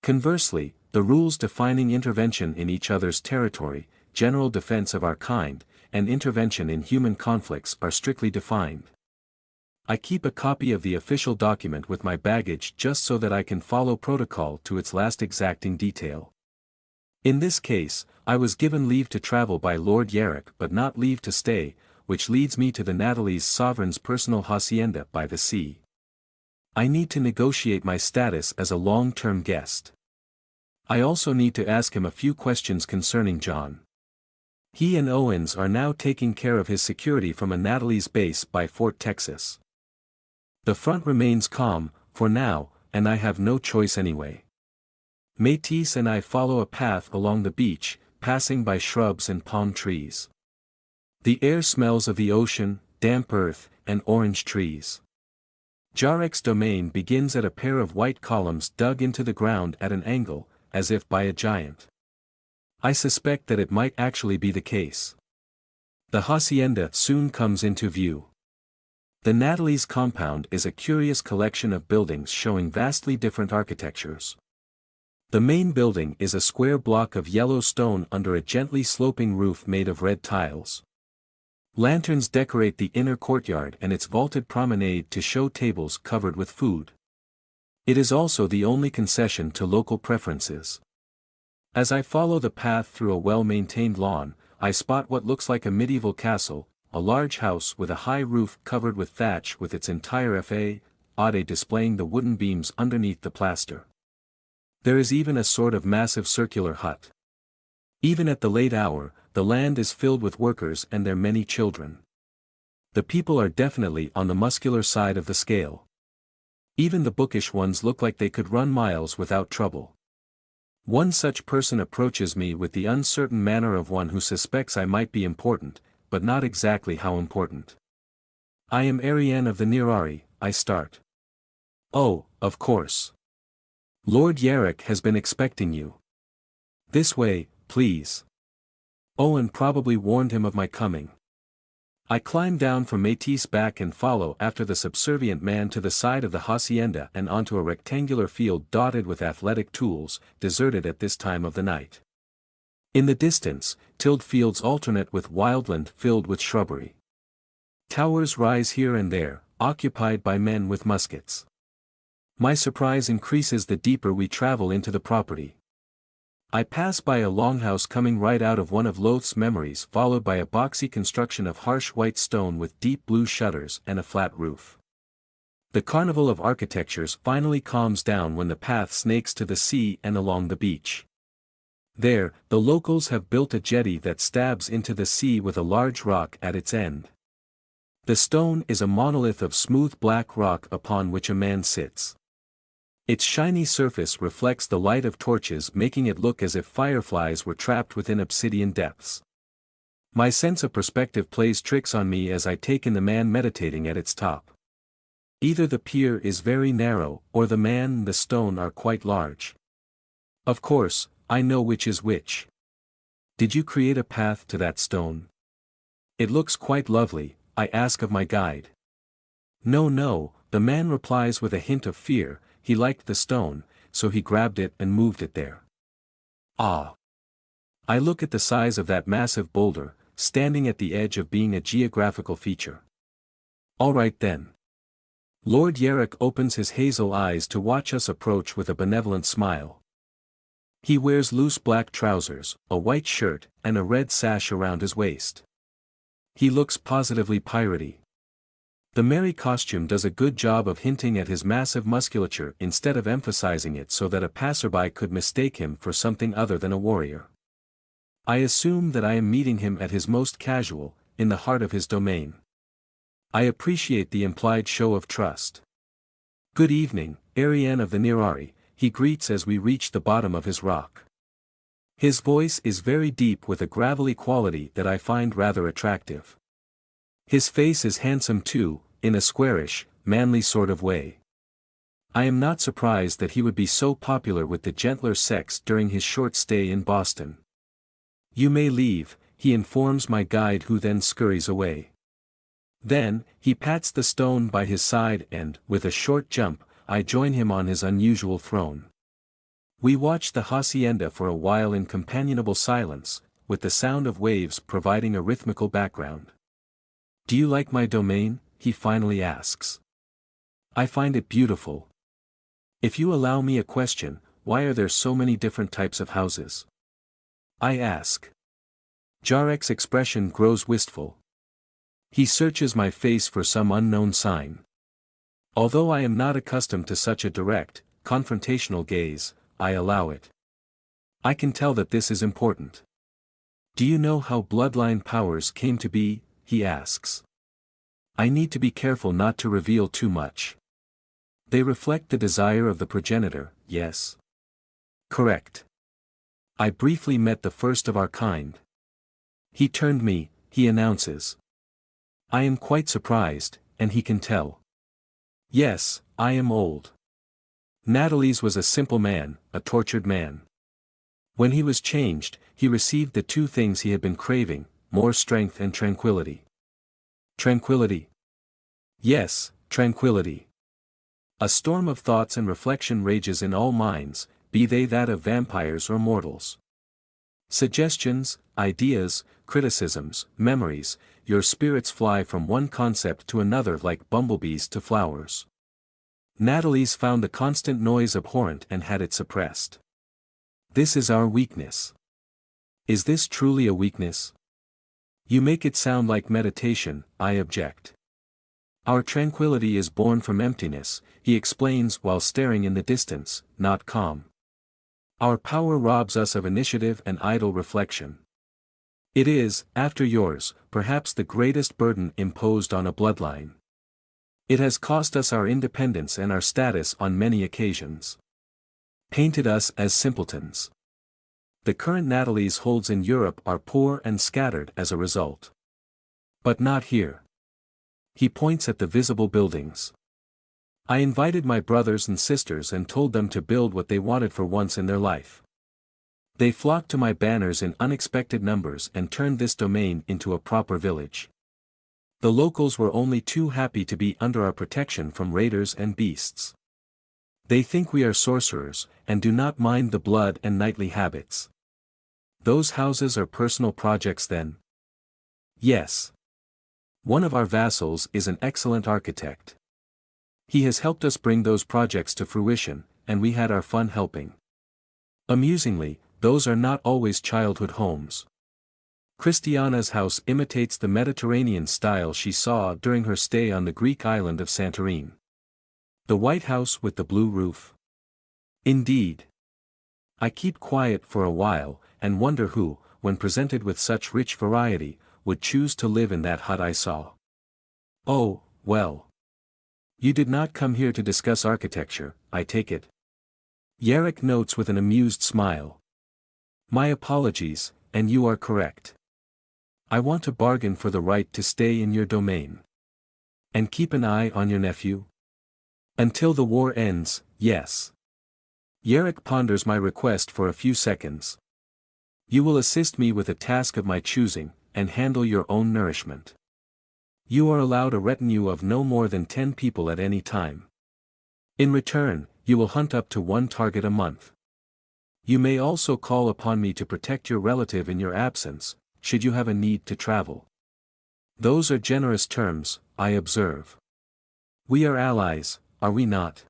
Conversely, the rules defining intervention in each other's territory, general defense of our kind, and intervention in human conflicts are strictly defined. I keep a copy of the official document with my baggage just so that I can follow protocol to its last exacting detail. In this case, I was given leave to travel by Lord Yarrick but not leave to stay, which leads me to the Natalie's sovereign's personal hacienda by the sea. I need to negotiate my status as a long-term guest. I also need to ask him a few questions concerning John. He and Owens are now taking care of his security from a Natalie's base by Fort Texas. The front remains calm, for now, and I have no choice anyway. Métis and I follow a path along the beach, passing by shrubs and palm trees. The air smells of the ocean, damp earth, and orange trees. Jarrek's domain begins at a pair of white columns dug into the ground at an angle, as if by a giant. I suspect that it might actually be the case. The hacienda soon comes into view. The Natalie's compound is a curious collection of buildings showing vastly different architectures. The main building is a square block of yellow stone under a gently sloping roof made of red tiles. Lanterns decorate the inner courtyard and its vaulted promenade to show tables covered with food. It is also the only concession to local preferences. As I follow the path through a well-maintained lawn, I spot what looks like a medieval castle, a large house with a high roof covered with thatch with its entire façade displaying the wooden beams underneath the plaster. There is even a sort of massive circular hut. Even at the late hour, the land is filled with workers and their many children. The people are definitely on the muscular side of the scale. Even the bookish ones look like they could run miles without trouble. One such person approaches me with the uncertain manner of one who suspects I might be important, but not exactly how important. I am Ariane of the Eerie, I start. Oh, of course. Lord Yarrick has been expecting you. This way, please. Owen probably warned him of my coming. I climb down from Métis' back and follow after the subservient man to the side of the hacienda and onto a rectangular field dotted with athletic tools, deserted at this time of the night. In the distance, tilled fields alternate with wildland filled with shrubbery. Towers rise here and there, occupied by men with muskets. My surprise increases the deeper we travel into the property. I pass by a longhouse coming right out of one of Loth's memories, followed by a boxy construction of harsh white stone with deep blue shutters and a flat roof. The carnival of architectures finally calms down when the path snakes to the sea and along the beach. There, the locals have built a jetty that stabs into the sea with a large rock at its end. The stone is a monolith of smooth black rock upon which a man sits. Its shiny surface reflects the light of torches, making it look as if fireflies were trapped within obsidian depths. My sense of perspective plays tricks on me as I take in the man meditating at its top. Either the pier is very narrow, or the man and the stone are quite large. Of course, I know which is which. Did you create a path to that stone? It looks quite lovely, I ask of my guide. No, the man replies with a hint of fear. He liked the stone, so he grabbed it and moved it there. Ah! I look at the size of that massive boulder, standing at the edge of being a geographical feature. All right then. Lord Yarrick opens his hazel eyes to watch us approach with a benevolent smile. He wears loose black trousers, a white shirt, and a red sash around his waist. He looks positively piratey. The merry costume does a good job of hinting at his massive musculature instead of emphasizing it so that a passerby could mistake him for something other than a warrior. I assume that I am meeting him at his most casual, in the heart of his domain. I appreciate the implied show of trust. Good evening, Ariane of the Eerie, he greets as we reach the bottom of his rock. His voice is very deep with a gravelly quality that I find rather attractive. His face is handsome too, in a squarish, manly sort of way. I am not surprised that he would be so popular with the gentler sex during his short stay in Boston. You may leave, he informs my guide, who then scurries away. Then, he pats the stone by his side and, with a short jump, I join him on his unusual throne. We watch the hacienda for a while in companionable silence, with the sound of waves providing a rhythmical background. Do you like my domain? He finally asks. I find it beautiful. If you allow me a question, why are there so many different types of houses? I ask. Yarrick's expression grows wistful. He searches my face for some unknown sign. Although I am not accustomed to such a direct, confrontational gaze, I allow it. I can tell that this is important. Do you know how bloodline powers came to be? He asks. I need to be careful not to reveal too much. They reflect the desire of the progenitor, yes? Correct. I briefly met the first of our kind. He turned me, he announces. I am quite surprised, and he can tell. Yes, I am old. Natalie's was a simple man, a tortured man. When he was changed, he received the two things he had been craving, more strength and tranquility. Tranquility? Yes, tranquility. A storm of thoughts and reflection rages in all minds, be they that of vampires or mortals. Suggestions, ideas, criticisms, memories, your spirits fly from one concept to another like bumblebees to flowers. Natalie's found the constant noise abhorrent and had it suppressed. This is our weakness. Is this truly a weakness? You make it sound like meditation, I object. Our tranquility is born from emptiness, he explains while staring in the distance, not calm. Our power robs us of initiative and idle reflection. It is, after yours, perhaps the greatest burden imposed on a bloodline. It has cost us our independence and our status on many occasions. Painted us as simpletons. The current Natalies holds in Europe are poor and scattered as a result. But not here. He points at the visible buildings. I invited my brothers and sisters and told them to build what they wanted for once in their life. They flocked to my banners in unexpected numbers and turned this domain into a proper village. The locals were only too happy to be under our protection from raiders and beasts. They think we are sorcerers, and do not mind the blood and knightly habits. Those houses are personal projects then? Yes. One of our vassals is an excellent architect. He has helped us bring those projects to fruition, and we had our fun helping. Amusingly, those are not always childhood homes. Christiana's house imitates the Mediterranean style she saw during her stay on the Greek island of Santorini. The white house with the blue roof. Indeed. I keep quiet for a while, and wonder who, when presented with such rich variety, would choose to live in that hut I saw. Oh, well. You did not come here to discuss architecture, I take it. Yerrick notes with an amused smile. My apologies, and you are correct. I want to bargain for the right to stay in your domain. And keep an eye on your nephew? Until the war ends, yes. Yerrick ponders my request for a few seconds. You will assist me with a task of my choosing, and handle your own nourishment. You are allowed a retinue of no more than 10 people at any time. In return, you will hunt up to one target a month. You may also call upon me to protect your relative in your absence, should you have a need to travel. Those are generous terms, I observe. We are allies, are we not?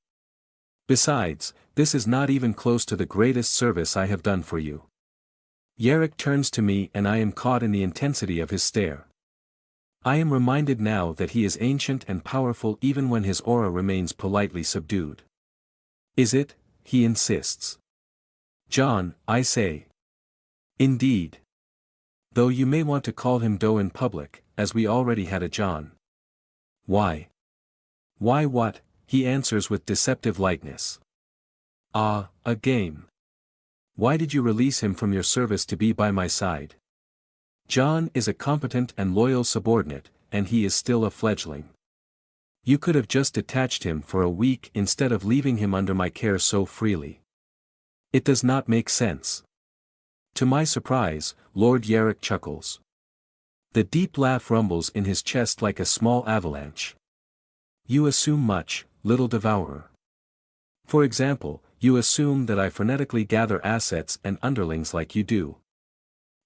Besides, this is not even close to the greatest service I have done for you. Yerrick turns to me and I am caught in the intensity of his stare. I am reminded now that he is ancient and powerful even when his aura remains politely subdued. Is it? He insists. John, I say. Indeed. Though you may want to call him Doe in public, as we already had a John. Why? Why what? He answers with deceptive lightness. Ah, a game. Why did you release him from your service to be by my side? John is a competent and loyal subordinate, and he is still a fledgling. You could have just detached him for a week instead of leaving him under my care so freely. It does not make sense. To my surprise, Lord Yerrick chuckles. The deep laugh rumbles in his chest like a small avalanche. You assume much, little devourer. For example, you assume that I frenetically gather assets and underlings like you do.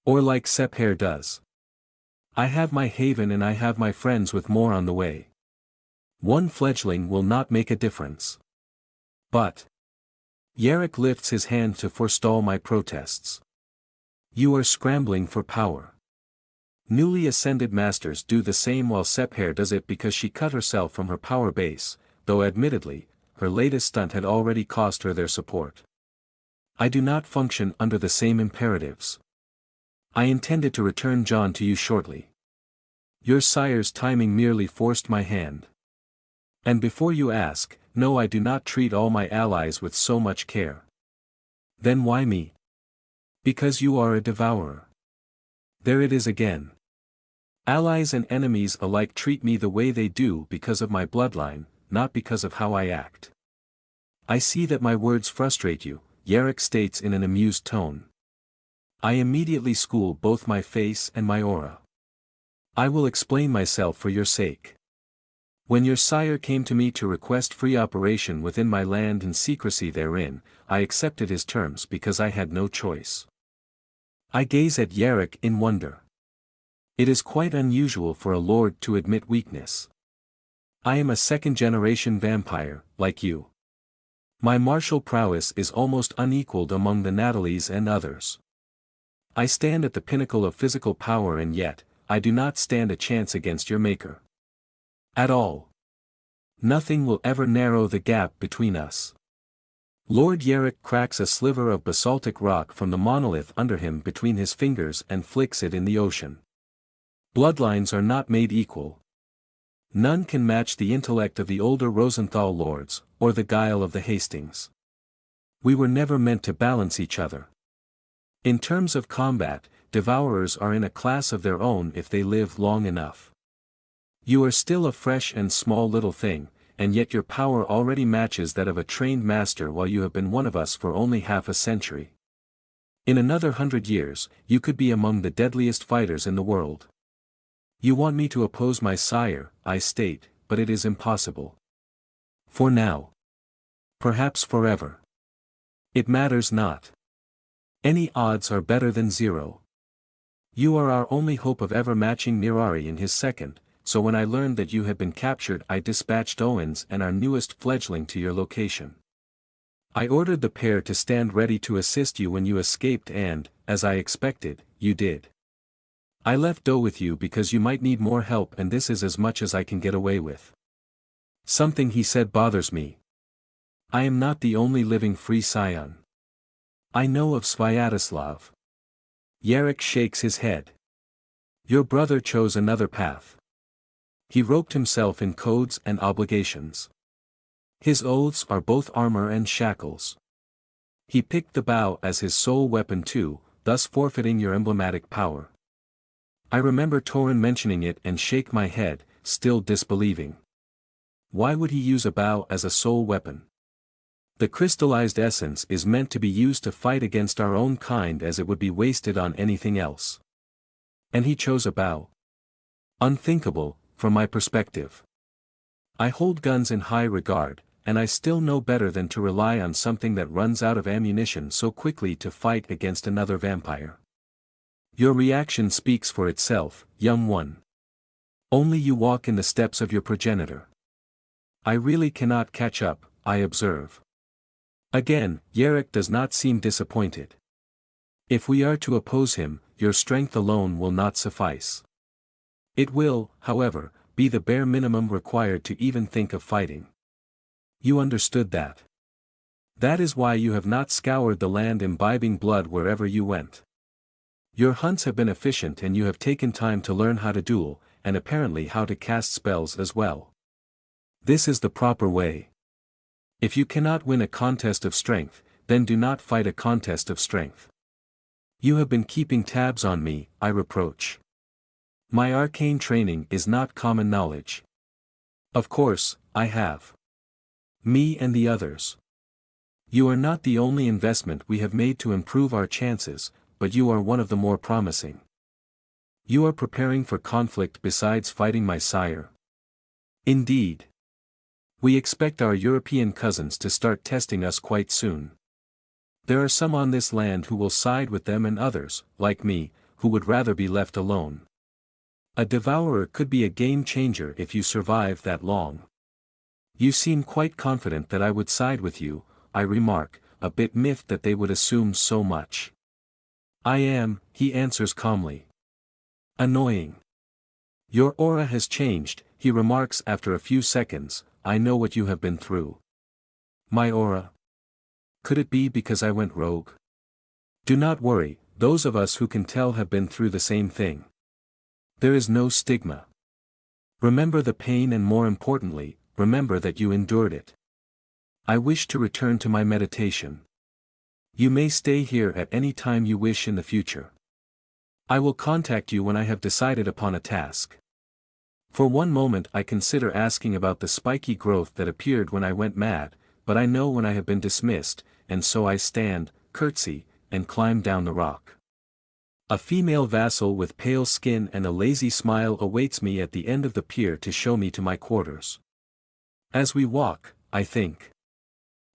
Or like Sepher does. I have my haven and I have my friends with more on the way. One fledgling will not make a difference. But. Yerrick lifts his hand to forestall my protests. You are scrambling for power. Newly ascended masters do the same while Sepher does it because she cut herself from her power base, though admittedly, her latest stunt had already cost her their support. I do not function under the same imperatives. I intended to return John to you shortly. Your sire's timing merely forced my hand. And before you ask, no, I do not treat all my allies with so much care. Then why me? Because you are a devourer. There it is again. Allies and enemies alike treat me the way they do because of my bloodline, not because of how I act. I see that my words frustrate you, Yerrick states in an amused tone. I immediately school both my face and my aura. I will explain myself for your sake. When your sire came to me to request free operation within my land and secrecy therein, I accepted his terms because I had no choice. I gaze at Yerrick in wonder. It is quite unusual for a lord to admit weakness. I am a second-generation vampire, like you. My martial prowess is almost unequaled among the Natalies and others. I stand at the pinnacle of physical power and yet, I do not stand a chance against your maker. At all. Nothing will ever narrow the gap between us. Lord Yerrick cracks a sliver of basaltic rock from the monolith under him between his fingers and flicks it in the ocean. Bloodlines are not made equal. None can match the intellect of the older Rosenthal lords, or the guile of the Hastings. We were never meant to balance each other. In terms of combat, devourers are in a class of their own if they live long enough. You are still a fresh and small little thing, and yet your power already matches that of a trained master while you have been one of us for only half a century. In another 100 years, you could be among the deadliest fighters in the world. You want me to oppose my sire, I state, but it is impossible. For now. Perhaps forever. It matters not. Any odds are better than zero. You are our only hope of ever matching Eerie in his second, so when I learned that you had been captured I dispatched Owens and our newest fledgling to your location. I ordered the pair to stand ready to assist you when you escaped and, as I expected, you did. I left Doe with you because you might need more help and this is as much as I can get away with. Something he said bothers me. I am not the only living free scion. I know of Sviatoslav. Yarek shakes his head. Your brother chose another path. He roped himself in codes and obligations. His oaths are both armor and shackles. He picked the bow as his sole weapon too, thus forfeiting your emblematic power. I remember Torin mentioning it and shake my head, still disbelieving. Why would he use a bow as a sole weapon? The crystallized essence is meant to be used to fight against our own kind as it would be wasted on anything else. And he chose a bow. Unthinkable, from my perspective. I hold guns in high regard, and I still know better than to rely on something that runs out of ammunition so quickly to fight against another vampire. Your reaction speaks for itself, young one. Only you walk in the steps of your progenitor. I really cannot catch up, I observe. Again, Yarek does not seem disappointed. If we are to oppose him, your strength alone will not suffice. It will, however, be the bare minimum required to even think of fighting. You understood that. That is why you have not scoured the land imbibing blood wherever you went. Your hunts have been efficient and you have taken time to learn how to duel, and apparently how to cast spells as well. This is the proper way. If you cannot win a contest of strength, then do not fight a contest of strength. You have been keeping tabs on me, I reproach. My arcane training is not common knowledge. Of course, I have. Me and the others. You are not the only investment we have made to improve our chances, but you are one of the more promising. You are preparing for conflict besides fighting my sire. Indeed. We expect our European cousins to start testing us quite soon. There are some on this land who will side with them and others, like me, who would rather be left alone. A devourer could be a game changer if you survive that long. You seem quite confident that I would side with you, I remark, a bit miffed that they would assume so much. I am, he answers calmly. Annoying. Your aura has changed, he remarks after a few seconds. I know what you have been through. My aura. Could it be because I went rogue? Do not worry, those of us who can tell have been through the same thing. There is no stigma. Remember the pain and more importantly, remember that you endured it. I wish to return to my meditation. You may stay here at any time you wish in the future. I will contact you when I have decided upon a task. For one moment I consider asking about the spiky growth that appeared when I went mad, but I know when I have been dismissed, and so I stand, curtsy, and climb down the rock. A female vassal with pale skin and a lazy smile awaits me at the end of the pier to show me to my quarters. As we walk, I think.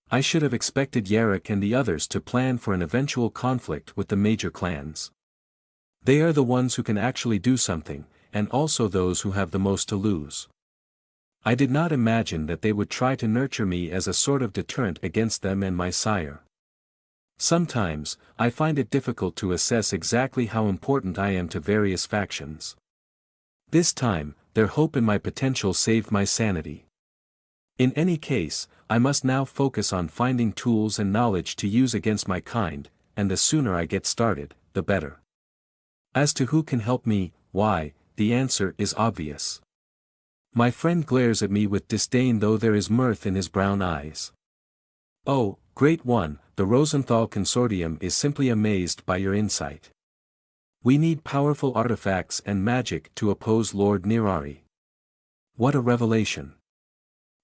I should have expected Yarek and the others to plan for an eventual conflict with the major clans. They are the ones who can actually do something, and also those who have the most to lose. I did not imagine that they would try to nurture me as a sort of deterrent against them and my sire. Sometimes, I find it difficult to assess exactly how important I am to various factions. This time, their hope in my potential saved my sanity. In any case, I must now focus on finding tools and knowledge to use against my kind, and the sooner I get started, the better. As to who can help me, why, the answer is obvious. My friend glares at me with disdain though there is mirth in his brown eyes. Oh, great one, the Rosenthal Consortium is simply amazed by your insight. We need powerful artifacts and magic to oppose Lord Eerie. What a revelation.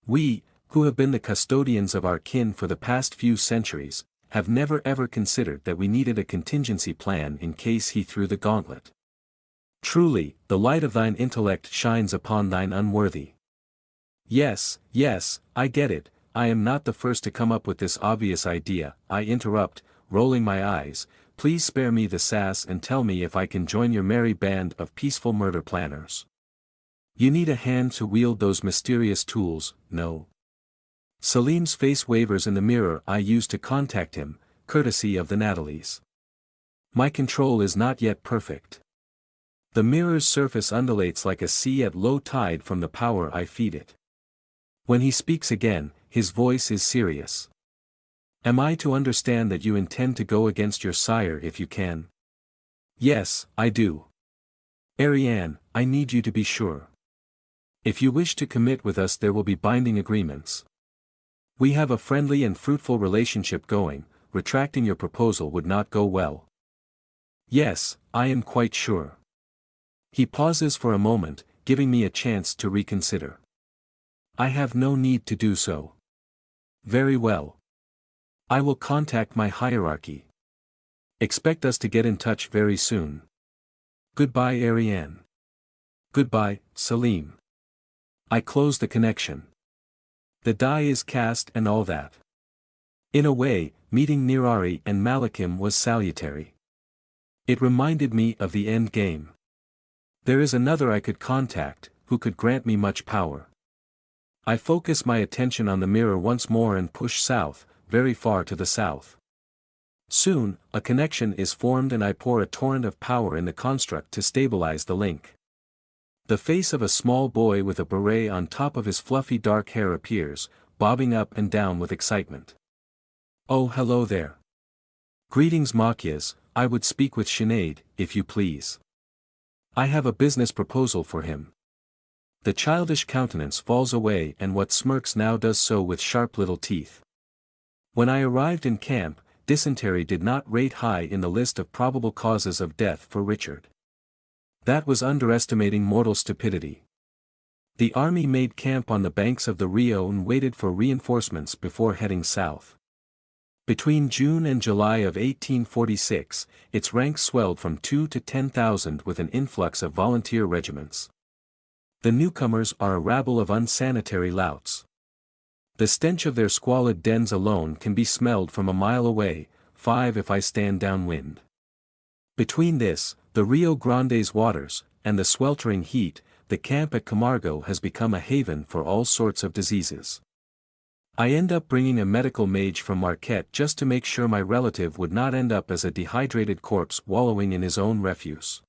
We, who have been the custodians of our kin for the past few centuries, have never ever considered that we needed a contingency plan in case he threw the gauntlet. Truly, the light of thine intellect shines upon thine unworthy. Yes, yes, I get it, I am not the first to come up with this obvious idea, I interrupt, rolling my eyes. Please spare me the sass and tell me if I can join your merry band of peaceful murder planners. You need a hand to wield those mysterious tools, no? Salim's face wavers in the mirror I use to contact him, courtesy of the Natalies. My control is not yet perfect. The mirror's surface undulates like a sea at low tide from the power I feed it. When he speaks again, his voice is serious. Am I to understand that you intend to go against your sire if you can? Yes, I do. Ariane, I need you to be sure. If you wish to commit with us there will be binding agreements. We have a friendly and fruitful relationship going, retracting your proposal would not go well. Yes, I am quite sure. He pauses for a moment, giving me a chance to reconsider. I have no need to do so. Very well. I will contact my hierarchy. Expect us to get in touch very soon. Goodbye Ariane. Goodbye, Salim. I close the connection. The die is cast and all that. In a way, meeting Nirari and Malakim was salutary. It reminded me of the end game. There is another I could contact, who could grant me much power. I focus my attention on the mirror once more and push south, very far to the south. Soon, a connection is formed and I pour a torrent of power in the construct to stabilize the link. The face of a small boy with a beret on top of his fluffy dark hair appears, bobbing up and down with excitement. Oh hello there. Greetings Machias, I would speak with Sinead, if you please. I have a business proposal for him. The childish countenance falls away and what smirks now does so with sharp little teeth. When I arrived in camp, dysentery did not rate high in the list of probable causes of death for Richard. That was underestimating mortal stupidity. The army made camp on the banks of the Rio and waited for reinforcements before heading south. Between June and July of 1846, its ranks swelled from 2 to 10,000 with an influx of volunteer regiments. The newcomers are a rabble of unsanitary louts. The stench of their squalid dens alone can be smelled from a mile away, 5 if I stand downwind. Between this, the Rio Grande's waters, and the sweltering heat, the camp at Camargo has become a haven for all sorts of diseases. I end up bringing a medical mage from Marquette just to make sure my relative would not end up as a dehydrated corpse wallowing in his own refuse.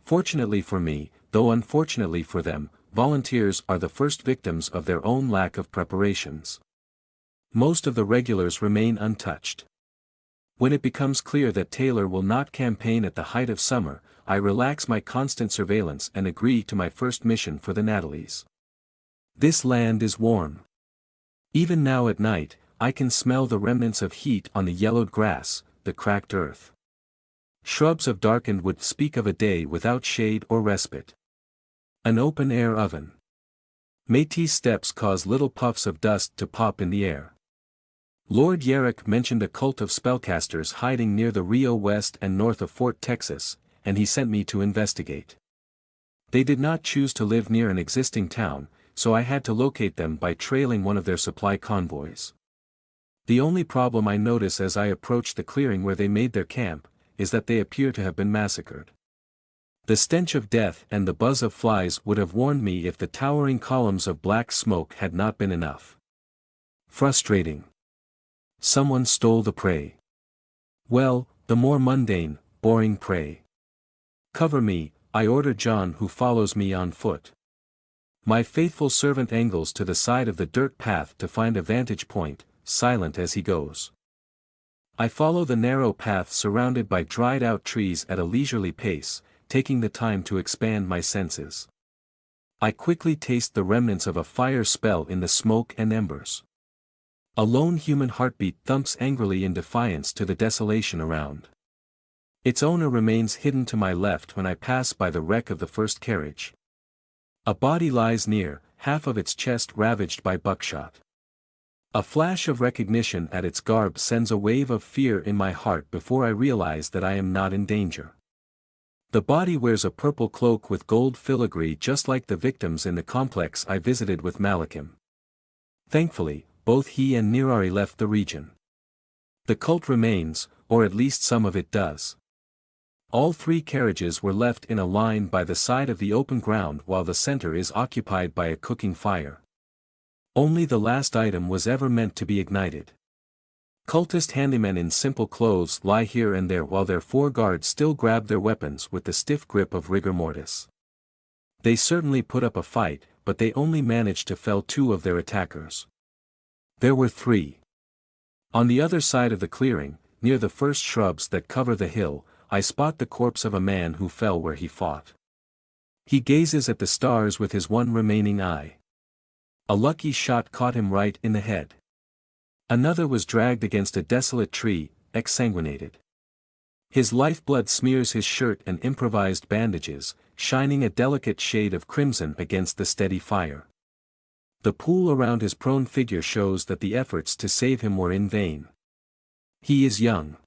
Fortunately for me, though unfortunately for them, volunteers are the first victims of their own lack of preparations. Most of the regulars remain untouched. When it becomes clear that Taylor will not campaign at the height of summer, I relax my constant surveillance and agree to my first mission for the Natalies. This land is warm. Even now at night, I can smell the remnants of heat on the yellowed grass, the cracked earth. Shrubs of darkened wood speak of a day without shade or respite. An open-air oven. Métis steps cause little puffs of dust to pop in the air. Lord Yerrick mentioned a cult of spellcasters hiding near the Rio west and north of Fort Texas, and he sent me to investigate. They did not choose to live near an existing town, so I had to locate them by trailing one of their supply convoys. The only problem I notice as I approach the clearing where they made their camp, is that they appear to have been massacred. The stench of death and the buzz of flies would have warned me if the towering columns of black smoke had not been enough. Frustrating. Someone stole the prey. Well, the more mundane, boring prey. Cover me, I order John who follows me on foot. My faithful servant angles to the side of the dirt path to find a vantage point, silent as he goes. I follow the narrow path surrounded by dried-out trees at a leisurely pace, taking the time to expand my senses. I quickly taste the remnants of a fire spell in the smoke and embers. A lone human heartbeat thumps angrily in defiance to the desolation around. Its owner remains hidden to my left when I pass by the wreck of the first carriage. A body lies near, half of its chest ravaged by buckshot. A flash of recognition at its garb sends a wave of fear in my heart before I realize that I am not in danger. The body wears a purple cloak with gold filigree just like the victims in the complex I visited with Malachim. Thankfully, both he and Nirari left the region. The cult remains, or at least some of it does. All three carriages were left in a line by the side of the open ground while the center is occupied by a cooking fire. Only the last item was ever meant to be ignited. Cultist handymen in simple clothes lie here and there while their four guards still grab their weapons with the stiff grip of rigor mortis. They certainly put up a fight, but they only managed to fell two of their attackers. There were three. On the other side of the clearing, near the first shrubs that cover the hill, I spot the corpse of a man who fell where he fought. He gazes at the stars with his one remaining eye. A lucky shot caught him right in the head. Another was dragged against a desolate tree, exsanguinated. His lifeblood smears his shirt and improvised bandages, shining a delicate shade of crimson against the steady fire. The pool around his prone figure shows that the efforts to save him were in vain. He is young.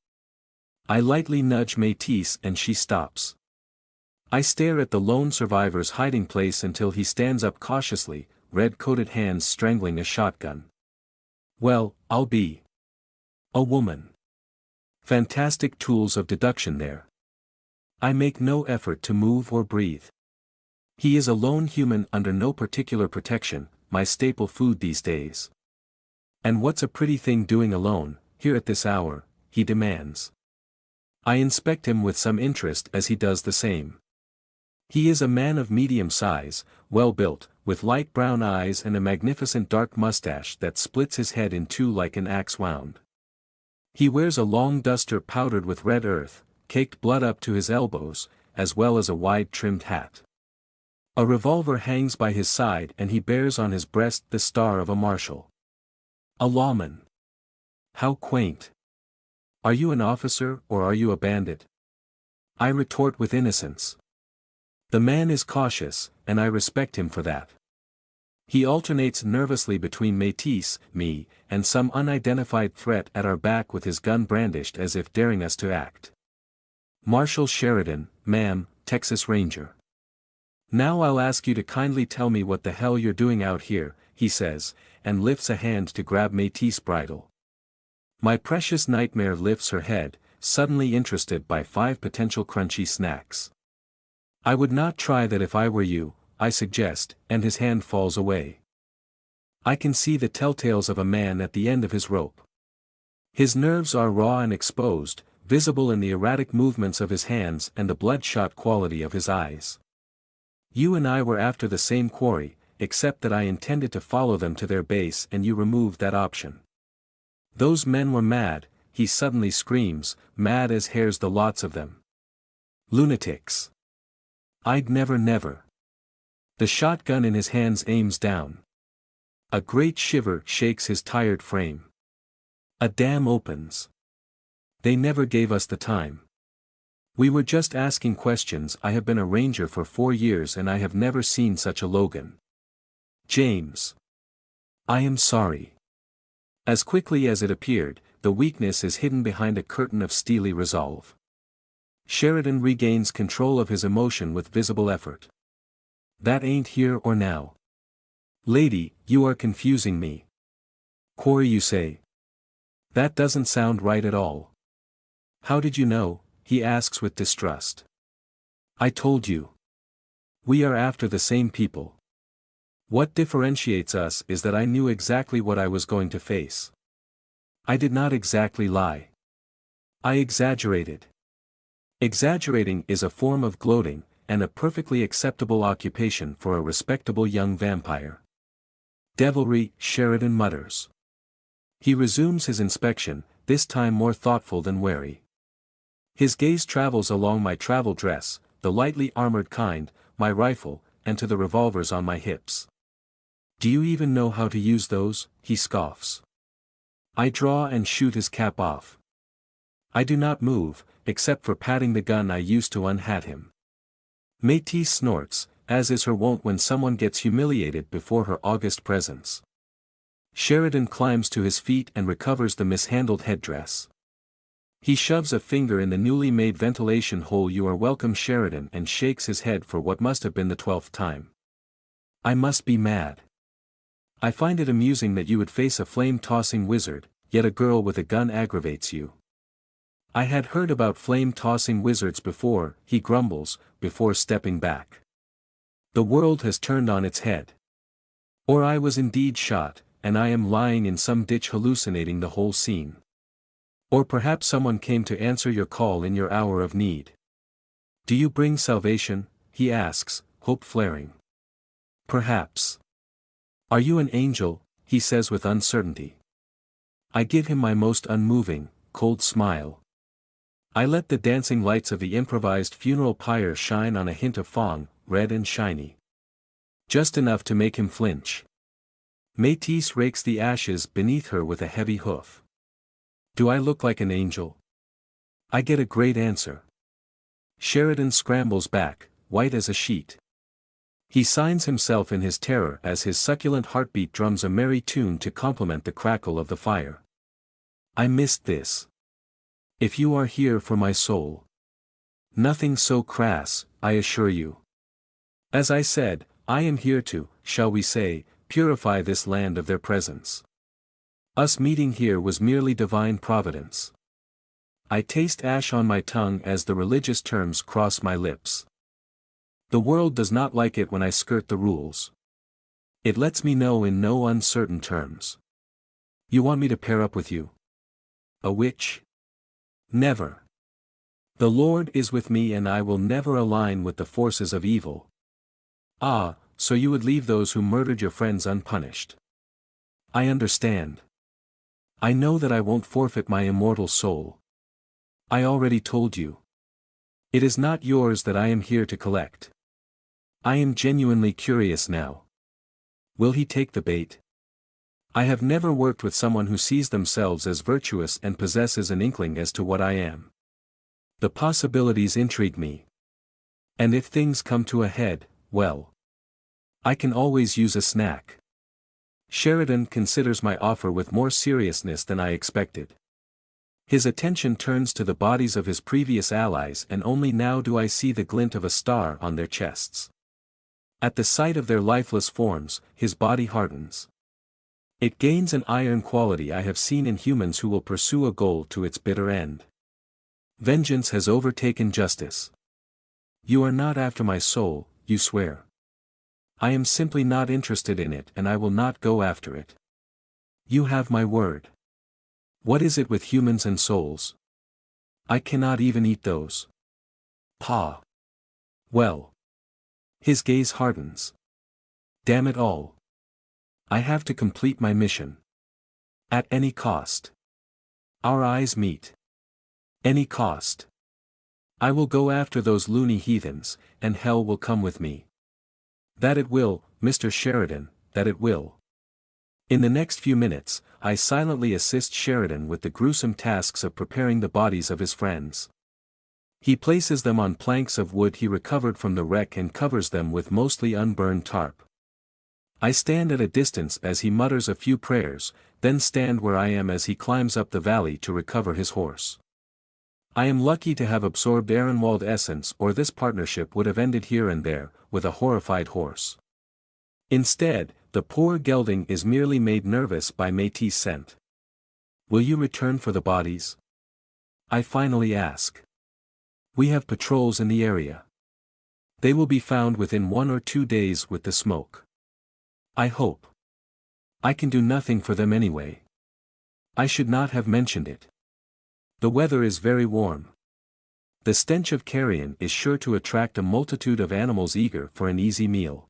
I lightly nudge Métis and she stops. I stare at the lone survivor's hiding place until he stands up cautiously, red-coated hands strangling a shotgun. Well, I'll be a woman. Fantastic tools of deduction there. I make no effort to move or breathe. He is a lone human under no particular protection, my staple food these days. And what's a pretty thing doing alone, here at this hour, he demands. I inspect him with some interest as he does the same. He is a man of medium size, well-built, with light brown eyes and a magnificent dark mustache that splits his head in two like an axe wound. He wears a long duster powdered with red earth, caked blood up to his elbows, as well as a wide-trimmed hat. A revolver hangs by his side and he bears on his breast the star of a marshal. A lawman. How quaint. Are you an officer or are you a bandit? I retort with innocence. The man is cautious, and I respect him for that. He alternates nervously between Métis, me, and some unidentified threat at our back with his gun brandished as if daring us to act. Marshal Sheridan, ma'am, Texas Ranger. Now I'll ask you to kindly tell me what the hell you're doing out here, he says, and lifts a hand to grab Métis' bridle. My precious nightmare lifts her head, suddenly interested by 5 potential crunchy snacks. I would not try that if I were you, I suggest, and his hand falls away. I can see the telltales of a man at the end of his rope. His nerves are raw and exposed, visible in the erratic movements of his hands and the bloodshot quality of his eyes. You and I were after the same quarry, except that I intended to follow them to their base and you removed that option. Those men were mad, he suddenly screams, mad as hares the lots of them. Lunatics. I'd never. The shotgun in his hands aims down. A great shiver shakes his tired frame. A dam opens. They never gave us the time. We were just asking questions. I have been a ranger for 4 years and I have never seen such a Logan. James. I am sorry. As quickly as it appeared, the weakness is hidden behind a curtain of steely resolve. Sheridan regains control of his emotion with visible effort. That ain't here or now. Lady, you are confusing me. Quarry you say? That doesn't sound right at all. How did you know? He asks with distrust. I told you. We are after the same people. What differentiates us is that I knew exactly what I was going to face. I did not exactly lie. I exaggerated. Exaggerating is a form of gloating, and a perfectly acceptable occupation for a respectable young vampire. Devilry, Sheridan mutters. He resumes his inspection, this time more thoughtful than wary. His gaze travels along my travel dress, the lightly armored kind, my rifle, and to the revolvers on my hips. Do you even know how to use those? He scoffs. I draw and shoot his cap off. I do not move, except for patting the gun I used to unhat him. Métis snorts, as is her wont when someone gets humiliated before her august presence. Sheridan climbs to his feet and recovers the mishandled headdress. He shoves a finger in the newly made ventilation hole. "You are welcome, Sheridan," and shakes his head for what must have been the 12th time. "I must be mad. I find it amusing that you would face a flame-tossing wizard, yet a girl with a gun aggravates you." "I had heard about flame-tossing wizards before," he grumbles, before stepping back. "The world has turned on its head. Or I was indeed shot, and I am lying in some ditch hallucinating the whole scene. Or perhaps someone came to answer your call in your hour of need. Do you bring salvation?" he asks, hope flaring. "Perhaps. Are you an angel?" he says with uncertainty. I give him my most unmoving, cold smile. I let the dancing lights of the improvised funeral pyre shine on a hint of fawn, red and shiny. Just enough to make him flinch. Métis rakes the ashes beneath her with a heavy hoof. "Do I look like an angel?" I get a great answer. Sheridan scrambles back, white as a sheet. He signs himself in his terror as his succulent heartbeat drums a merry tune to complement the crackle of the fire. "I missed this. If you are here for my soul." Nothing so crass, I assure you. As I said, I am here to, shall we say, purify this land of their presence. Us meeting here was merely divine providence. I taste ash on my tongue as the religious terms cross my lips. The world does not like it when I skirt the rules. It lets me know in no uncertain terms. You want me to pair up with you? A witch? Never. The Lord is with me and I will never align with the forces of evil. Ah, so you would leave those who murdered your friends unpunished. I understand. I know that I won't forfeit my immortal soul. I already told you. It is not yours that I am here to collect. I am genuinely curious now. Will he take the bait? I have never worked with someone who sees themselves as virtuous and possesses an inkling as to what I am. The possibilities intrigue me. And if things come to a head, well, I can always use a snack. Sheridan considers my offer with more seriousness than I expected. His attention turns to the bodies of his previous allies and only now do I see the glint of a star on their chests. At the sight of their lifeless forms, his body hardens. It gains an iron quality I have seen in humans who will pursue a goal to its bitter end. Vengeance has overtaken justice. You are not after my soul, you swear. I am simply not interested in it and I will not go after it. You have my word. What is it with humans and souls? I cannot even eat those. Pah. Well. His gaze hardens. Damn it all. I have to complete my mission. At any cost. Our eyes meet. Any cost. I will go after those loony heathens, and hell will come with me. That it will, Mr. Sheridan, that it will. In the next few minutes, I silently assist Sheridan with the gruesome tasks of preparing the bodies of his friends. He places them on planks of wood he recovered from the wreck and covers them with mostly unburned tarp. I stand at a distance as he mutters a few prayers, then stand where I am as he climbs up the valley to recover his horse. I am lucky to have absorbed Ehrenwald essence or this partnership would have ended here and there, with a horrified horse. Instead, the poor gelding is merely made nervous by Métis' scent. Will you return for the bodies? I finally ask. We have patrols in the area. They will be found within 1 or 2 days with the smoke. I hope. I can do nothing for them anyway. I should not have mentioned it. The weather is very warm. The stench of carrion is sure to attract a multitude of animals eager for an easy meal.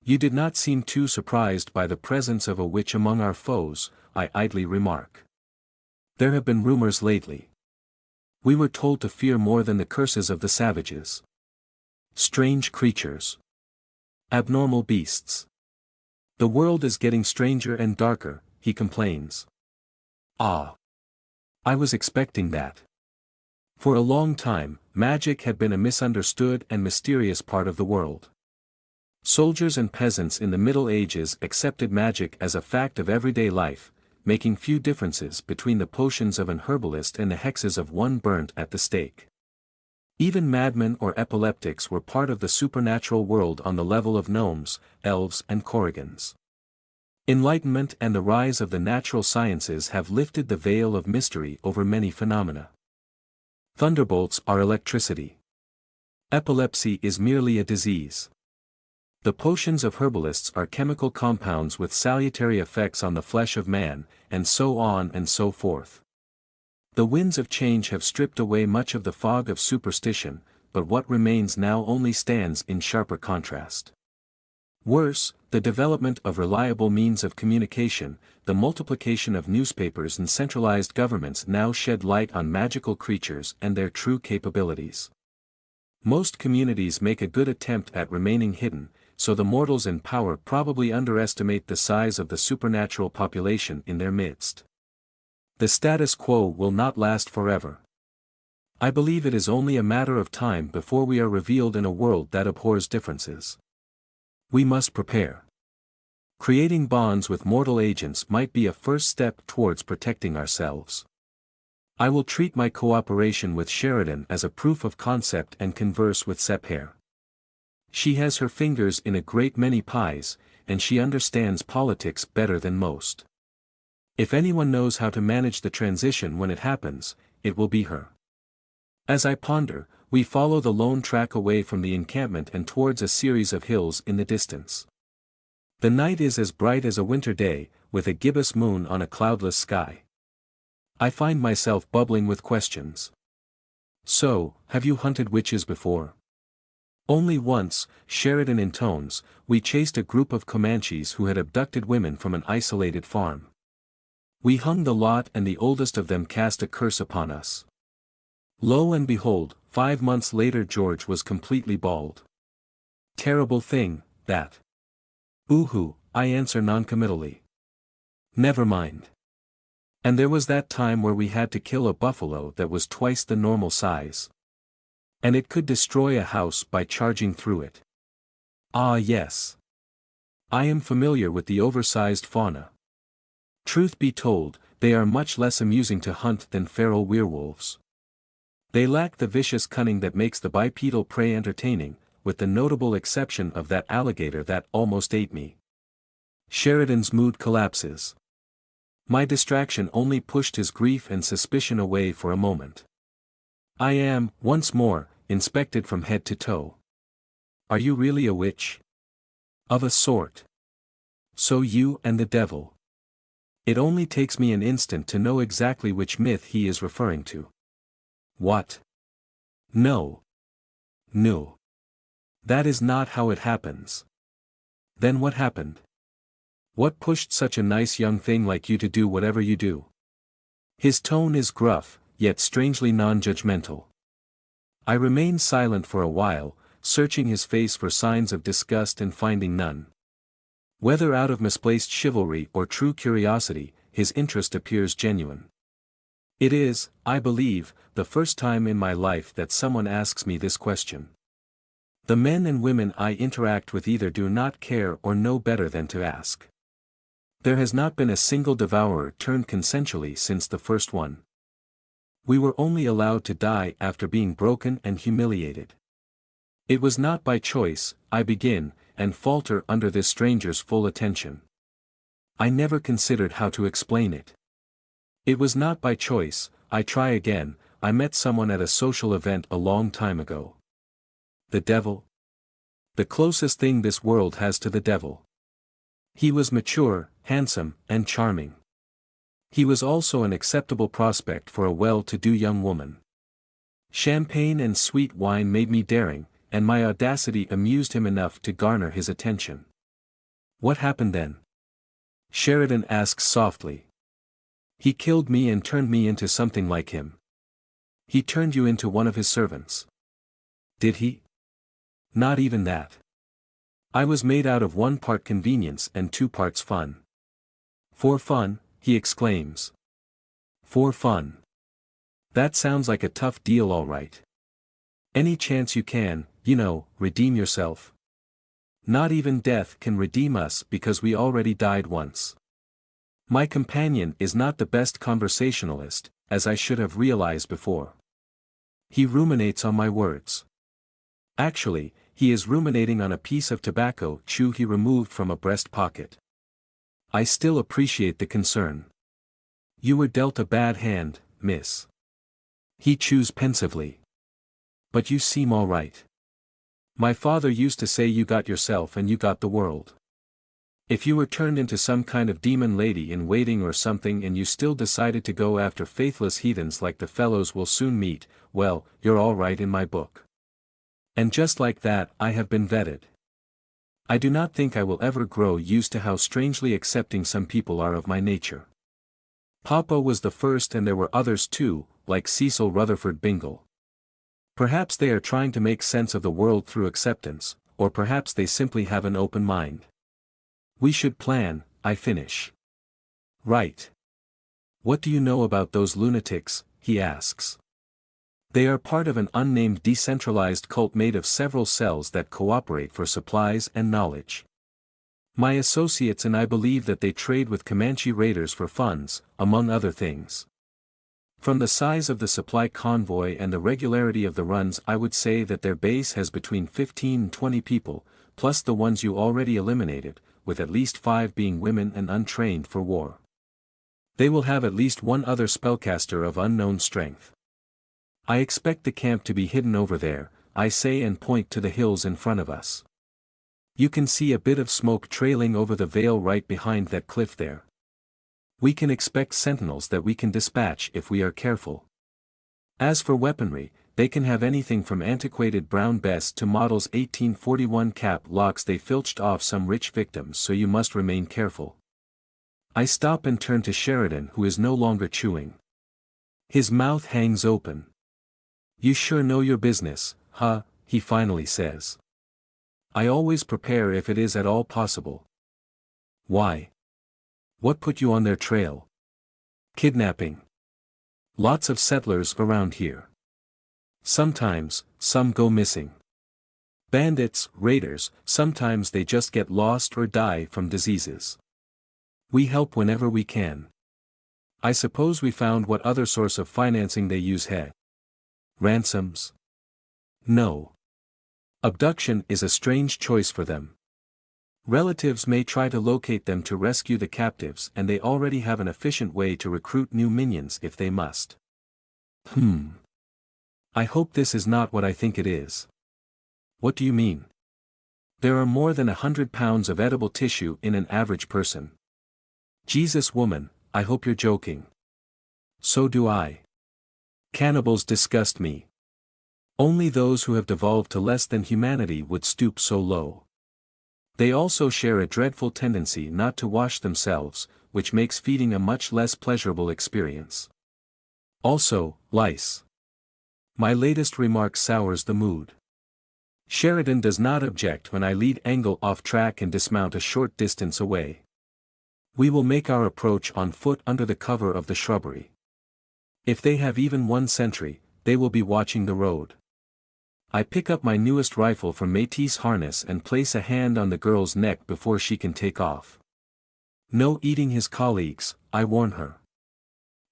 You did not seem too surprised by the presence of a witch among our foes, I idly remark. There have been rumors lately. We were told to fear more than the curses of the savages. Strange creatures. Abnormal beasts. The world is getting stranger and darker, he complains. Ah. I was expecting that. For a long time, magic had been a misunderstood and mysterious part of the world. Soldiers and peasants in the Middle Ages accepted magic as a fact of everyday life, making few differences between the potions of an herbalist and the hexes of one burnt at the stake. Even madmen or epileptics were part of the supernatural world on the level of gnomes, elves and korrigans. Enlightenment and the rise of the natural sciences have lifted the veil of mystery over many phenomena. Thunderbolts are electricity. Epilepsy is merely a disease. The potions of herbalists are chemical compounds with salutary effects on the flesh of man, and so on and so forth. The winds of change have stripped away much of the fog of superstition, but what remains now only stands in sharper contrast. Worse, the development of reliable means of communication, the multiplication of newspapers and centralized governments now shed light on magical creatures and their true capabilities. Most communities make a good attempt at remaining hidden, so the mortals in power probably underestimate the size of the supernatural population in their midst. The status quo will not last forever. I believe it is only a matter of time before we are revealed in a world that abhors differences. We must prepare. Creating bonds with mortal agents might be a first step towards protecting ourselves. I will treat my cooperation with Sheridan as a proof of concept and converse with Sepher. She has her fingers in a great many pies, and she understands politics better than most. If anyone knows how to manage the transition when it happens, it will be her. As I ponder, we follow the lone track away from the encampment and towards a series of hills in the distance. The night is as bright as a winter day, with a gibbous moon on a cloudless sky. I find myself bubbling with questions. So, have you hunted witches before? Only once, Sheridan intones, we chased a group of Comanches who had abducted women from an isolated farm. We hung the lot and the oldest of them cast a curse upon us. Lo and behold, 5 months later George was completely bald. Terrible thing, that. Ooh-hoo, I answer noncommittally. Never mind. And there was that time where we had to kill a buffalo that was twice the normal size. And it could destroy a house by charging through it. Ah yes. I am familiar with the oversized fauna. Truth be told, they are much less amusing to hunt than feral werewolves. They lack the vicious cunning that makes the bipedal prey entertaining, with the notable exception of that alligator that almost ate me. Sheridan's mood collapses. My distraction only pushed his grief and suspicion away for a moment. I am, once more, inspected from head to toe. Are you really a witch? Of a sort. So you and the devil. It only takes me an instant to know exactly which myth he is referring to. What? No. No. That is not how it happens. Then what happened? What pushed such a nice young thing like you to do whatever you do? His tone is gruff, yet strangely non-judgmental. I remain silent for a while, searching his face for signs of disgust and finding none. Whether out of misplaced chivalry or true curiosity, his interest appears genuine. It is, I believe, the first time in my life that someone asks me this question. The men and women I interact with either do not care or know better than to ask. There has not been a single devourer turned consensually since the first one. We were only allowed to die after being broken and humiliated. It was not by choice, I begin, and falter under this stranger's full attention. I never considered how to explain it. It was not by choice, I try again, I met someone at a social event a long time ago. The devil? The closest thing this world has to the devil. He was mature, handsome, and charming. He was also an acceptable prospect for a well-to-do young woman. Champagne and sweet wine made me daring, and my audacity amused him enough to garner his attention. What happened then? Sheridan asks softly. He killed me and turned me into something like him. He turned you into one of his servants. Did he? Not even that. I was made out of 1 part convenience and 2 parts fun. For fun, he exclaims. For fun. That sounds like a tough deal all right. Any chance you can, redeem yourself? Not even death can redeem us because we already died once. My companion is not the best conversationalist, as I should have realized before. He ruminates on my words. Actually, he is ruminating on a piece of tobacco chew he removed from a breast pocket. I still appreciate the concern. You were dealt a bad hand, miss. He chews pensively. But you seem all right. My father used to say you got yourself and you got the world. If you were turned into some kind of demon lady in waiting or something and you still decided to go after faithless heathens like the fellows we'll soon meet, well, you're all right in my book. And just like that, I have been vetted. I do not think I will ever grow used to how strangely accepting some people are of my nature. Papa was the first and there were others too, like Cecil Rutherford Bingle. Perhaps they are trying to make sense of the world through acceptance, or perhaps they simply have an open mind. We should plan, I finish. Right. What do you know about those lunatics, he asks. They are part of an unnamed decentralized cult made of several cells that cooperate for supplies and knowledge. My associates and I believe that they trade with Comanche raiders for funds, among other things. From the size of the supply convoy and the regularity of the runs, I would say that their base has between 15 and 20 people, plus the ones you already eliminated, with at least 5 being women and untrained for war. They will have at least one other spellcaster of unknown strength. I expect the camp to be hidden over there, I say and point to the hills in front of us. You can see a bit of smoke trailing over the vale right behind that cliff there. We can expect sentinels that we can dispatch if we are careful. As for weaponry, they can have anything from antiquated brown bests to models 1841 cap locks they filched off some rich victims, so you must remain careful. I stop and turn to Sheridan, who is no longer chewing. His mouth hangs open. You sure know your business, huh, he finally says. I always prepare if it is at all possible. Why? What put you on their trail? Kidnapping. Lots of settlers around here. Sometimes, some go missing. Bandits, raiders, sometimes they just get lost or die from diseases. We help whenever we can. I suppose we found what other source of financing they use. Ransoms? No. Abduction is a strange choice for them. Relatives may try to locate them to rescue the captives, and they already have an efficient way to recruit new minions if they must. I hope this is not what I think it is. What do you mean? There are more than 100 pounds of edible tissue in an average person. Jesus woman, I hope you're joking. So do I. Cannibals disgust me. Only those who have devolved to less than humanity would stoop so low. They also share a dreadful tendency not to wash themselves, which makes feeding a much less pleasurable experience. Also, lice. My latest remark sours the mood. Sheridan does not object when I lead Angle off track and dismount a short distance away. We will make our approach on foot under the cover of the shrubbery. If they have even one sentry, they will be watching the road. I pick up my newest rifle from Métis' harness and place a hand on the girl's neck before she can take off. No eating his colleagues, I warn her.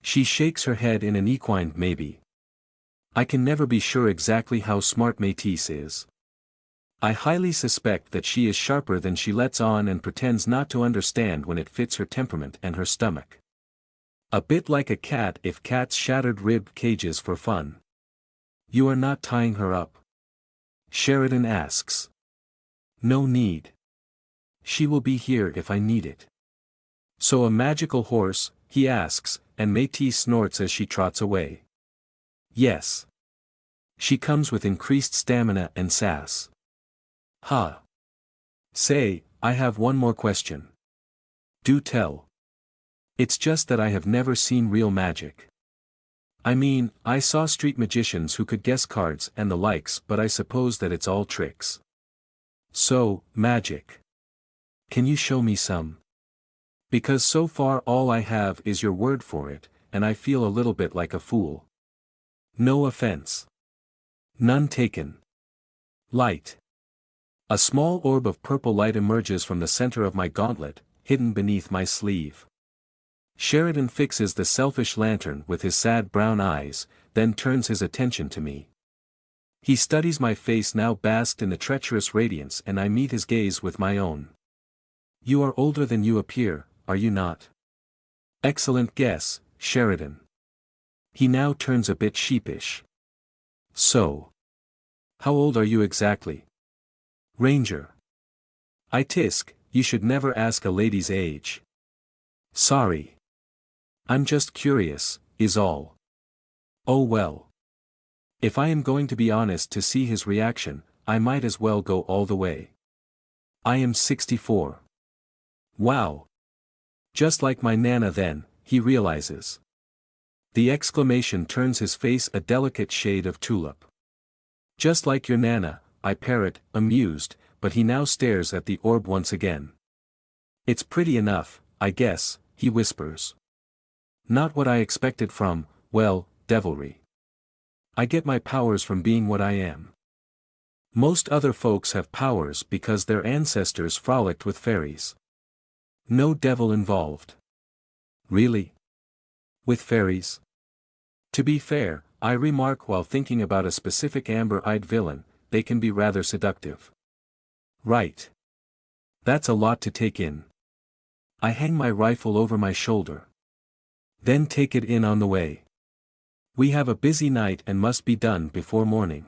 She shakes her head in an equine maybe. I can never be sure exactly how smart Métis is. I highly suspect that she is sharper than she lets on and pretends not to understand when it fits her temperament and her stomach. A bit like a cat if cats shattered rib cages for fun. You are not tying her up? Sheridan asks. No need. She will be here if I need it. So a magical horse, he asks, and Métis snorts as she trots away. Yes. She comes with increased stamina and sass. Ha. Say, I have one more question. Do tell. It's just that I have never seen real magic. I mean, I saw street magicians who could guess cards and the likes, but I suppose that it's all tricks. So, magic. Can you show me some? Because so far all I have is your word for it, and I feel a little bit like a fool. No offense. None taken. Light. A small orb of purple light emerges from the center of my gauntlet, hidden beneath my sleeve. Sheridan fixes the selfish lantern with his sad brown eyes, then turns his attention to me. He studies my face now basked in the treacherous radiance, and I meet his gaze with my own. You are older than you appear, are you not? Excellent guess, Sheridan. He now turns a bit sheepish. So. How old are you exactly? Ranger. I tisk, you should never ask a lady's age. Sorry. I'm just curious, is all. Oh well. If I am going to be honest to see his reaction, I might as well go all the way. I am 64. Wow. Just like my Nana then, he realizes. The exclamation turns his face a delicate shade of tulip. Just like your Nana, I parrot, amused, but he now stares at the orb once again. It's pretty enough, I guess, he whispers. Not what I expected from, well, devilry. I get my powers from being what I am. Most other folks have powers because their ancestors frolicked with fairies. No devil involved. Really? With fairies? To be fair, I remark while thinking about a specific amber-eyed villain, they can be rather seductive. Right. That's a lot to take in. I hang my rifle over my shoulder. Then take it in on the way. We have a busy night and must be done before morning.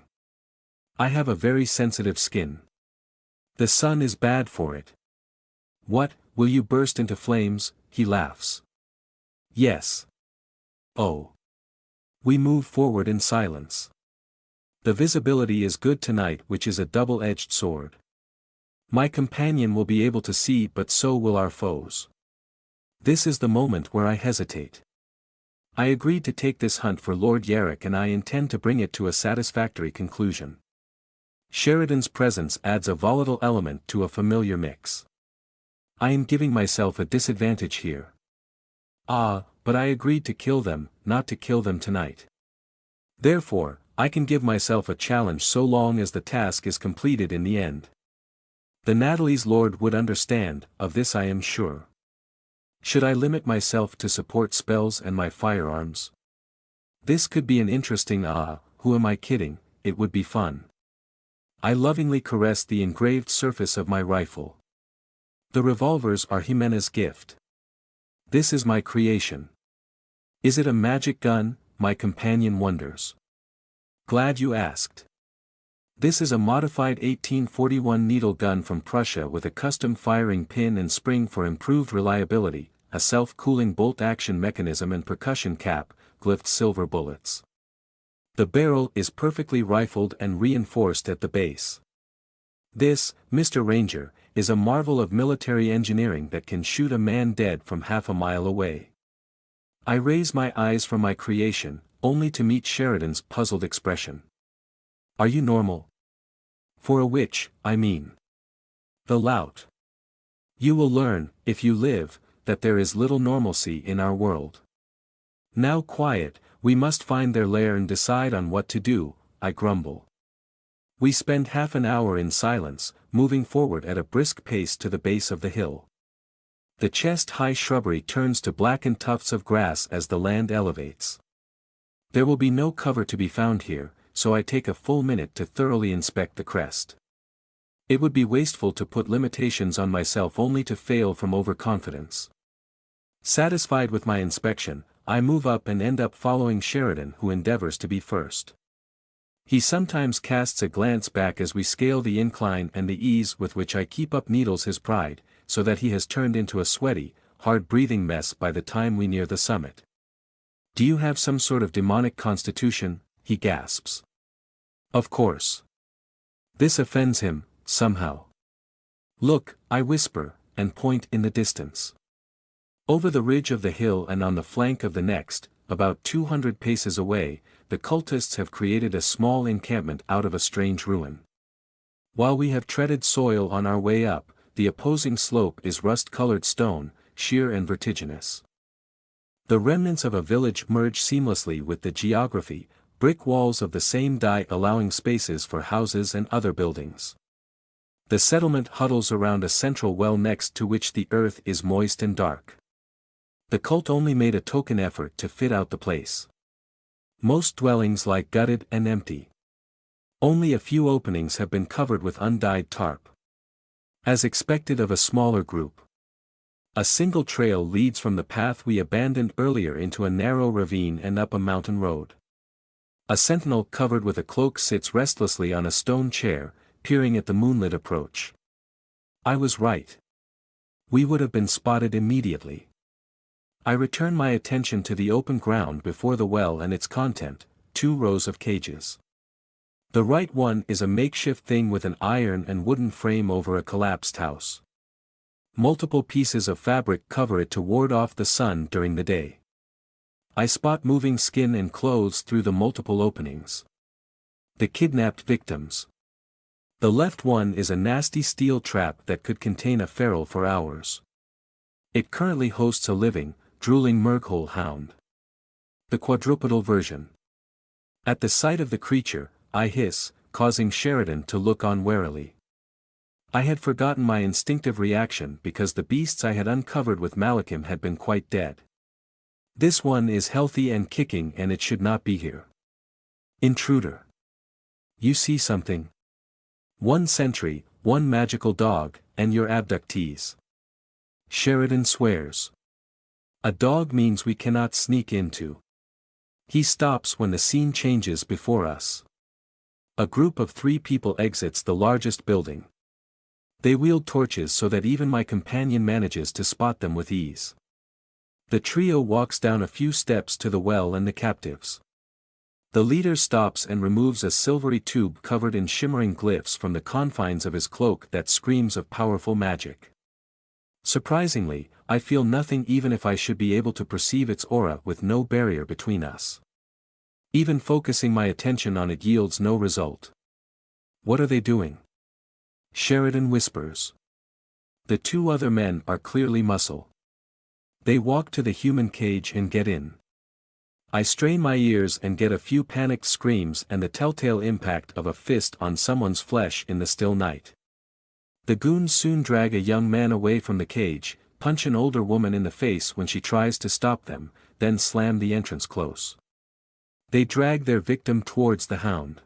I have a very sensitive skin. The sun is bad for it. What, will you burst into flames? He laughs. Yes. Oh. We move forward in silence. The visibility is good tonight, which is a double-edged sword. My companion will be able to see, but so will our foes. This is the moment where I hesitate. I agreed to take this hunt for Lord Yarrick, and I intend to bring it to a satisfactory conclusion. Sheridan's presence adds a volatile element to a familiar mix. I am giving myself a disadvantage here. Ah, but I agreed to kill them, not to kill them tonight. Therefore, I can give myself a challenge so long as the task is completed in the end. The Natalie's lord would understand, of this I am sure. Should I limit myself to support spells and my firearms? This could be an interesting who am I kidding, it would be fun. I lovingly caressed the engraved surface of my rifle. The revolvers are Jimena's gift. This is my creation. Is it a magic gun? My companion wonders. Glad you asked. This is a modified 1841 needle gun from Prussia with a custom firing pin and spring for improved reliability, a self-cooling bolt-action mechanism and percussion cap, glyphed silver bullets. The barrel is perfectly rifled and reinforced at the base. This, Mr. Ranger, is a marvel of military engineering that can shoot a man dead from half a mile away. I raise my eyes from my creation, only to meet Sheridan's puzzled expression. Are you normal? For a witch, I mean. The lout. You will learn, if you live, that there is little normalcy in our world. Now quiet, we must find their lair and decide on what to do, I grumble. We spend half an hour in silence, moving forward at a brisk pace to the base of the hill. The chest-high shrubbery turns to blackened tufts of grass as the land elevates. There will be no cover to be found here, so I take a full minute to thoroughly inspect the crest. It would be wasteful to put limitations on myself only to fail from overconfidence. Satisfied with my inspection, I move up and end up following Sheridan, who endeavors to be first. He sometimes casts a glance back as we scale the incline, and the ease with which I keep up needles his pride, so that he has turned into a sweaty, hard-breathing mess by the time we near the summit. Do you have some sort of demonic constitution? He gasps. Of course. This offends him, somehow. Look, I whisper, and point in the distance. Over the ridge of the hill and on the flank of the next, about 200 paces away, the cultists have created a small encampment out of a strange ruin. While we have treaded soil on our way up, the opposing slope is rust-colored stone, sheer and vertiginous. The remnants of a village merge seamlessly with the geography, brick walls of the same dye allowing spaces for houses and other buildings. The settlement huddles around a central well next to which the earth is moist and dark. The cult only made a token effort to fit out the place. Most dwellings lie gutted and empty. Only a few openings have been covered with undyed tarp. As expected of a smaller group. A single trail leads from the path we abandoned earlier into a narrow ravine and up a mountain road. A sentinel covered with a cloak sits restlessly on a stone chair, peering at the moonlit approach. I was right. We would have been spotted immediately. I return my attention to the open ground before the well and its content, 2 rows of cages. The right one is a makeshift thing with an iron and wooden frame over a collapsed house. Multiple pieces of fabric cover it to ward off the sun during the day. I spot moving skin and clothes through the multiple openings. The kidnapped victims. The left one is a nasty steel trap that could contain a feral for hours. It currently hosts a living, drooling Murghole hound. The quadrupedal version. At the sight of the creature, I hiss, causing Sheridan to look on warily. I had forgotten my instinctive reaction because the beasts I had uncovered with Malachim had been quite dead. This one is healthy and kicking and it should not be here. Intruder. You see something? 1 sentry, 1 magical dog, and your abductees. Sheridan swears. A dog means we cannot sneak into. He stops when the scene changes before us. A group of 3 people exits the largest building. They wield torches so that even my companion manages to spot them with ease. The trio walks down a few steps to the well and the captives. The leader stops and removes a silvery tube covered in shimmering glyphs from the confines of his cloak that screams of powerful magic. Surprisingly, I feel nothing even if I should be able to perceive its aura with no barrier between us. Even focusing my attention on it yields no result. What are they doing? Sheridan whispers. The 2 other men are clearly muscle. They walk to the human cage and get in. I strain my ears and get a few panicked screams and the telltale impact of a fist on someone's flesh in the still night. The goons soon drag a young man away from the cage, punch an older woman in the face when she tries to stop them, then slam the entrance close. They drag their victim towards the hound.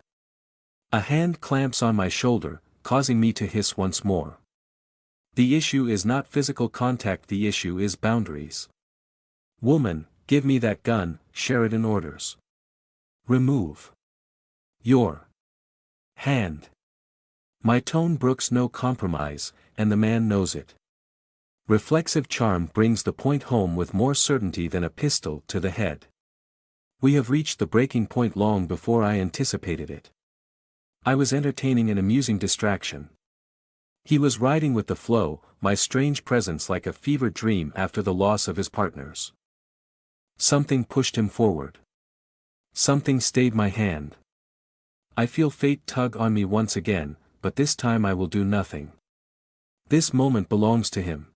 A hand clamps on my shoulder, causing me to hiss once more. The issue is not physical contact, the issue is boundaries. Woman, give me that gun, Sheridan orders. Remove your hand. My tone brooks no compromise, and the man knows it. Reflexive charm brings the point home with more certainty than a pistol to the head. We have reached the breaking point long before I anticipated it. I was entertaining an amusing distraction. He was riding with the flow, my strange presence like a fevered dream after the loss of his partners. Something pushed him forward. Something stayed my hand. I feel fate tug on me once again, but this time I will do nothing. This moment belongs to him.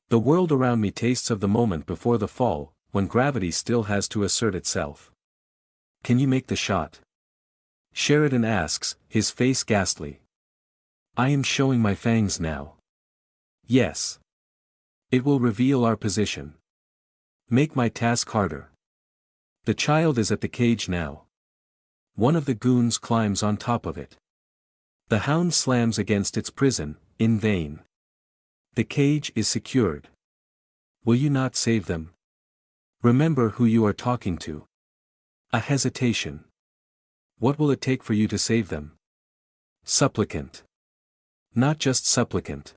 The world around me tastes of the moment before the fall, when gravity still has to assert itself. Can you make the shot? Sheridan asks, his face ghastly. I am showing my fangs now. Yes. It will reveal our position. Make my task harder. The child is at the cage now. One of the goons climbs on top of it. The hound slams against its prison, in vain. The cage is secured. Will you not save them? Remember who you are talking to. A hesitation. What will it take for you to save them? Supplicant. Not just supplicant.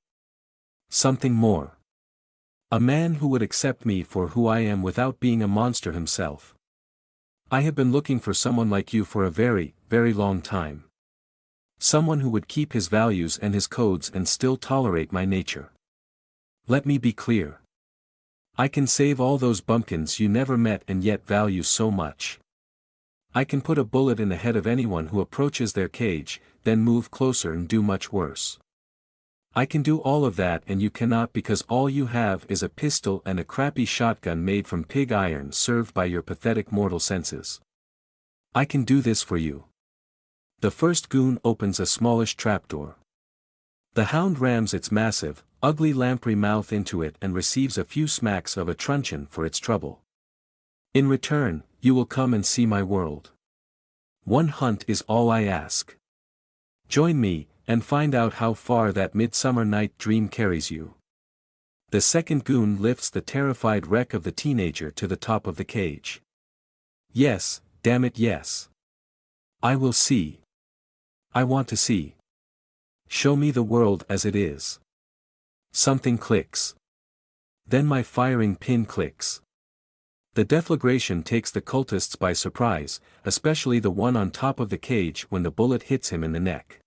Something more. A man who would accept me for who I am without being a monster himself. I have been looking for someone like you for a very, very long time. Someone who would keep his values and his codes and still tolerate my nature. Let me be clear. I can save all those bumpkins you never met and yet value so much. I can put a bullet in the head of anyone who approaches their cage, then move closer and do much worse. I can do all of that and you cannot because all you have is a pistol and a crappy shotgun made from pig iron served by your pathetic mortal senses. I can do this for you. The first goon opens a smallish trapdoor. The hound rams its massive, ugly lamprey mouth into it and receives a few smacks of a truncheon for its trouble. In return, you will come and see my world. One hunt is all I ask. Join me, and find out how far that midsummer night dream carries you. The second goon lifts the terrified wreck of the teenager to the top of the cage. Yes, damn it, yes. I will see. I want to see. Show me the world as it is. Something clicks. Then my firing pin clicks. The deflagration takes the cultists by surprise, especially the one on top of the cage when the bullet hits him in the neck.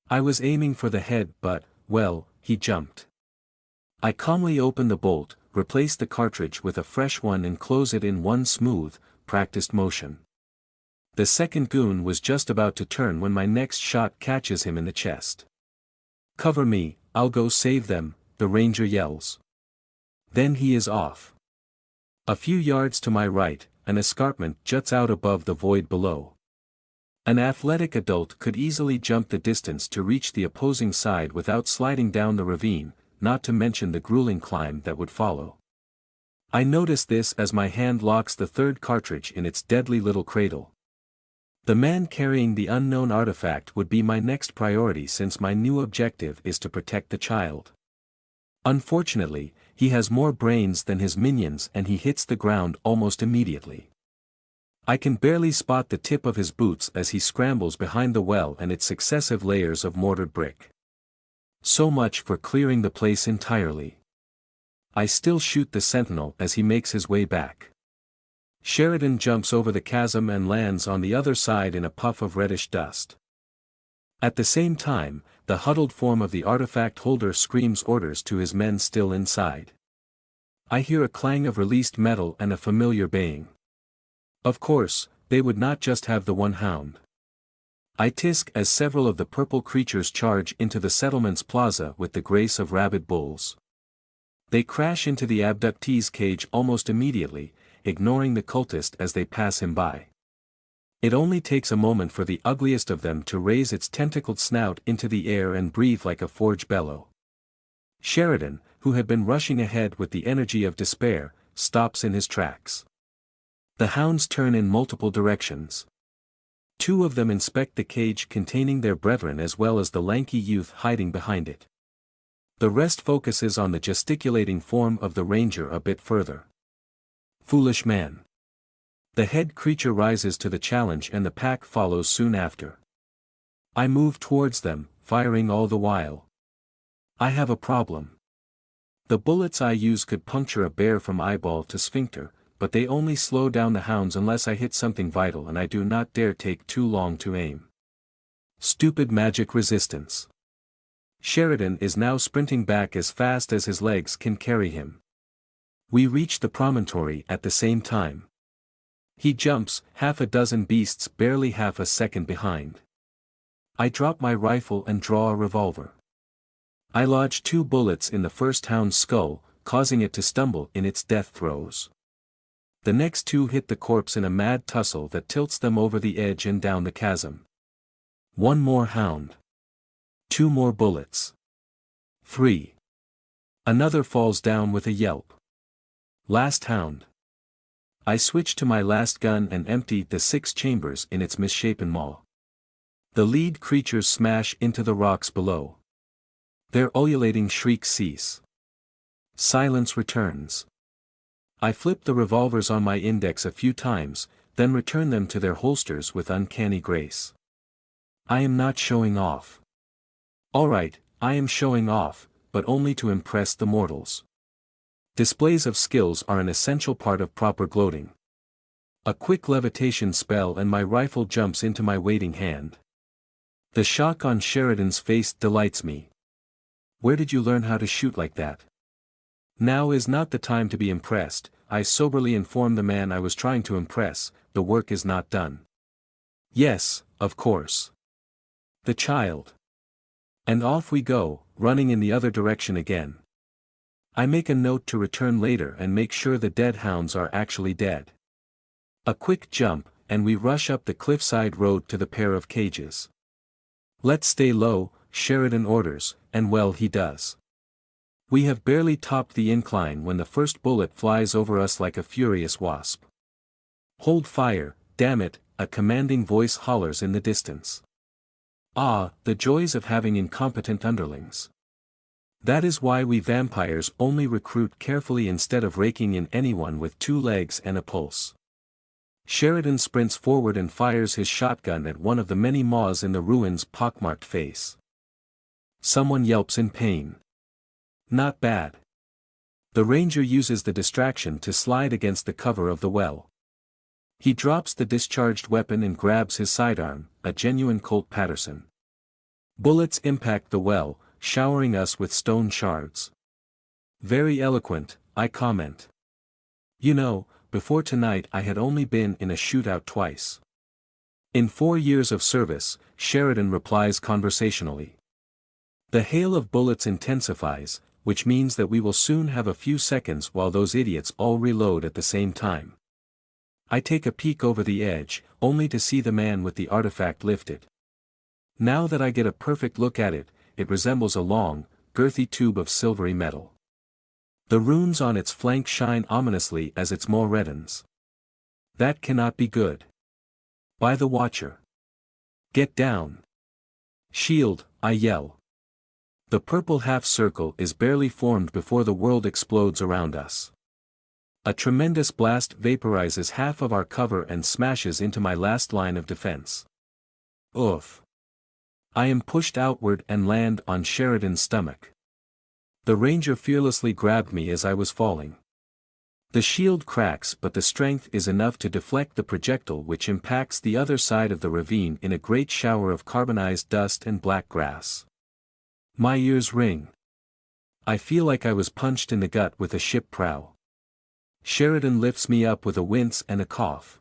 I was aiming for the head but, well, he jumped. I calmly open the bolt, replace the cartridge with a fresh one and close it in one smooth, practiced motion. The second goon was just about to turn when my next shot catches him in the chest. Cover me, I'll go save them, the ranger yells. Then he is off. A few yards to my right, an escarpment juts out above the void below. An athletic adult could easily jump the distance to reach the opposing side without sliding down the ravine, not to mention the grueling climb that would follow. I notice this as my hand locks the third cartridge in its deadly little cradle. The man carrying the unknown artifact would be my next priority since my new objective is to protect the child. Unfortunately, he has more brains than his minions and he hits the ground almost immediately. I can barely spot the tip of his boots as he scrambles behind the well and its successive layers of mortared brick. So much for clearing the place entirely. I still shoot the sentinel as he makes his way back. Sheridan jumps over the chasm and lands on the other side in a puff of reddish dust. At the same time, the huddled form of the artifact holder screams orders to his men still inside. I hear a clang of released metal and a familiar baying. Of course, they would not just have the one hound. I tisk as several of the purple creatures charge into the settlement's plaza with the grace of rabid bulls. They crash into the abductee's cage almost immediately, ignoring the cultist as they pass him by. It only takes a moment for the ugliest of them to raise its tentacled snout into the air and breathe like a forge bellow. Sheridan, who had been rushing ahead with the energy of despair, stops in his tracks. The hounds turn in multiple directions. Two of them inspect the cage containing their brethren as well as the lanky youth hiding behind it. The rest focuses on the gesticulating form of the ranger a bit further. Foolish man. The head creature rises to the challenge and the pack follows soon after. I move towards them, firing all the while. I have a problem. The bullets I use could puncture a bear from eyeball to sphincter, but they only slow down the hounds unless I hit something vital and I do not dare take too long to aim. Stupid magic resistance. Sheridan is now sprinting back as fast as his legs can carry him. We reach the promontory at the same time. He jumps, half a dozen beasts barely half a second behind. I drop my rifle and draw a revolver. I lodge 2 bullets in the first hound's skull, causing it to stumble in its death throes. The next 2 hit the corpse in a mad tussle that tilts them over the edge and down the chasm. 1 more hound. 2 more bullets. 3. Another falls down with a yelp. Last hound. I switch to my last gun and empty the 6 chambers in its misshapen maw. The lead creatures smash into the rocks below. Their ululating shrieks cease. Silence returns. I flip the revolvers on my index a few times, then return them to their holsters with uncanny grace. I am not showing off. Alright, I am showing off, but only to impress the mortals. Displays of skills are an essential part of proper gloating. A quick levitation spell and my rifle jumps into my waiting hand. The shock on Sheridan's face delights me. Where did you learn how to shoot like that? Now is not the time to be impressed, I soberly inform the man I was trying to impress, the work is not done. Yes, of course. The child. And off we go, running in the other direction again. I make a note to return later and make sure the dead hounds are actually dead. A quick jump, and we rush up the cliffside road to the pair of cages. Let's stay low, Sheridan orders, and well he does. We have barely topped the incline when the first bullet flies over us like a furious wasp. Hold fire, damn it, a commanding voice hollers in the distance. Ah, the joys of having incompetent underlings. That is why we vampires only recruit carefully instead of raking in anyone with 2 legs and a pulse. Sheridan sprints forward and fires his shotgun at one of the many maws in the ruin's pockmarked face. Someone yelps in pain. Not bad. The ranger uses the distraction to slide against the cover of the well. He drops the discharged weapon and grabs his sidearm, a genuine Colt Patterson. Bullets impact the well, showering us with stone shards. Very eloquent, I comment. You know, before tonight I had only been in a shootout twice. In 4 years of service, Sheridan replies conversationally. The hail of bullets intensifies, which means that we will soon have a few seconds while those idiots all reload at the same time. I take a peek over the edge, only to see the man with the artifact lifted. Now that I get a perfect look at it, it resembles a long, girthy tube of silvery metal. The runes on its flank shine ominously as its maw reddens. That cannot be good. By the Watcher. Get down. Shield, I yell. The purple half-circle is barely formed before the world explodes around us. A tremendous blast vaporizes half of our cover and smashes into my last line of defense. Oof. I am pushed outward and land on Sheridan's stomach. The ranger fearlessly grabbed me as I was falling. The shield cracks, but the strength is enough to deflect the projectile, which impacts the other side of the ravine in a great shower of carbonized dust and black grass. My ears ring. I feel like I was punched in the gut with a ship prow. Sheridan lifts me up with a wince and a cough.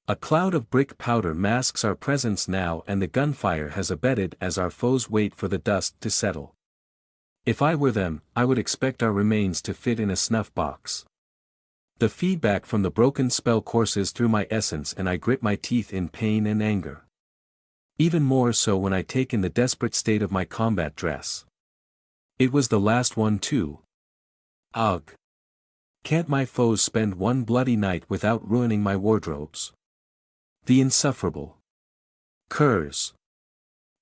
A cloud of brick powder masks our presence now, and the gunfire has abated as our foes wait for the dust to settle. If I were them, I would expect our remains to fit in a snuff box. The feedback from the broken spell courses through my essence, and I grit my teeth in pain and anger. Even more so when I take in the desperate state of my combat dress. It was the last one too. Ugh. Can't my foes spend one bloody night without ruining my wardrobes? The insufferable curs.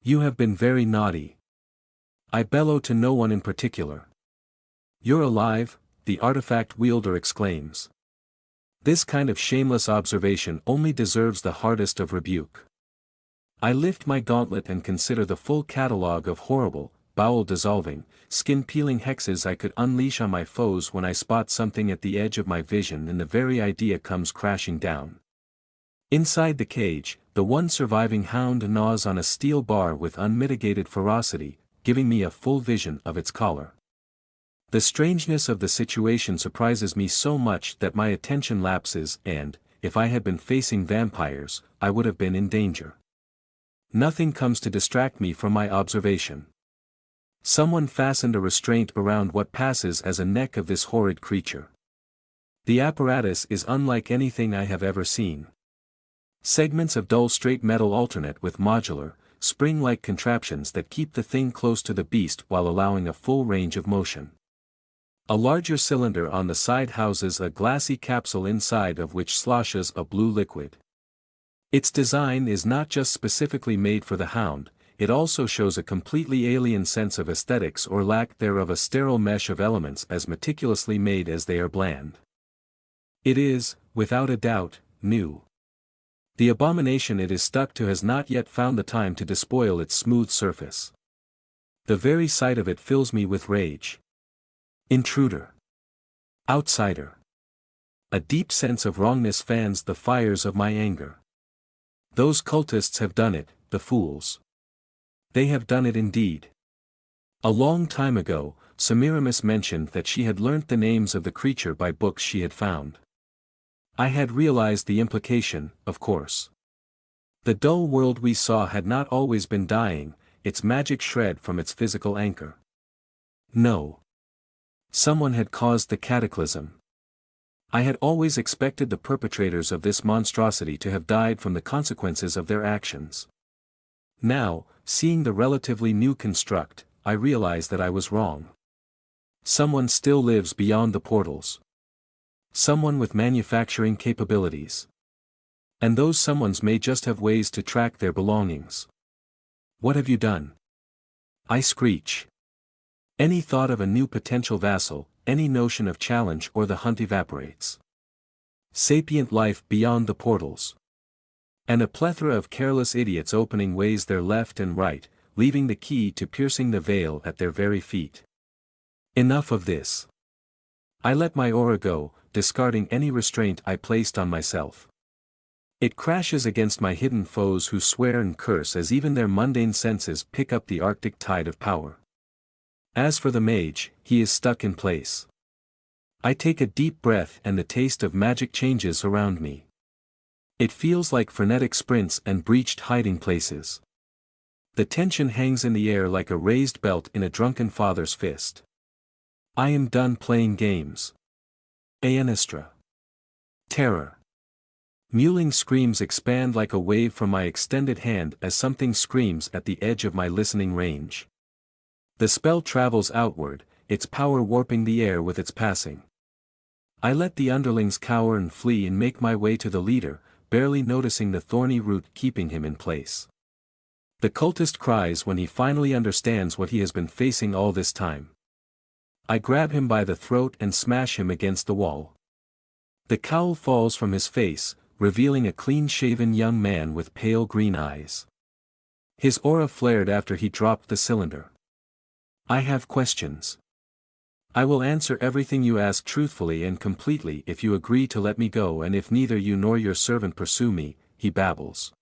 You have been very naughty. I bellow to no one in particular. You're alive, the artifact wielder exclaims. This kind of shameless observation only deserves the hardest of rebuke. I lift my gauntlet and consider the full catalogue of horrible, bowel-dissolving, skin-peeling hexes I could unleash on my foes when I spot something at the edge of my vision and the very idea comes crashing down. Inside the cage, the one surviving hound gnaws on a steel bar with unmitigated ferocity, giving me a full vision of its collar. The strangeness of the situation surprises me so much that my attention lapses and, if I had been facing vampires, I would have been in danger. Nothing comes to distract me from my observation. Someone fastened a restraint around what passes as a neck of this horrid creature. The apparatus is unlike anything I have ever seen. Segments of dull straight metal alternate with modular, spring-like contraptions that keep the thing close to the beast while allowing a full range of motion. A larger cylinder on the side houses a glassy capsule inside of which sloshes a blue liquid. Its design is not just specifically made for the hound, it also shows a completely alien sense of aesthetics or lack thereof, a sterile mesh of elements as meticulously made as they are bland. It is, without a doubt, new. The abomination it is stuck to has not yet found the time to despoil its smooth surface. The very sight of it fills me with rage. Intruder. Outsider. A deep sense of wrongness fans the fires of my anger. Those cultists have done it, the fools. They have done it indeed. A long time ago, Semiramis mentioned that she had learnt the names of the creature by books she had found. I had realized the implication, of course. The dull world we saw had not always been dying, its magic shred from its physical anchor. No. Someone had caused the cataclysm. I had always expected the perpetrators of this monstrosity to have died from the consequences of their actions. Now, seeing the relatively new construct, I realize that I was wrong. Someone still lives beyond the portals. Someone with manufacturing capabilities. And those someones may just have ways to track their belongings. What have you done? I screech. Any thought of a new potential vassal, any notion of challenge or the hunt evaporates. Sapient life beyond the portals. And a plethora of careless idiots opening ways their left and right, leaving the key to piercing the veil at their very feet. Enough of this. I let my aura go, discarding any restraint I placed on myself. It crashes against my hidden foes who swear and curse as even their mundane senses pick up the arctic tide of power. As for the mage, he is stuck in place. I take a deep breath and the taste of magic changes around me. It feels like frenetic sprints and breached hiding places. The tension hangs in the air like a raised belt in a drunken father's fist. I am done playing games. Aenistra. Terror. Mewling screams expand like a wave from my extended hand as something screams at the edge of my listening range. The spell travels outward, its power warping the air with its passing. I let the underlings cower and flee and make my way to the leader, barely noticing the thorny root keeping him in place. The cultist cries when he finally understands what he has been facing all this time. I grab him by the throat and smash him against the wall. The cowl falls from his face, revealing a clean-shaven young man with pale green eyes. His aura flared after he dropped the cylinder. I have questions. I will answer everything you ask truthfully and completely if you agree to let me go, and if neither you nor your servant pursue me, he babbles.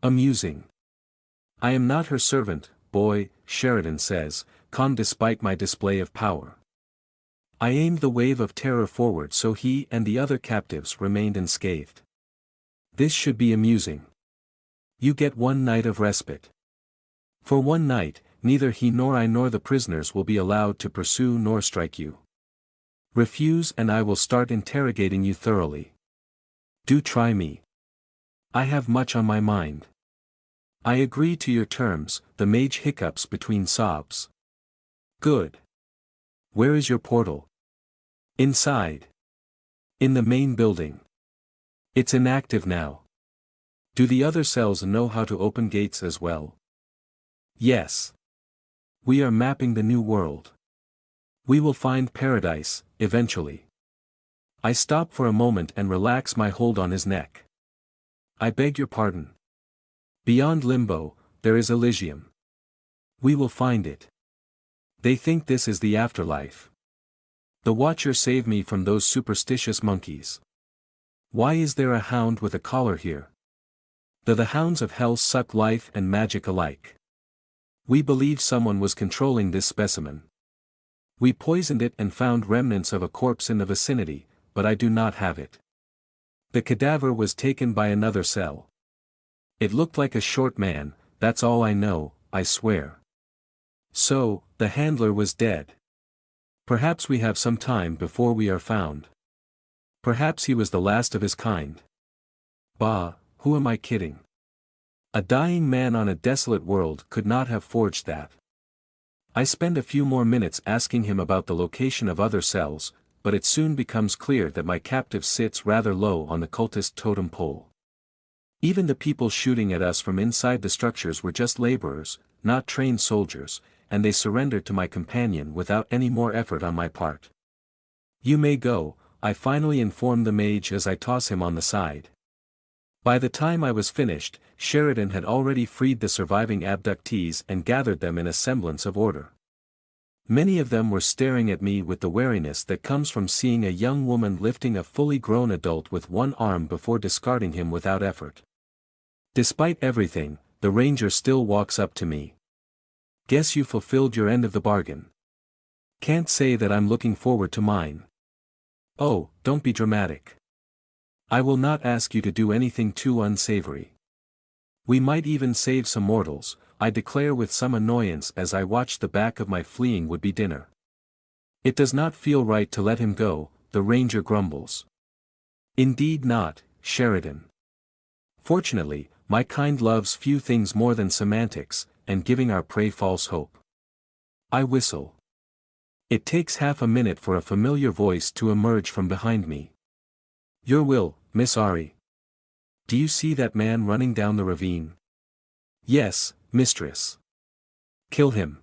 Amusing. I am not her servant, boy, Sheridan says, calm despite my display of power. I aimed the wave of terror forward so he and the other captives remained unscathed. This should be amusing. You get 1 night of respite. For 1 night, neither he nor I nor the prisoners will be allowed to pursue nor strike you. Refuse and I will start interrogating you thoroughly. Do try me. I have much on my mind. I agree to your terms, the mage hiccups between sobs. Good. Where is your portal? Inside. In the main building. It's inactive now. Do the other cells know how to open gates as well? Yes. We are mapping the new world. We will find paradise, eventually. I stop for a moment and relax my hold on his neck. I beg your pardon. Beyond limbo, there is Elysium. We will find it. They think this is the afterlife. The Watcher saved me from those superstitious monkeys. Why is there a hound with a collar here? The hounds of hell suck life and magic alike. We believe someone was controlling this specimen. We poisoned it and found remnants of a corpse in the vicinity, but I do not have it. The cadaver was taken by another cell. It looked like a short man, that's all I know, I swear. So, the handler was dead. Perhaps we have some time before we are found. Perhaps he was the last of his kind. Bah, who am I kidding? A dying man on a desolate world could not have forged that. I spend a few more minutes asking him about the location of other cells, but it soon becomes clear that my captive sits rather low on the cultist totem pole. Even the people shooting at us from inside the structures were just laborers, not trained soldiers, and they surrendered to my companion without any more effort on my part. You may go, I finally inform the mage as I toss him on the side. By the time I was finished, Sheridan had already freed the surviving abductees and gathered them in a semblance of order. Many of them were staring at me with the wariness that comes from seeing a young woman lifting a fully grown adult with one arm before discarding him without effort. Despite everything, the ranger still walks up to me. Guess you fulfilled your end of the bargain. Can't say that I'm looking forward to mine. Oh, don't be dramatic. I will not ask you to do anything too unsavory. We might even save some mortals, I declare with some annoyance as I watch the back of my fleeing would-be dinner. It does not feel right to let him go, the ranger grumbles. Indeed not, Sheridan. Fortunately, My kind loves few things more than semantics, and giving our prey false hope. I whistle. It takes half a minute for a familiar voice to emerge from behind me. Your will, Miss Ari. Do you see that man running down the ravine? Yes, mistress. Kill him.